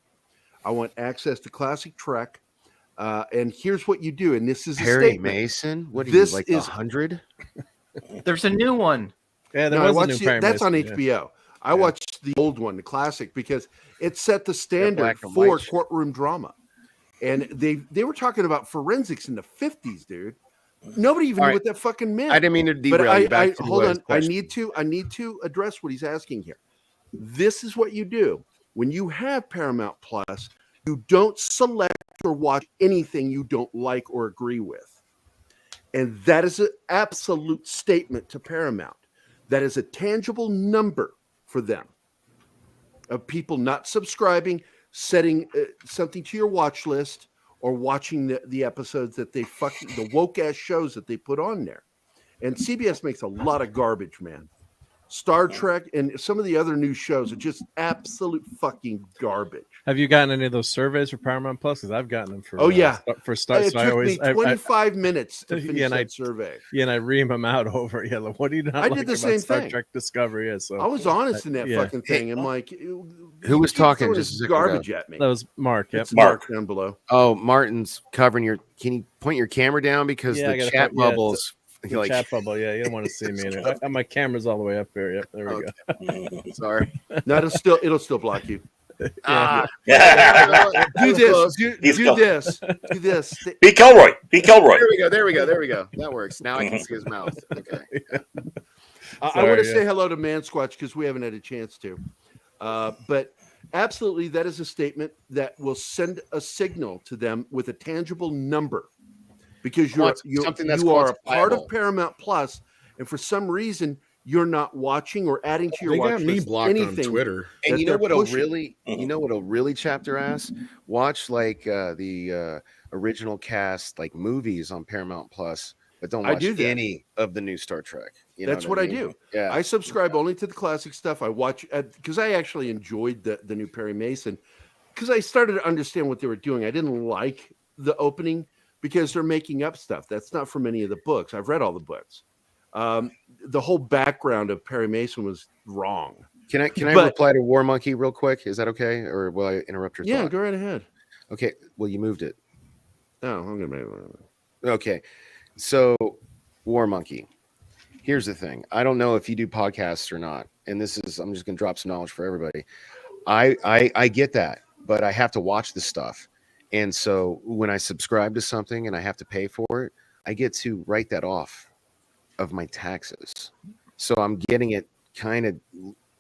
I want access to classic Trek. And here's what you do. And this is a Perry statement. Mason. What are This you like is 100? There's a new one. Yeah, there No, I was a watched new Perry that's on Mason, HBO. I watched the old one, the classic, because it set the standard black and for white. courtroom drama. And they were talking about forensics in the 50s, dude. Nobody even All knew right. what that fucking meant. I didn't mean to But derail you. Back to hold Dwight's on. I question. need to address what he's asking here. This is what you do when you have Paramount Plus. You don't select or watch anything you don't like or agree with, and that is an absolute statement to Paramount. That is a tangible number for them of people not subscribing, setting something to your watch list, or watching the episodes that they the woke ass shows that they put on there. And CBS makes a lot of garbage, man. Star Trek and some of the other new shows are just absolute fucking garbage. Have you gotten any of those surveys for Paramount Plus? Because I've gotten them for. Oh yeah, for Star. It So I took always me 25 minutes to finish that survey. Yeah, and I ream them out over. Yeah, like, what do you not I like did the about same Star thing. Trek Discovery? Yeah, so I was honest in that yeah. fucking thing. I'm like, Who was keep talking throwing just a this second garbage ago? at me. That was Mark. Yep. It's Mark down below. Oh, Martin's covering your. Can you point your camera down because Yeah, I the gotta chat put- yeah, bubbles? The like, chat bubble. Yeah, you don't want to see me. In it. My camera's all the way up here. Yep, there we go. Sorry. No, it'll still block you. Ah. Do this. Do this. Do this. Be Kelroy. Be Kelroy. There we go. That works. Now I can see his mouth. Okay. I want to say hello to Man Squatch because we haven't had a chance to. But absolutely, that is a statement that will send a signal to them with a tangible number, because you are a part of Paramount Plus, and for some reason you're not watching or adding to your They watch got me list blocked on anything. Twitter. And you know they're what'll pushing. really, chapter ass? Watch the original cast like movies on Paramount Plus, but don't I watch do that. any of the new Star Trek. You know That's what I mean? do. Yeah. I subscribe only to the classic stuff. I watch because I actually enjoyed the new Perry Mason, because I started to understand what they were doing. I didn't like the opening because they're making up stuff. That's not from any of the books. I've read all the books. The whole background of Perry Mason was wrong. Can I reply to War Monkey real quick? Is that okay, or will I interrupt your Yeah, thought? go right ahead. Okay. Well, you moved it. Oh, I'm gonna make it. Okay. So, War Monkey. Here's the thing. I don't know if you do podcasts or not, and I'm just gonna drop some knowledge for everybody. I get that, but I have to watch the stuff. And so when I subscribe to something and I have to pay for it, I get to write that off of my taxes. So I'm getting it kind of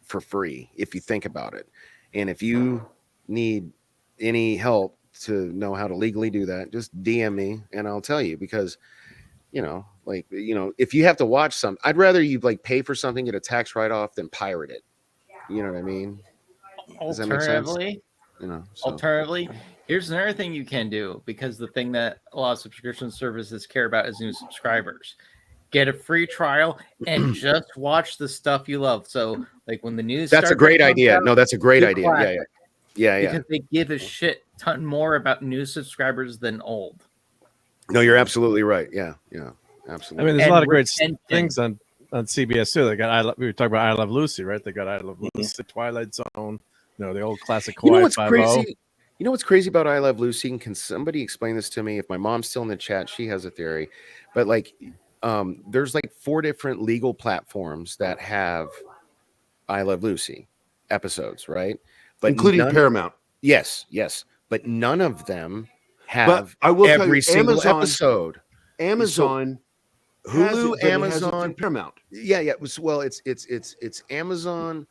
for free if you think about it. And if you need any help to know how to legally do that, just DM me and I'll tell you, because if you have to watch something, I'd rather you pay for something, get a tax write-off than pirate it. You know what I mean? Does that make sense? Alternatively, you know. So. Alternatively, here's another thing you can do, because the thing that a lot of subscription services care about is new subscribers. Get a free trial and just watch the stuff you love. So, like when the news, that's a great idea. No, that's a great idea. Yeah. Because they give a shit ton more about new subscribers than old. No, you're absolutely right. Yeah, absolutely. I mean, there's a lot of great things on CBS too. They got we were talking about I Love Lucy, right? They got I Love Lucy, Twilight Zone, the old classic. You know what's crazy? You know what's crazy about I Love Lucy? And can somebody explain this to me? If my mom's still in the chat, she has a theory. But like, there's like 4 different legal platforms that have I Love Lucy episodes, right? But including Paramount. Yes, but none of them have every single episode. Amazon, Hulu, Amazon, Paramount. Yeah. It's Amazon,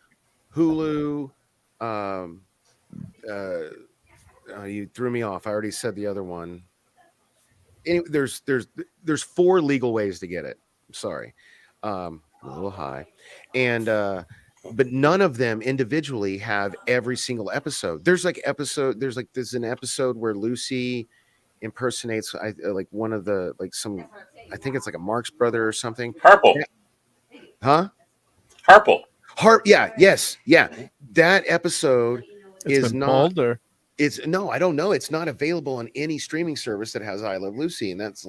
Hulu. You threw me off. I already said the other one. Anyway, there's 4 legal ways to get it. I'm sorry, a little high, and but none of them individually have every single episode. There's an episode where Lucy impersonates like one of the I think it's like a Marx brother or something. Harple. Huh? Harple. Yeah. That episode is not Boulder. No, I don't know. It's not available on any streaming service that has I Love Lucy, and that's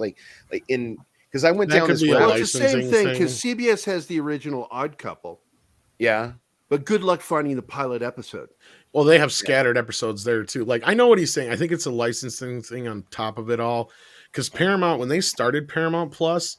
because I went down this road. Well, it's the same thing because CBS has the original Odd Couple. Yeah, but good luck finding the pilot episode. Well, they have scattered episodes there too. Like, I know what he's saying. I think it's a licensing thing on top of it all. Because Paramount, when they started Paramount Plus,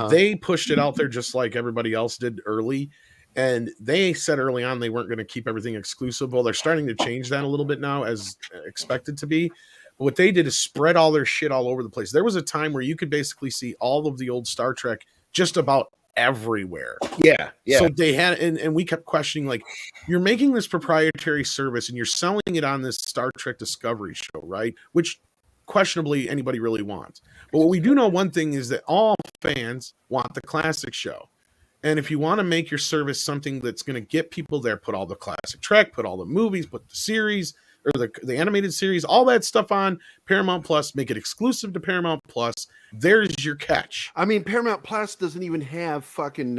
they pushed it out there just like everybody else did early. And they said early on they weren't going to keep everything exclusive. Well, they're starting to change that a little bit now, as expected to be. But what they did is spread all their shit all over the place. There was a time where you could basically see all of the old Star Trek just about everywhere. Yeah. So they had, and we kept questioning, like, you're making this proprietary service and you're selling it on this Star Trek Discovery show, right? Which questionably anybody really wants. But what we do know, one thing is that all fans want the classic show. And if you want to make your service something that's going to get people there, put all the classic Trek, put all the movies, put the series or the animated series, all that stuff on Paramount Plus, make it exclusive to Paramount Plus. There's your catch. I mean, Paramount Plus doesn't even have fucking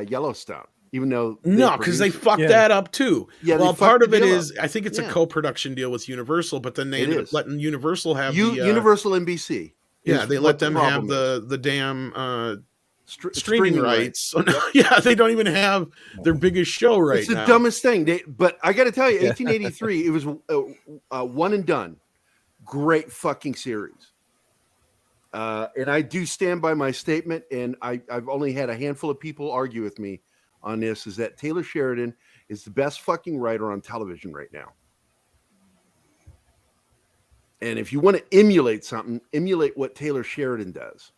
Yellowstone, even though because they fucked that up too. Yeah, well, part of it is I think it's a co-production deal with Universal, but then they ended up letting Universal have Universal NBC. Yeah, they let them have the damn streaming rights. So now, they don't even have their biggest show right now. It's the dumbest thing. But I got to tell you, 1883, it was one and done. Great fucking series. And I do stand by my statement, and I've only had a handful of people argue with me on this, is that Taylor Sheridan is the best fucking writer on television right now. And if you want to emulate something, emulate what Taylor Sheridan does.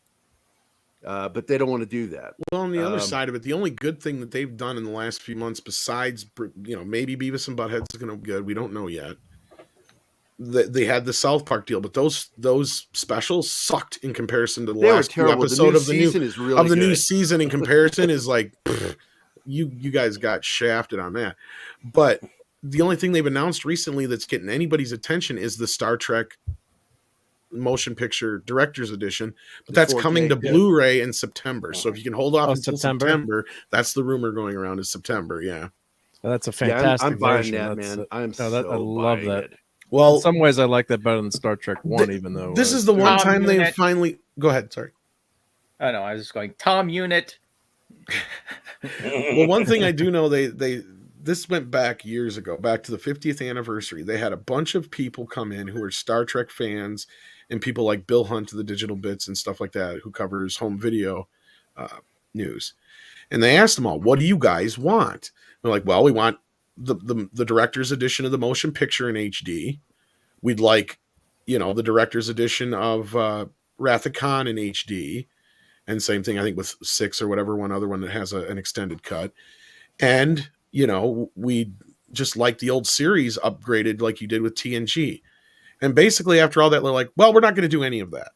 But they don't want to do that. Well, on the other side of it, the only good thing that they've done in the last few months, besides, maybe Beavis and Butthead's going to be good, we don't know yet. They had the South Park deal, but those specials sucked in comparison to the last episode of the new season. In comparison, is like you guys got shafted on that. But the only thing they've announced recently that's getting anybody's attention is the Star Trek motion picture director's edition, but that's coming to Blu-ray in September. So if you can hold off until September, that's the rumor going around is September. Yeah, that's a fantastic. I'm buying that, man. I love that. It. Well, in some ways, I like that better than Star Trek 1, even though this is the one time they finally. Go ahead. Sorry. Oh no, I was just going Tom Unit. Well, one thing I do know, this went back years ago, back to the 50th anniversary. They had a bunch of people come in who are Star Trek fans, and people like Bill Hunt of the Digital Bits and stuff like that, who covers home video news. And they asked them all, "What do you guys want?" They're like, "Well, we want the director's edition of the motion picture in HD. We'd like, the director's edition of Wrath of Khan in HD." And same thing, I think, with 6 or whatever, one other one that has an extended cut. And, we just like the old series upgraded like you did with TNG. And basically, after all that, they're like, well, we're not going to do any of that.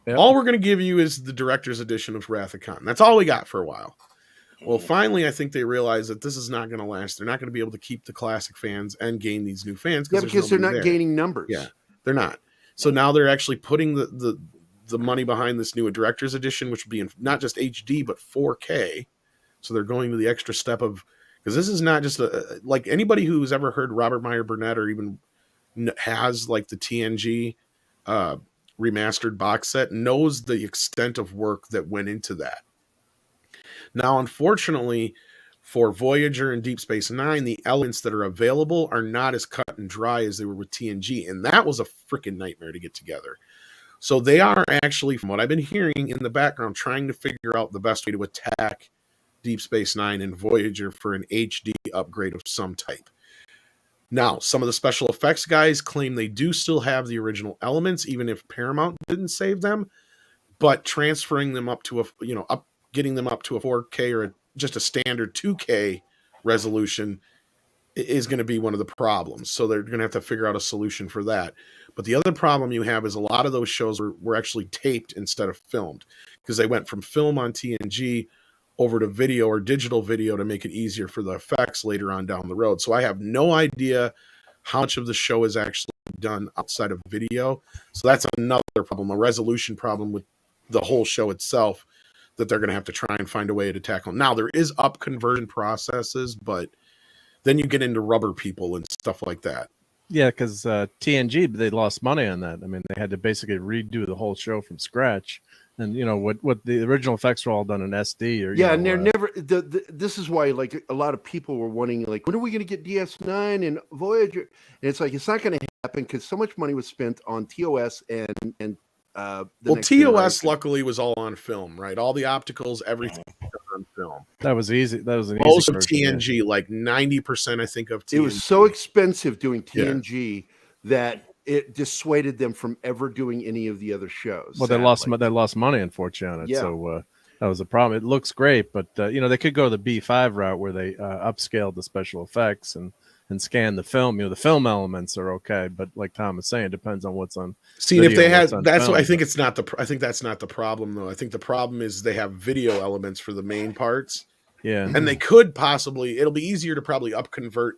All we're going to give you is the director's edition of Wrath of Khan. That's all we got for a while. Well, finally, I think they realize that this is not going to last. They're not going to be able to keep the classic fans and gain these new fans. Yeah, because they're not gaining numbers. Yeah, they're not. So now they're actually putting the money behind this new director's edition, which would be in not just HD, but 4K. So they're going to the extra step of, because this is not just like anybody who's ever heard Robert Meyer Burnett or even has like the TNG remastered box set knows the extent of work that went into that. Now, unfortunately, for Voyager and Deep Space Nine, the elements that are available are not as cut and dry as they were with TNG, and that was a freaking nightmare to get together. So they are actually, from what I've been hearing in the background, trying to figure out the best way to attack Deep Space Nine and Voyager for an HD upgrade of some type. Now, some of the special effects guys claim they do still have the original elements, even if Paramount didn't save them, but transferring them up to getting them up to a 4K or just a standard 2K resolution is going to be one of the problems. So they're going to have to figure out a solution for that. But the other problem you have is a lot of those shows were actually taped instead of filmed, because they went from film on TNG over to video or digital video to make it easier for the effects later on down the road. So I have no idea how much of the show is actually done outside of video. So that's another problem, a resolution problem with the whole show itself that they're going to have to try and find a way to tackle. Now, there is up conversion processes, but then you get into rubber people and stuff like that. Yeah, because TNG, they lost money on that. I mean, they had to basically redo the whole show from scratch. And what the original effects were all done in SD or and they're never. This is why like a lot of people were wanting like, when are we going to get DS9 and Voyager? And it's like it's not going to happen because so much money was spent on TOS and TOS generation. Luckily was all on film, right? All the opticals, everything on film. That was easy. That was an most easy of version, TNG, like 90%, I think of TNG. It was so expensive doing TNG that it dissuaded them from ever doing any of the other shows. Well, they lost money, unfortunately, on it. Yeah. So that was a problem. It looks great, but they could go the B5 route where they upscaled the special effects and scan the film. The film elements are okay, but like Tom was saying, it depends on what's on. See, if they had, that's what I think. It's not I think that's not the problem, though. I think the problem is they have video elements for the main parts. Yeah, and they could possibly. It'll be easier to probably upconvert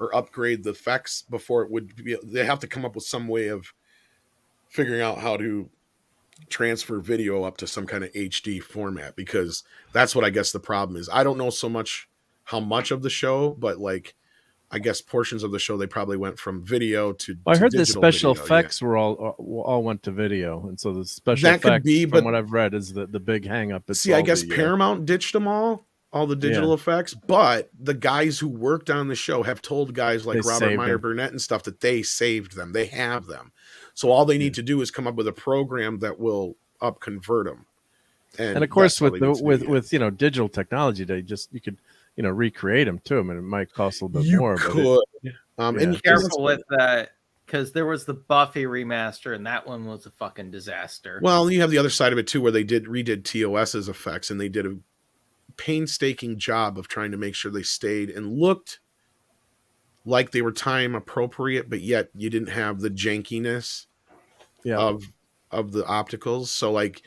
or upgrade the effects before it would be. They have to come up with some way of figuring out how to transfer video up to some kind of HD format, because that's what I guess the problem is. I don't know so much how much of the show, but like I guess portions of the show they probably went from video to. Well, I heard the special video, effects were all went to video, and so the special effects, could be, from what I've read, is the big hang up. See, I guess Paramount ditched them all the digital effects, but the guys who worked on the show have told guys like Robert Meyer Burnett and stuff that they saved them. They have them. So all they need to do is come up with a program that will upconvert them. And of course, with digital technology, you could recreate them too. I mean, it might cost a little bit more. And be careful with that, because there was the Buffy remaster, and that one was a fucking disaster. Well, you have the other side of it too, where they redid TOS's effects, and they did a painstaking job of trying to make sure they stayed and looked like they were time appropriate, but yet you didn't have the jankiness of the opticals. So like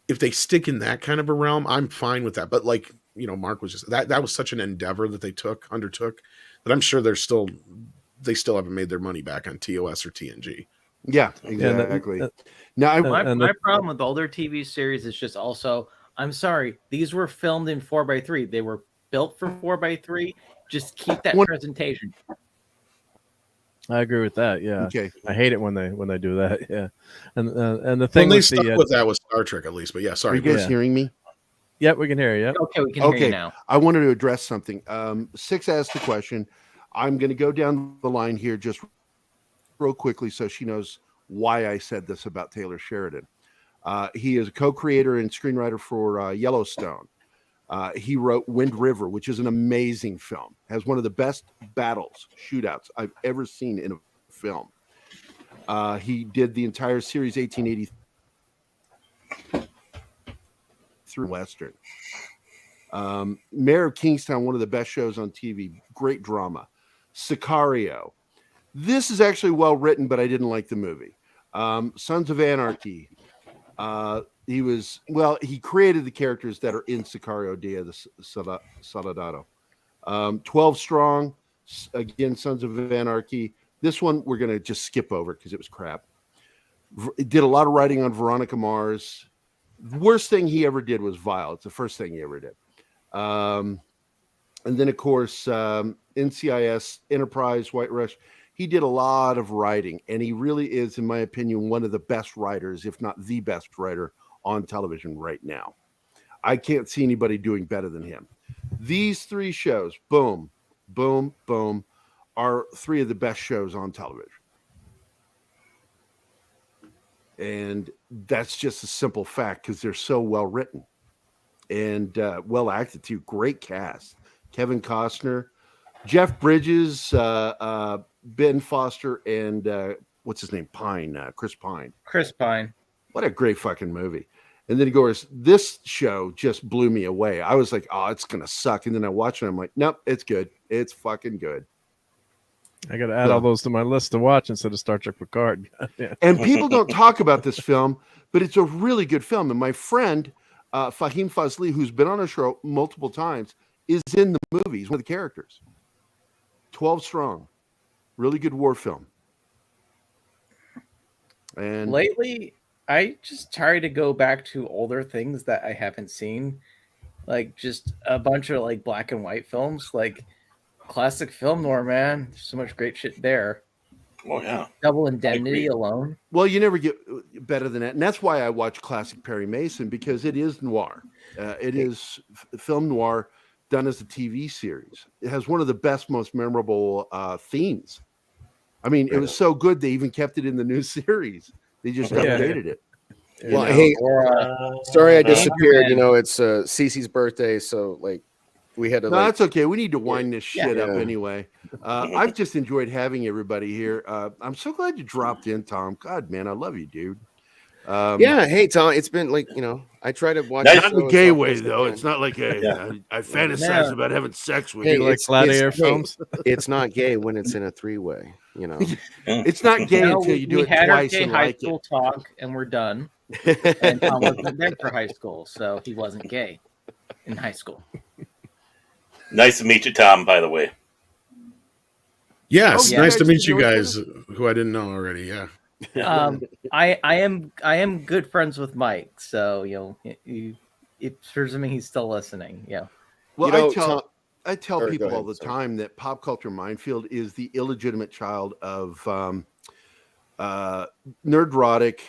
if they stick in that kind of a realm, I'm fine with that. But like, Mark was just that was such an endeavor that they undertook that I'm sure they still haven't made their money back on TOS or TNG. Yeah, exactly. My problem with older TV series is just also, I'm sorry, these were filmed in 4:3. They were built for 4:3. Just keep that presentation. I agree with that. Yeah. Okay. I hate it when they do that. Yeah. And the thing they stuck with that was Star Trek, at least. But yeah, sorry. Are you guys hearing me? Yep, we can hear you. Yep. Okay, we can hear you now. I wanted to address something. Six asked the question. I'm going to go down the line here just real quickly so she knows why I said this about Taylor Sheridan. He is a co-creator and screenwriter for Yellowstone. He wrote Wind River, which is an amazing film. Has one of the best shootouts I've ever seen in a film. He did the entire series 1883 Western. Mayor of Kingstown, one of the best shows on TV. Great drama. Sicario. This is actually well written, but I didn't like the movie. Sons of Anarchy. He created the characters that are in Sicario Dia de Soldado. 12 Strong, again, Sons of Anarchy. This one we're going to just skip over because it was crap. It did a lot of writing on Veronica Mars. The worst thing he ever did was Vile. It's the first thing he ever did. And then, of course, NCIS, Enterprise, White Rush. He did a lot of writing, and he really is, in my opinion, one of the best writers, if not the best writer on television right now. I can't see anybody doing better than him. These three shows, boom, boom, boom, are three of the best shows on television. And that's just a simple fact because they're so well written and well acted too. Great cast. Kevin Costner, Jeff Bridges, Ben Foster, and what's his name? Chris Pine. Chris Pine. What a great fucking movie. And then, of course, this show just blew me away. I was like, oh, it's going to suck. And then I watched it. I'm like, nope, it's good. It's fucking good. I got to add all those to my list to watch instead of Star Trek Picard. And people don't talk about this film, but it's a really good film. And my friend, Fahim Fazli, who's been on a show multiple times, is in the movie. He's one of the characters. 12 Strong. Really good war film. And lately, I just try to go back to older things that I haven't seen. Like just a bunch of like black and white films, like classic film noir, man. There's so much great shit there. Oh yeah. Double Indemnity alone. Well, you never get better than that. And that's why I watch classic Perry Mason, because it is noir. It is film noir done as a TV series. It has one of the best, most memorable themes. I mean, it was so good they even kept it in the new series. They just updated it. Well, hey, sorry I disappeared. You know, it's Cecy's birthday, so like we had to. No, that's okay. We need to wind this shit up anyway. I've just enjoyed having everybody here. I'm so glad you dropped in, Tom. God, man, I love you, dude. Yeah, hey Tom, it's been like, you know, I try to watch. Not in a gay way though. It's not like I fantasize about having sex with you. Like gladiator films. It's not gay when it's in a three-way. You know, it's not gay until you do it had twice our gay and high like school it. talk, and we're done. And Tom wasn't there for high school, so he wasn't gay in high school. Nice to meet you, Tom, by the way. Yes, nice to meet you guys who I didn't know already. Yeah. I am good friends with Mike, so you know, it presuming he's still listening. Yeah. Well, You know, I tell Or go people all ahead, the sorry. time that Pop Culture Minefield is the illegitimate child of Nerdrotic,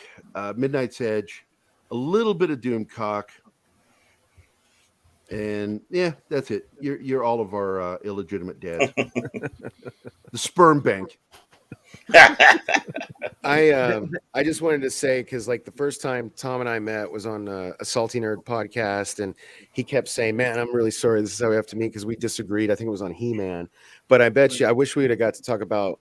Midnight's Edge, a little bit of Doomcock, and yeah, that's it. You're all of our illegitimate dads. The sperm bank. I just wanted to say, because like the first time Tom and I met was on a Salty Nerd podcast, and he kept saying, "Man, I'm really sorry. This is how we have to meet," because we disagreed. I think it was on He-Man, but I bet you, I wish we would have got to talk about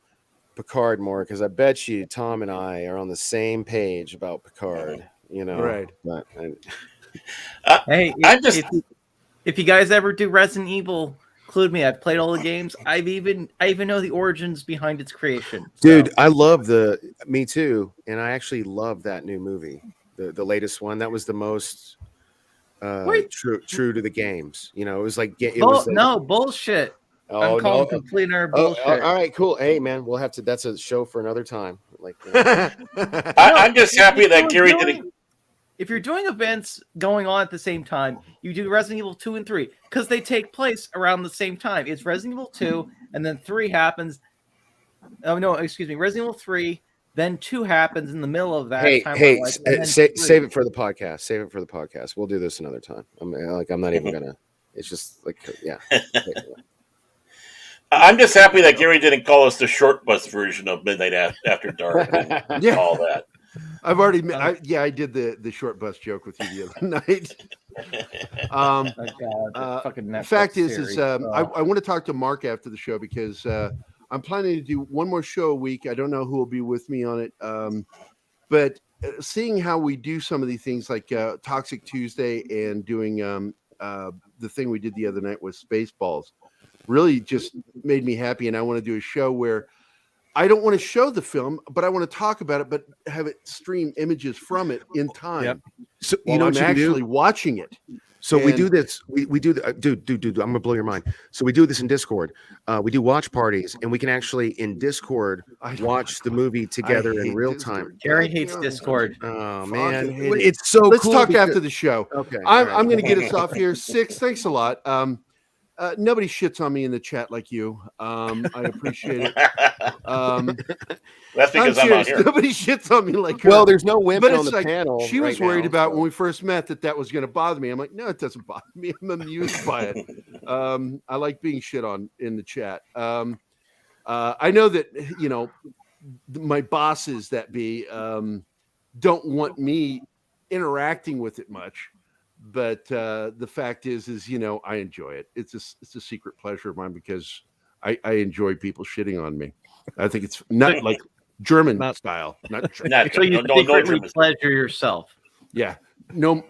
Picard more, because I bet you Tom and I are on the same page about Picard. You know, Right. But Hey, if you guys ever do Resident Evil, include me. I've played all the games. I even know the origins behind its creation. dude, I love me too, and I actually love that new movie, the latest one. That was the most true to the games. You know, it was like No bullshit. Oh, I'm calling no. complete and utter Oh, bullshit. all right, cool. Hey, man, we'll have to. That's a show for another time. Like, you know. I'm just happy that Gary didn't. If you're doing events going on at the same time, you do Resident Evil 2 and 3 because they take place around the same time. It's Resident Evil 2, and then 3 happens. Oh no, excuse me, Resident Evil 3, then 2 happens in the middle of that. Hey, and then save it for the podcast. Save it for the podcast. We'll do this another time. I'm not even gonna. It's just like, yeah. I'm just happy that Gary didn't call us the short bus version of Midnight After Dark and all that. I've already, I did the short bus joke with you the other night. fucking The Netflix fact is series. I want to talk to Mark after the show, because I'm planning to do one more show a week. I don't know who will be with me on it, but seeing how we do some of these things like Toxic Tuesday and doing the thing we did the other night with Spaceballs really just made me happy. And I want to do a show where I don't want to show the film, but I want to talk about it, but have it stream images from it in time. Yep. So while you know I'm what you actually do? watching it. So we And- do this. We do dude. I'm gonna blow your mind. So we do this in Discord. We do watch parties, and we can actually in Discord watch the movie together in hate real Discord. time. Jerry hates Discord. Oh Fucking man, hate it. it's so Let's cool. talk because- after the show. Okay, I'm all right. going to get us off here. Six, thanks a lot. Nobody shits on me in the chat like you. I appreciate it. That's because I'm not serious. here. Nobody shits on me like her. Well, there's no women But on it's the like, panel she was right worried now, about so- when we first met that was going to bother me. I'm like, no, it doesn't bother me. I'm amused by it. I like being shit on in the chat. I know that, you know, my bosses that be don't want me interacting with it much. But the fact is, you know, I enjoy it. It's a secret pleasure of mine because I enjoy people shitting on me. I think it's not like German style, not So you secretly pleasure yourself. Yeah, no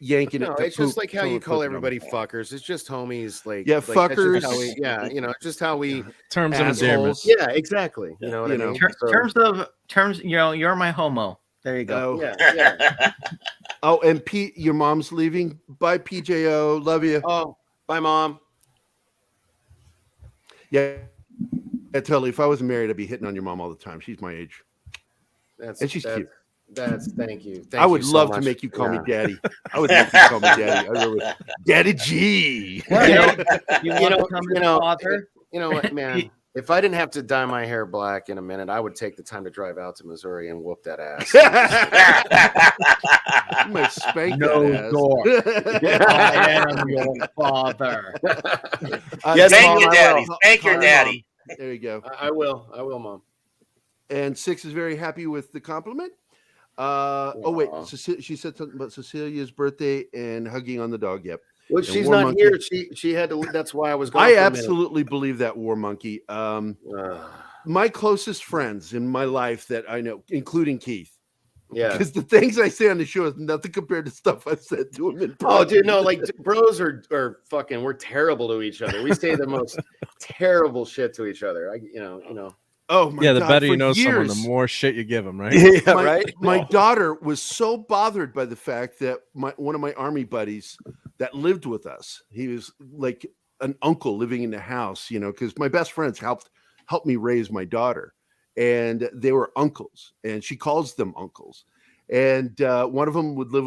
yanking No, it. to it's just poop like how till you it call puts it everybody on. fuckers. It's just homies. Like Yeah, like, that's just fuckers. how we- yeah, you know, just how we Terms of endearment. Yeah, exactly. You know what I mean? So- Terms, you know, you're my homo. There you go. Oh. yeah. Oh, and Pete, your mom's leaving. Bye, PJO. Love you. Oh, bye, Mom. Yeah, totally. If I wasn't married, I'd be hitting on your mom all the time. She's my age. And she's cute. Thank you. I would you so love to much. make you call me Yeah. daddy. I would make you call me daddy. I really would. Daddy G. You know what, man? If I didn't have to dye my hair black in a minute, I would take the time to drive out to Missouri and whoop that ass. You might spank No that ass. door. I am your father. Yes, Spank Mom, your I daddy. will. Spank your Hi, daddy. There you go. I will, Mom. And Six is very happy with the compliment. Oh wait, she said something about Cecilia's birthday and hugging on the dog. Yep. Well, And she's War not Monkey. here. She had to. That's why I was gone. I for a minute. absolutely believe that, War Monkey. My closest friends in my life that I know, including Keith. Yeah. Because the things I say on the show is nothing compared to stuff I've said to him in Oh, person. dude, no, like bros are fucking. We're terrible to each other. We say the most terrible shit to each other. You know. Oh my Yeah, the God, better for you know someone, the years- more shit you give them, right? Yeah, my, right. My daughter was so bothered by the fact that one of my army buddies that lived with us, he was like an uncle living in the house, you know, because my best friends helped me raise my daughter, and they were uncles, and she calls them uncles. And one of them would live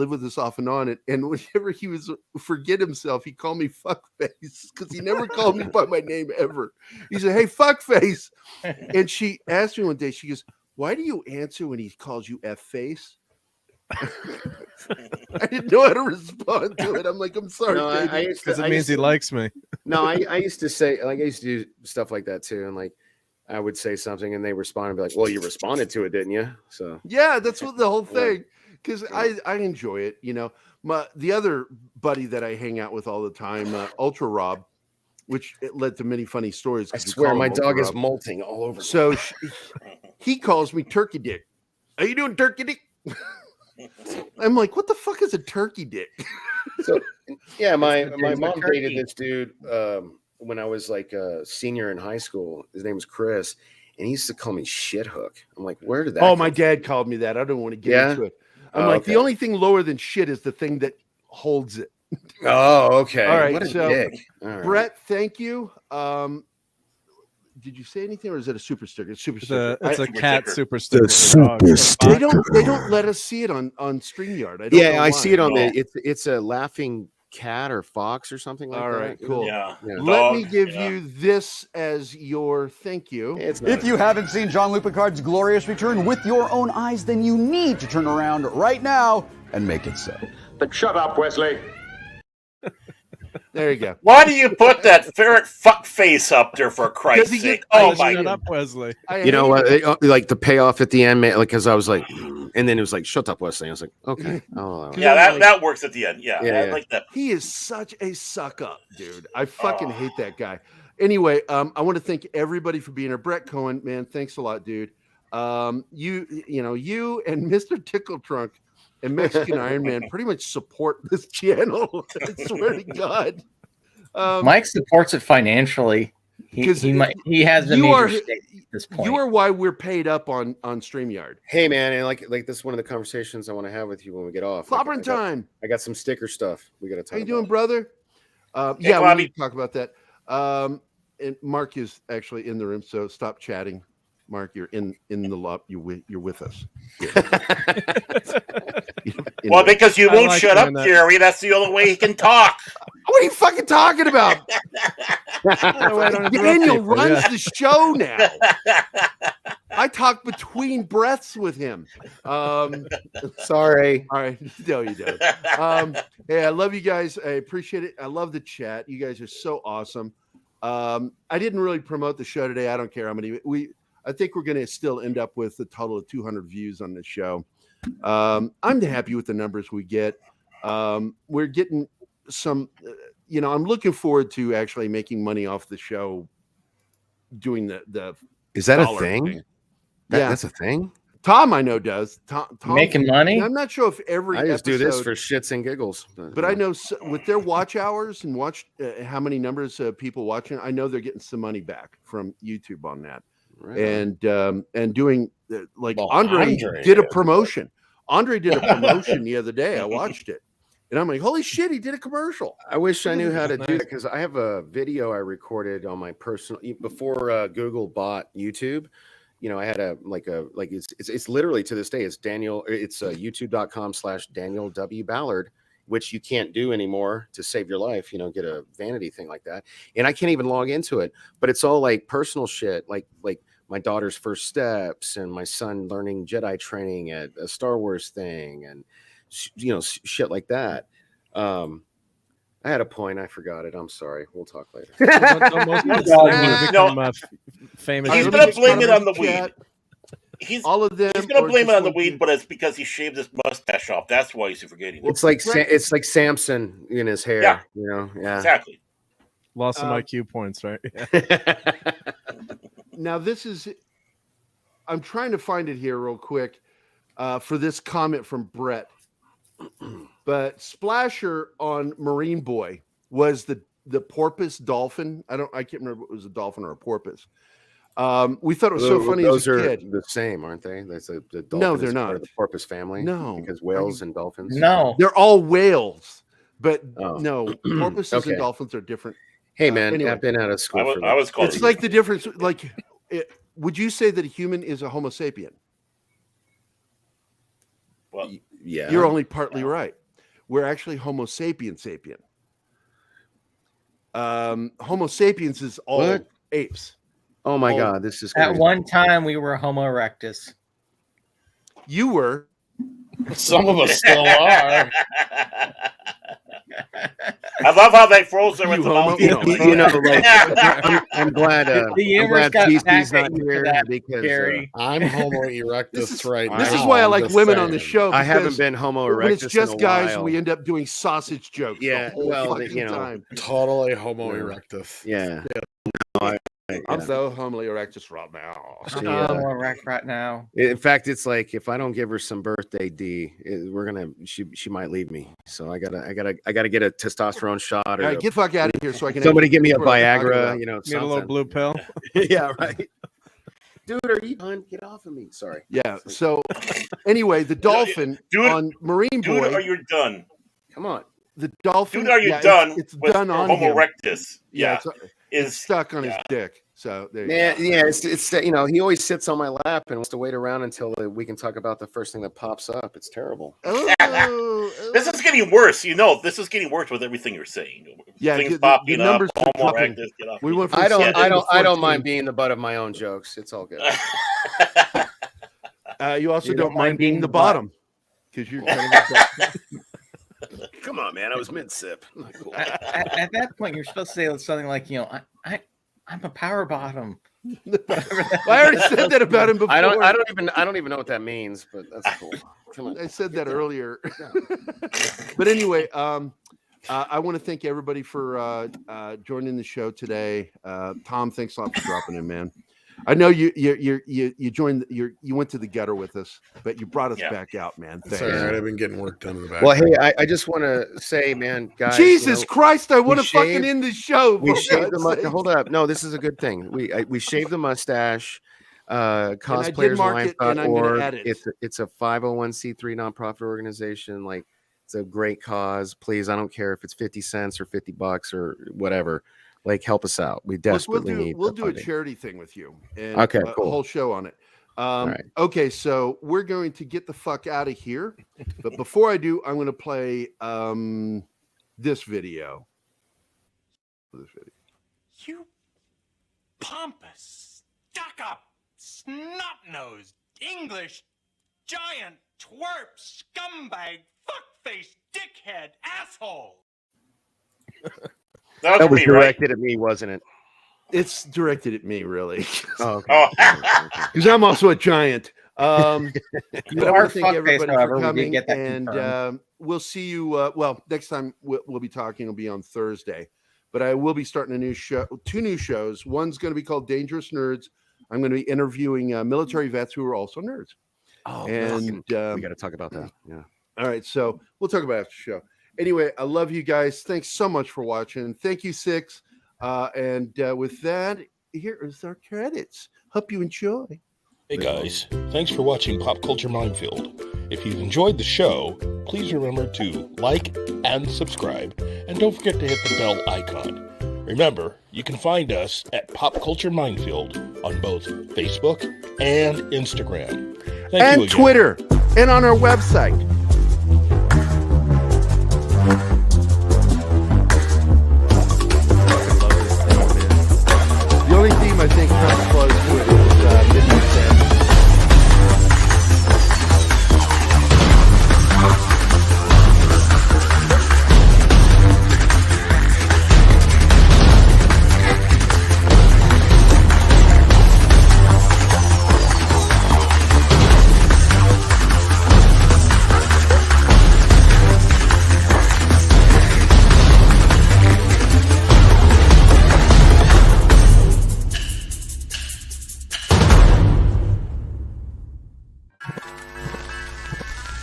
with us off and on. And whenever he was forget himself, he called me fuckface because he never called me by my name ever. He said, "Hey, fuckface." And she asked me one day, she goes, "Why do you answer when he calls you F face?" I didn't know how to respond to it. I'm like, "I'm sorry, No, I used to- Because it I means used he to- likes me. No, I used to say, like, I used to do stuff like that too, and like I would say something, and they respond and be like, "Well, you responded to it, didn't you?" So Yeah, that's what the whole Yeah. thing. Because I enjoy it, you know. The other buddy that I hang out with all the time, Ultra Rob, which it led to many funny stories. I 'cause we swear, call my him Ultra dog is Rob. molting all over. So he calls me Turkey Dick. Are you doing Turkey Dick? I'm like, what the fuck is a turkey dick? So yeah, my It's a mom turkey. dated this dude when I was like a senior in high school. His name was Chris, and he used to call me shit hook. I'm like, where did that? Oh, come my from? dad called me that. I don't want to get Yeah? into it. I'm Oh, like, okay. the only thing lower than shit is the thing that holds it. Oh, okay. All right, What a so dick. All right. Brett, thank you. Did you say anything, or is it a super sticker? It's super sticker. It's a I- cat super sticker. They don't let us see it on StreamYard. I don't know Yeah, I why. see it on the. It's a laughing cat or fox or something like All that. right, cool. Yeah. Let me give you this as your thank you. If you haven't seen Jean-Luc Picard's glorious return with your own eyes, then you need to turn around right now and make it so. But shut up, Wesley. There you go. Why do you put that ferret fuck face up there for Christ's he sake? gets- Oh I my Shut God. up, Wesley. You know what? Like the payoff at the end, man. Like, because I was like, and then it was like, "Shut up, Wesley." I was like, "Okay." Oh, Yeah, that works at the end. Yeah, Yeah, I yeah. like that. He is such a suck up, dude. I fucking hate that guy. Anyway, I want to thank everybody for being here. Brett Cohen, man, thanks a lot, dude. You and Mr. Tickle Trunk and Mexican Iron Man pretty much support this channel. I swear to God. Mike supports it financially. He has the major stake at this point. You are why we're paid up on StreamYard. Hey man, and like this is one of the conversations I want to have with you when we get off. Clobbering time. I got some sticker stuff we got to talk about. How you doing, brother? Hey, Yeah, we Bobby. need to talk about that. And Mark is actually in the room, so stop chatting. Mark, you're in the lot. You're with us. Well, because you won't shut up, Jerry. That's the only way he can talk. What are you fucking talking about? Daniel runs the show now. I talk between breaths with him. Sorry. All right. No, you don't. Hey, I love you guys. I appreciate it. I love the chat. You guys are so awesome. I didn't really promote the show today. I don't care how many. I think we're going to still end up with a total of 200 views on this show. I'm happy with the numbers we get. We're getting some, I'm looking forward to actually making money off the show doing the Is that a dollar thing? Yeah. That's a thing? Tom, I know, does. Tom Making money? I'm not sure if every I just do this for episode- shits and giggles. But I know with their watch hours and how many numbers of people watching, I know they're getting some money back from YouTube on that. Right. And doing Andre did a promotion. Andre did a promotion the other day. I watched it, and I'm like, holy shit, he did a commercial. I wish I knew how to do that because I have a video I recorded on my personal before Google bought YouTube. I had it's literally to this day it's youtube.com/Daniel W. Ballard, which you can't do anymore to save your life, get a vanity thing like that. And I can't even log into it, but it's all like personal shit, like my daughter's first steps and my son learning Jedi training at a Star Wars thing and, shit like that. I had a point. I forgot it. I'm sorry. We'll talk later. Famous. He's going to blame it on the weed. All of them. He's going to blame it on the weed, but it's because he shaved his mustache off. That's why he's forgetting. It's like Samson in his hair. Yeah. Yeah. Exactly. Lost some IQ points, right? Now I'm trying to find it here real quick for this comment from Brett. But Splasher on Marine Boy was the porpoise dolphin. I can't remember if it was a dolphin or a porpoise. We thought it was so funny Those as a are kid. the same, aren't they? That's the dolphin. No, they're is part not. of the porpoise family. No, because whales and dolphins. No, they're all whales. But no, porpoises Okay. and dolphins are different. Hey man, anyway. I've been out of school. I was called. It's like the difference. Would you say that a human is a Homo sapien? Well, yeah, you're only partly right. We're actually Homo sapien. Homo sapiens is all What? apes. Oh my god, this is At crazy. one time, we were Homo erectus. You were. Some of us still are. I love how they froze there with the homo- mouth. I'm glad. The I'm universe glad got PC's back not at you here for that, because Gary. I'm Homo erectus right now. This is why I like just women on the saying. show. I haven't because been Homo erectus. when it's just in a guys, while. we end up doing sausage jokes. Yeah, the whole well, fucking time. Totally Homo Yeah. erectus. Yeah. I'm so humbly erectus right now. She, Homo erect right now. in fact, it's like if I don't give her some birthday D, she might leave me. So I gotta get a testosterone shot or All right, get the fuck out of here so I can. somebody give me a what I'm talking Viagra. about. Need Need a something. little blue pill. Yeah, right. Dude, are you done? Get off of me. Sorry. Yeah. So anyway, the dolphin Dude, on Marine Dude, Boy. are you done? Come on. The dolphin. Dude, are you yeah, done? It's with done on Homo him. erectus. Yeah, Yeah, it's stuck on his dick. So there you Yeah, go. yeah. It's he always sits on my lap and wants to wait around until we can talk about the first thing that pops up. It's terrible. This is getting worse. This is getting worse with everything you're saying. Yeah, Things the popping numbers up. are Homo dropping. erectus. Get off We me. went from I don't 17 to 14. mind being the butt of my own jokes. It's all good. You also You don't mind being the bottom because you're kind of. Come on, man. I was mid sip. Cool. At that point, you're supposed to say something like, I'm a power bottom. I already said that about him before. I don't even know what that means, but that's cool. Come on. I said that earlier. But anyway, I want to thank everybody for joining the show today. Tom, thanks a lot for dropping in, man. I know you joined. You went to the gutter with us, but you brought us back out, man. That's all right. I've been getting work done in the back. Well, hey, I just want to say, man, guys. Jesus Christ! I want to fucking end the show. We shaved the hold up. No, this is a good thing. We shaved the mustache. Cosplayersline.org. It's a 501c3 nonprofit organization. Like, it's a great cause. Please, I don't care if it's 50 cents or $50 or whatever. Like, help us out. We desperately need. We'll do a charity thing with you. And, okay, cool. A whole show on it. Right. Okay, so we're going to get the fuck out of here. But before I do, I'm going to play this video. You pompous, stuck-up, snot-nosed, English, giant, twerp, scumbag, fuckface, dickhead, asshole. That was directed at me, wasn't it? It's directed at me, really. Oh, okay. Because I'm also a giant. You I are want to thank fuckface, everybody however, for we did coming, get that and confirmed. we'll see you. Well, next time we'll be talking will be on Thursday, but I will be starting a new show, 2 new shows. One's going to be called Dangerous Nerds. I'm going to be interviewing military vets who are also nerds. Oh, and we got to talk about that. Yeah. All right, so we'll talk about it after the show. Anyway, I love you guys. Thanks so much for watching. Thank you, Six. And with that, here is our credits. Hope you enjoy. Hey guys, thanks for watching Pop Culture Minefield. If you've enjoyed the show, please remember to like and subscribe, and don't forget to hit the bell icon. Remember, you can find us at Pop Culture Minefield on both Facebook and Instagram. Thank you and again. Twitter, and on our website. The only theme I think comes close to it